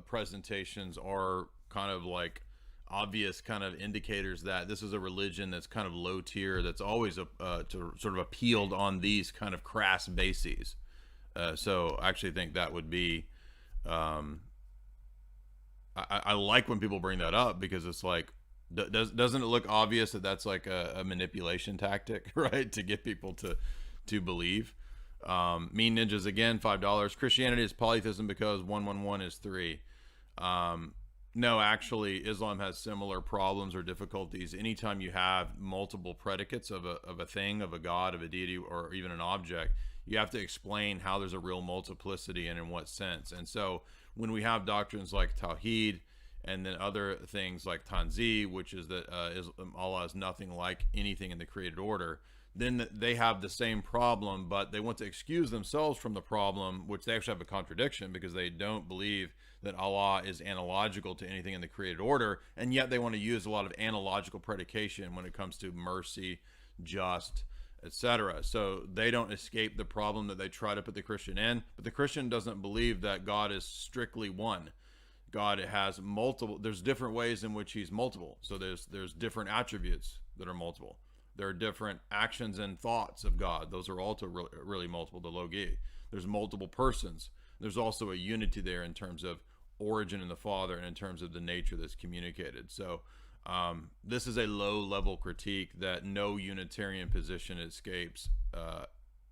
presentations are kind of like obvious kind of indicators that this is a religion that's kind of low tier, that's always to sort of appealed on these kind of crass bases. So I actually think that would be... I like when people bring that up because it's like, doesn't it look obvious that that's like a manipulation tactic, right? To get people to believe. Mean Ninjas, again, $5. Christianity is polytheism because 111 is 3. No, actually, Islam has similar problems or difficulties. Anytime you have multiple predicates of a thing, of a god, of a deity, or even an object, you have to explain how there's a real multiplicity and in what sense. And so when we have doctrines like Tawheed and then other things like Tanzi, which is that Allah is nothing like anything in the created order, then they have the same problem, but they want to excuse themselves from the problem, which they actually have a contradiction because they don't believe that Allah is analogical to anything in the created order, and yet they want to use a lot of analogical predication when it comes to mercy, just, etc. So they don't escape the problem that they try to put the Christian in, but the Christian doesn't believe that God is strictly one. God has multiple, there's different ways in which he's multiple. So there's different attributes that are multiple. There are different actions and thoughts of God. Those are also really multiple, the logi. There's multiple persons. There's also a unity there in terms of origin in the Father and in terms of the nature that's communicated. So this is a low-level critique that no Unitarian position escapes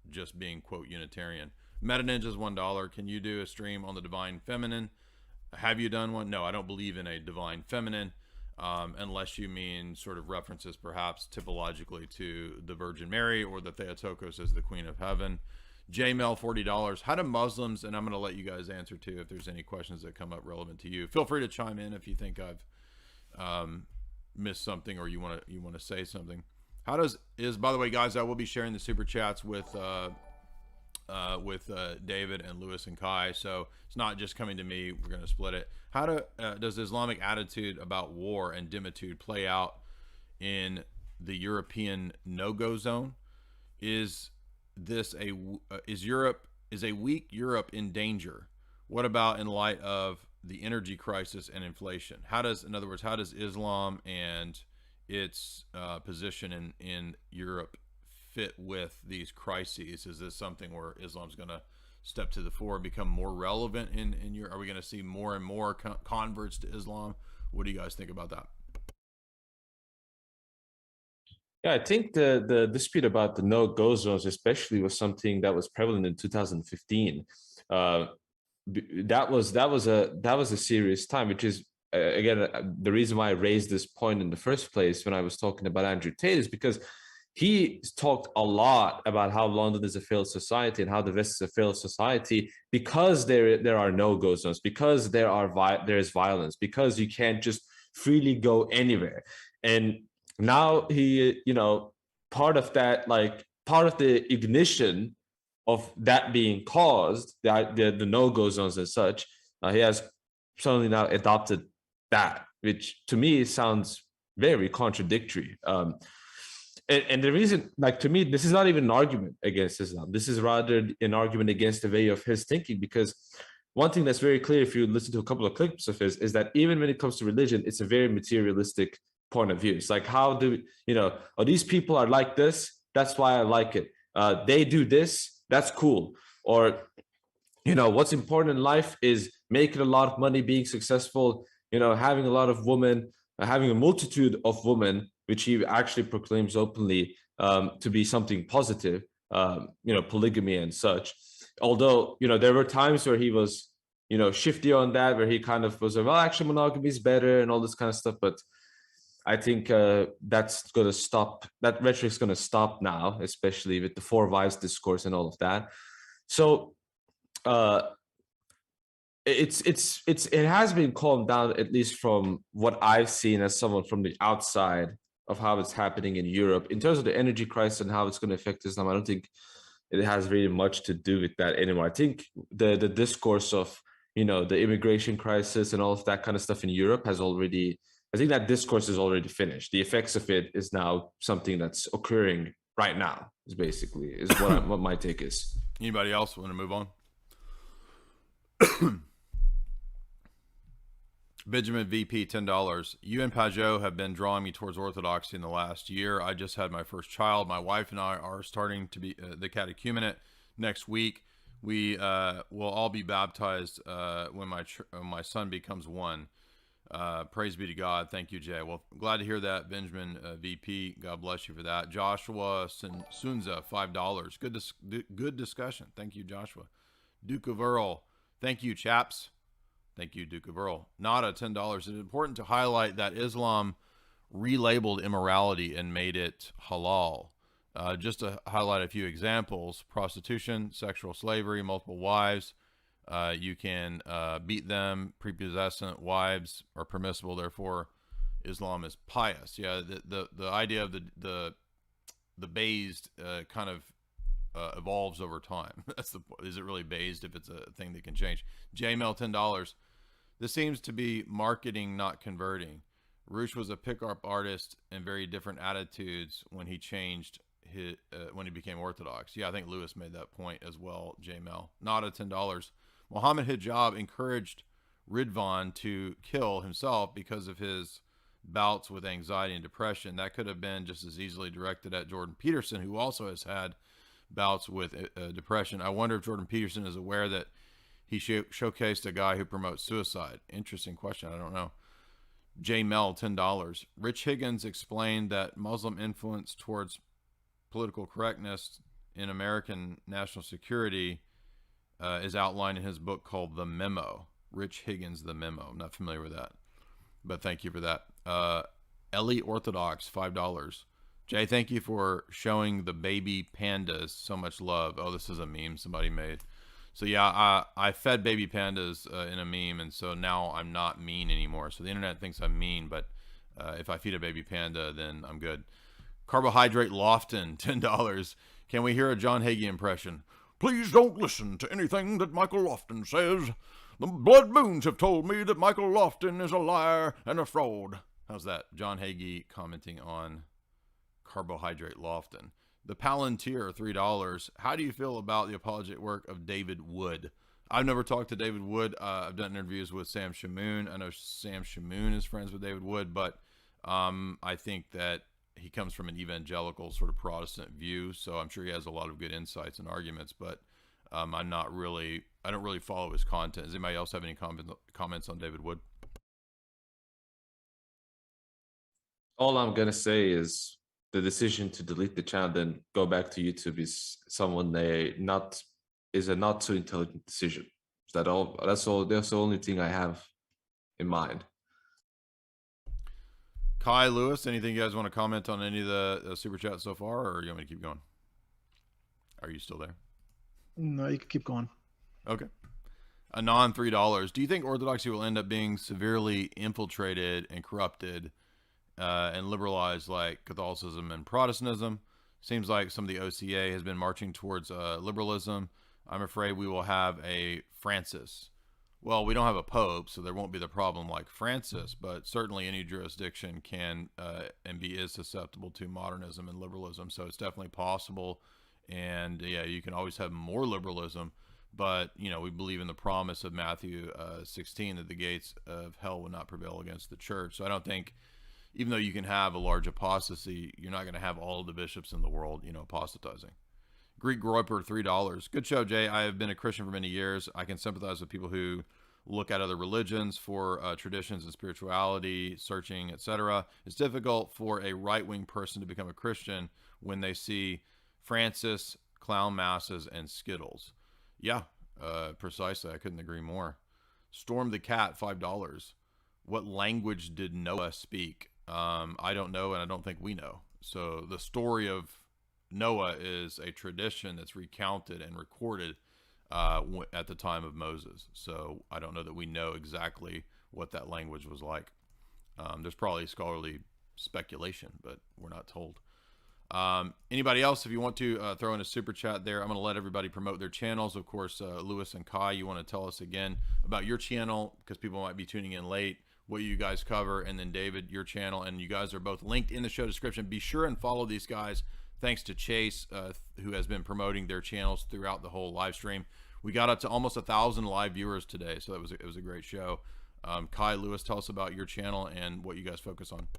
just being, quote, Unitarian. Meta Ninja's $1. Can you do a stream on the Divine Feminine? Have you done one? No, I don't believe in a Divine Feminine, unless you mean sort of references perhaps typologically to the Virgin Mary or the Theotokos as the Queen of Heaven. JMail, $40. How do Muslims, and I'm going to let you guys answer too if there's any questions that come up relevant to you. Feel free to chime in if you think I've missed something or you want to say something. How does by the way, guys, I will be sharing the super chats with David and Lewis and Kai, so it's not just coming to me. We're going to split it. How does the Islamic attitude about war and dimitude play out in the European no-go zone? Is a weak Europe in danger? What about in light of the energy crisis and inflation? In other words, how does Islam and its position in Europe fit with these crises? Is this something where Islam's going to step to the fore and become more relevant in Europe? Are we going to see more and more converts to Islam? What do you guys think about that? Yeah, I think the dispute about the no-go zones especially was something that was prevalent in 2015. That was a serious time, which is again, the reason why I raised this point in the first place when I was talking about Andrew Tate is because he talked a lot about how London is a failed society and how the West is a failed society because there are no-go zones, because there is violence, because you can't just freely go anywhere. And now he, part of the ignition of that being caused, the no-go zones and such, he has suddenly now adopted that, which to me sounds very contradictory. And the reason, to me, this is not even an argument against Islam. This is rather an argument against the way of his thinking, because one thing that's very clear if you listen to a couple of clips of his is that even when it comes to religion, it's a very materialistic point of view. It's like, how do, these people are like this, that's why I like it. They do this, that's cool. Or, what's important in life is making a lot of money, being successful, having a lot of women, having a multitude of women, which he actually proclaims openly to be something positive, polygamy and such. Although, there were times where he was, shifty on that, where he kind of was like, well, actually monogamy is better and all this kind of stuff. But I think that's going to stop. That rhetoric's going to stop now, especially with the four wives discourse and all of that. So it has been calmed down, at least from what I've seen as someone from the outside of how it's happening in Europe. In terms of the energy crisis and how it's going to affect Islam, I don't think it has really much to do with that anymore. I think the discourse of, the immigration crisis and all of that kind of stuff in Europe I think that discourse is already finished. The effects of it is now something that's occurring right now, is what my take is. Anybody else want to move on? Benjamin VP, $10. You and Pajot have been drawing me towards orthodoxy in the last year. I just had my first child. My wife and I are starting to be the catechumenate next week. We will all be baptized when my son becomes one. Praise be to God. Thank you, Jay. Well, glad to hear that, Benjamin VP. God bless you for that. Joshua Sunza, $5. Good discussion. Thank you, Joshua. Duke of Earl. Thank you, chaps. Thank you, Duke of Earl. Nada, $10. It's important to highlight that Islam relabeled immorality and made it halal. Just to highlight a few examples: prostitution, sexual slavery, multiple wives. You can beat them. Prepubescent wives are permissible. Therefore, Islam is pious. Yeah, the idea of the based kind of evolves over time. Is it really based if it's a thing that can change? JML, $10. This seems to be marketing, not converting. Roosh was a pickup artist and very different attitudes when he changed when he became Orthodox. Yeah, I think Lewis made that point as well. JML, not at $10. Mohammed Hijab encouraged Ridvan to kill himself because of his bouts with anxiety and depression. That could have been just as easily directed at Jordan Peterson, who also has had bouts with depression. I wonder if Jordan Peterson is aware that he showcased a guy who promotes suicide. Interesting question. I don't know. J Mel, $10. Rich Higgins explained that Muslim influence towards political correctness in American national security is outlined in his book called The Memo. Rich Higgins, The Memo. I'm not familiar with that, but thank you for that. Ellie Orthodox, $5. Jay, thank you for showing the baby pandas so much love. Oh, this is a meme somebody made. So yeah, I fed baby pandas in a meme, and so now I'm not mean anymore. So the internet thinks I'm mean, but if I feed a baby panda, then I'm good. Carbohydrate Lofton, $10. Can we hear a John Hagee impression? Please don't listen to anything that Michael Lofton says. The blood moons have told me that Michael Lofton is a liar and a fraud. How's that? John Hagee commenting on Carbohydrate Lofton. The Palantir, $3. How do you feel about the apologetic work of David Wood? I've never talked to David Wood. I've done interviews with Sam Shamoon. I know Sam Shamoon is friends with David Wood, but I think that he comes from an evangelical sort of Protestant view, so I'm sure he has a lot of good insights and arguments, but I don't really follow his content. Does anybody else have any comments on David Wood? All I'm going to say is the decision to delete the channel then go back to YouTube is a not so intelligent decision. Is that all? That's the only thing I have in mind. Kai, Lewis, anything you guys want to comment on any of the super chats so far, or you want me to keep going? Are you still there? No, you can keep going. Okay. Anon, $3. Do you think Orthodoxy will end up being severely infiltrated and corrupted and liberalized like Catholicism and Protestantism? Seems like some of the OCA has been marching towards liberalism. I'm afraid we will have a Francis. Well, we don't have a pope, so there won't be the problem like Francis, but certainly any jurisdiction can and is susceptible to modernism and liberalism. So it's definitely possible. And yeah, you can always have more liberalism, but you know, we believe in the promise of Matthew 16 that the gates of hell will not prevail against the church. So I don't think, even though you can have a large apostasy, you're not going to have all of the bishops in the world, you know, apostatizing. Greek Groiper, $3. Good show, Jay. I have been a Christian for many years. I can sympathize with people who look at other religions for traditions and spirituality, searching, etc. It's difficult for a right-wing person to become a Christian when they see Francis, clown masses, and Skittles. Yeah, precisely. I couldn't agree more. Storm the Cat, $5. What language did Noah speak? I don't know, and I don't think we know. So the story of Noah is a tradition that's recounted and recorded at the time of Moses. So I don't know that we know exactly what that language was like. There's probably scholarly speculation, but we're not told. Anybody else, if you want to throw in a super chat there, I'm going to let everybody promote their channels. Of course, Lewis and Kai, you want to tell us again about your channel because people might be tuning in late, what you guys cover, and then David, your channel, and you guys are both linked in the show description. Be sure and follow these guys. Thanks to Chase, who has been promoting their channels throughout the whole live stream. We got up to almost 1,000 live viewers today, so it was a great show. Kai, Lewis, tell us about your channel and what you guys focus on.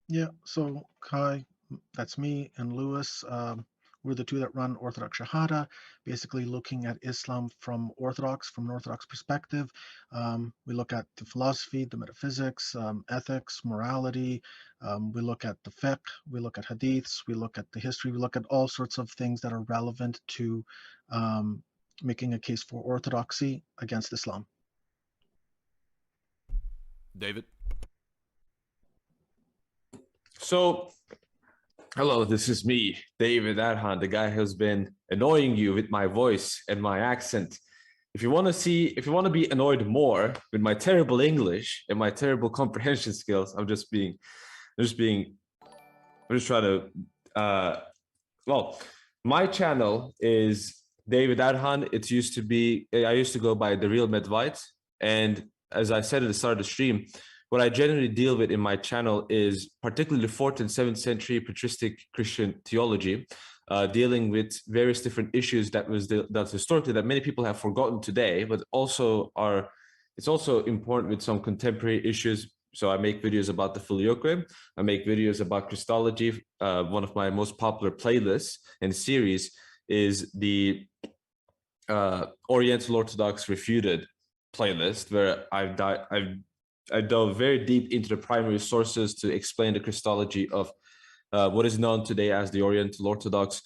Yeah, so Kai, that's me, and Lewis. We're the two that run Orthodox Shahada, basically looking at Islam from an Orthodox perspective. We look at the philosophy, the metaphysics, ethics, morality. We look at the fiqh, we look at hadiths, we look at the history, we look at all sorts of things that are relevant to making a case for orthodoxy against Islam. David? So, hello, this is me, David Adhan, the guy who's been annoying you with my voice and my accent. If you want to be annoyed more with my terrible English and my terrible comprehension skills, I'm just trying to, well, my channel is David Adhan. I used to go by The Real Medvite. And as I said at the start of the stream, what I generally deal with in my channel is particularly 4th and 7th century patristic Christian theology, dealing with various different issues that's historically that many people have forgotten today, but it's also important with some contemporary issues. So I make videos about the Filioque. I make videos about Christology. One of my most popular playlists and series is the Oriental Orthodox Refuted playlist, where I dove very deep into the primary sources to explain the Christology of what is known today as the Oriental Orthodox,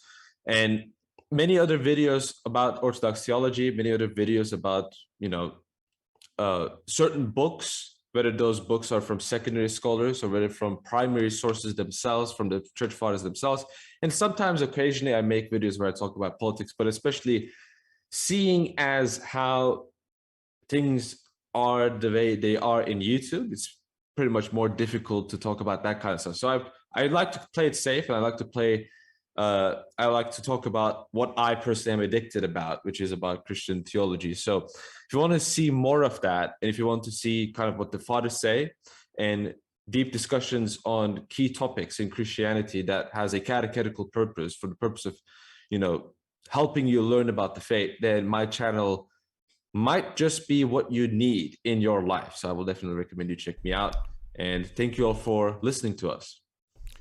and many other videos about Orthodox theology, many other videos about, certain books, whether those books are from secondary scholars or whether from primary sources themselves, from the church fathers themselves. And sometimes, occasionally, I make videos where I talk about politics, but especially seeing as how things are the way they are in YouTube, it's pretty much more difficult to talk about that kind of stuff. So I like to play it safe, and I like to talk about what I personally am addicted about, which is about Christian theology. So if you want to see more of that, and if you want to see kind of what the fathers say and deep discussions on key topics in Christianity that has a catechetical purpose, for the purpose of, helping you learn about the faith, then my channel might just be what you need in your life. So I will definitely recommend you check me out. And thank you all for listening to us.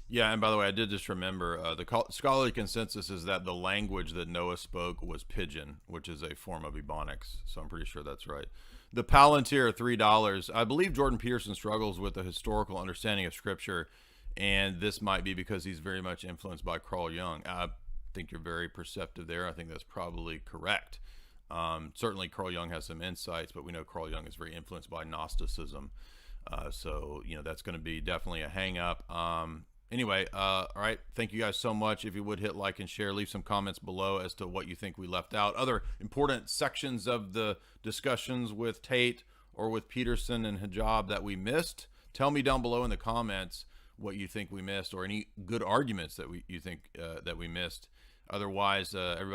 Yeah, and by the way, I did just remember the scholarly consensus is that the language that Noah spoke was Pidgin, which is a form of Ebonics. So I'm pretty sure that's right. The Palantir, $3. I believe Jordan Peterson struggles with a historical understanding of Scripture, and this might be because he's very much influenced by Carl Jung. I think you're very perceptive there. I think that's probably correct. Certainly Carl Jung has some insights, but we know Carl Jung is very influenced by Gnosticism. So, that's going to be definitely a hang up. Anyway, all right. Thank you guys so much. If you would hit like and share, leave some comments below as to what you think we left out. Other important sections of the discussions with Tate or with Peterson and Hijab that we missed. Tell me down below in the comments what you think we missed, or any good arguments that you think that we missed. Otherwise, everybody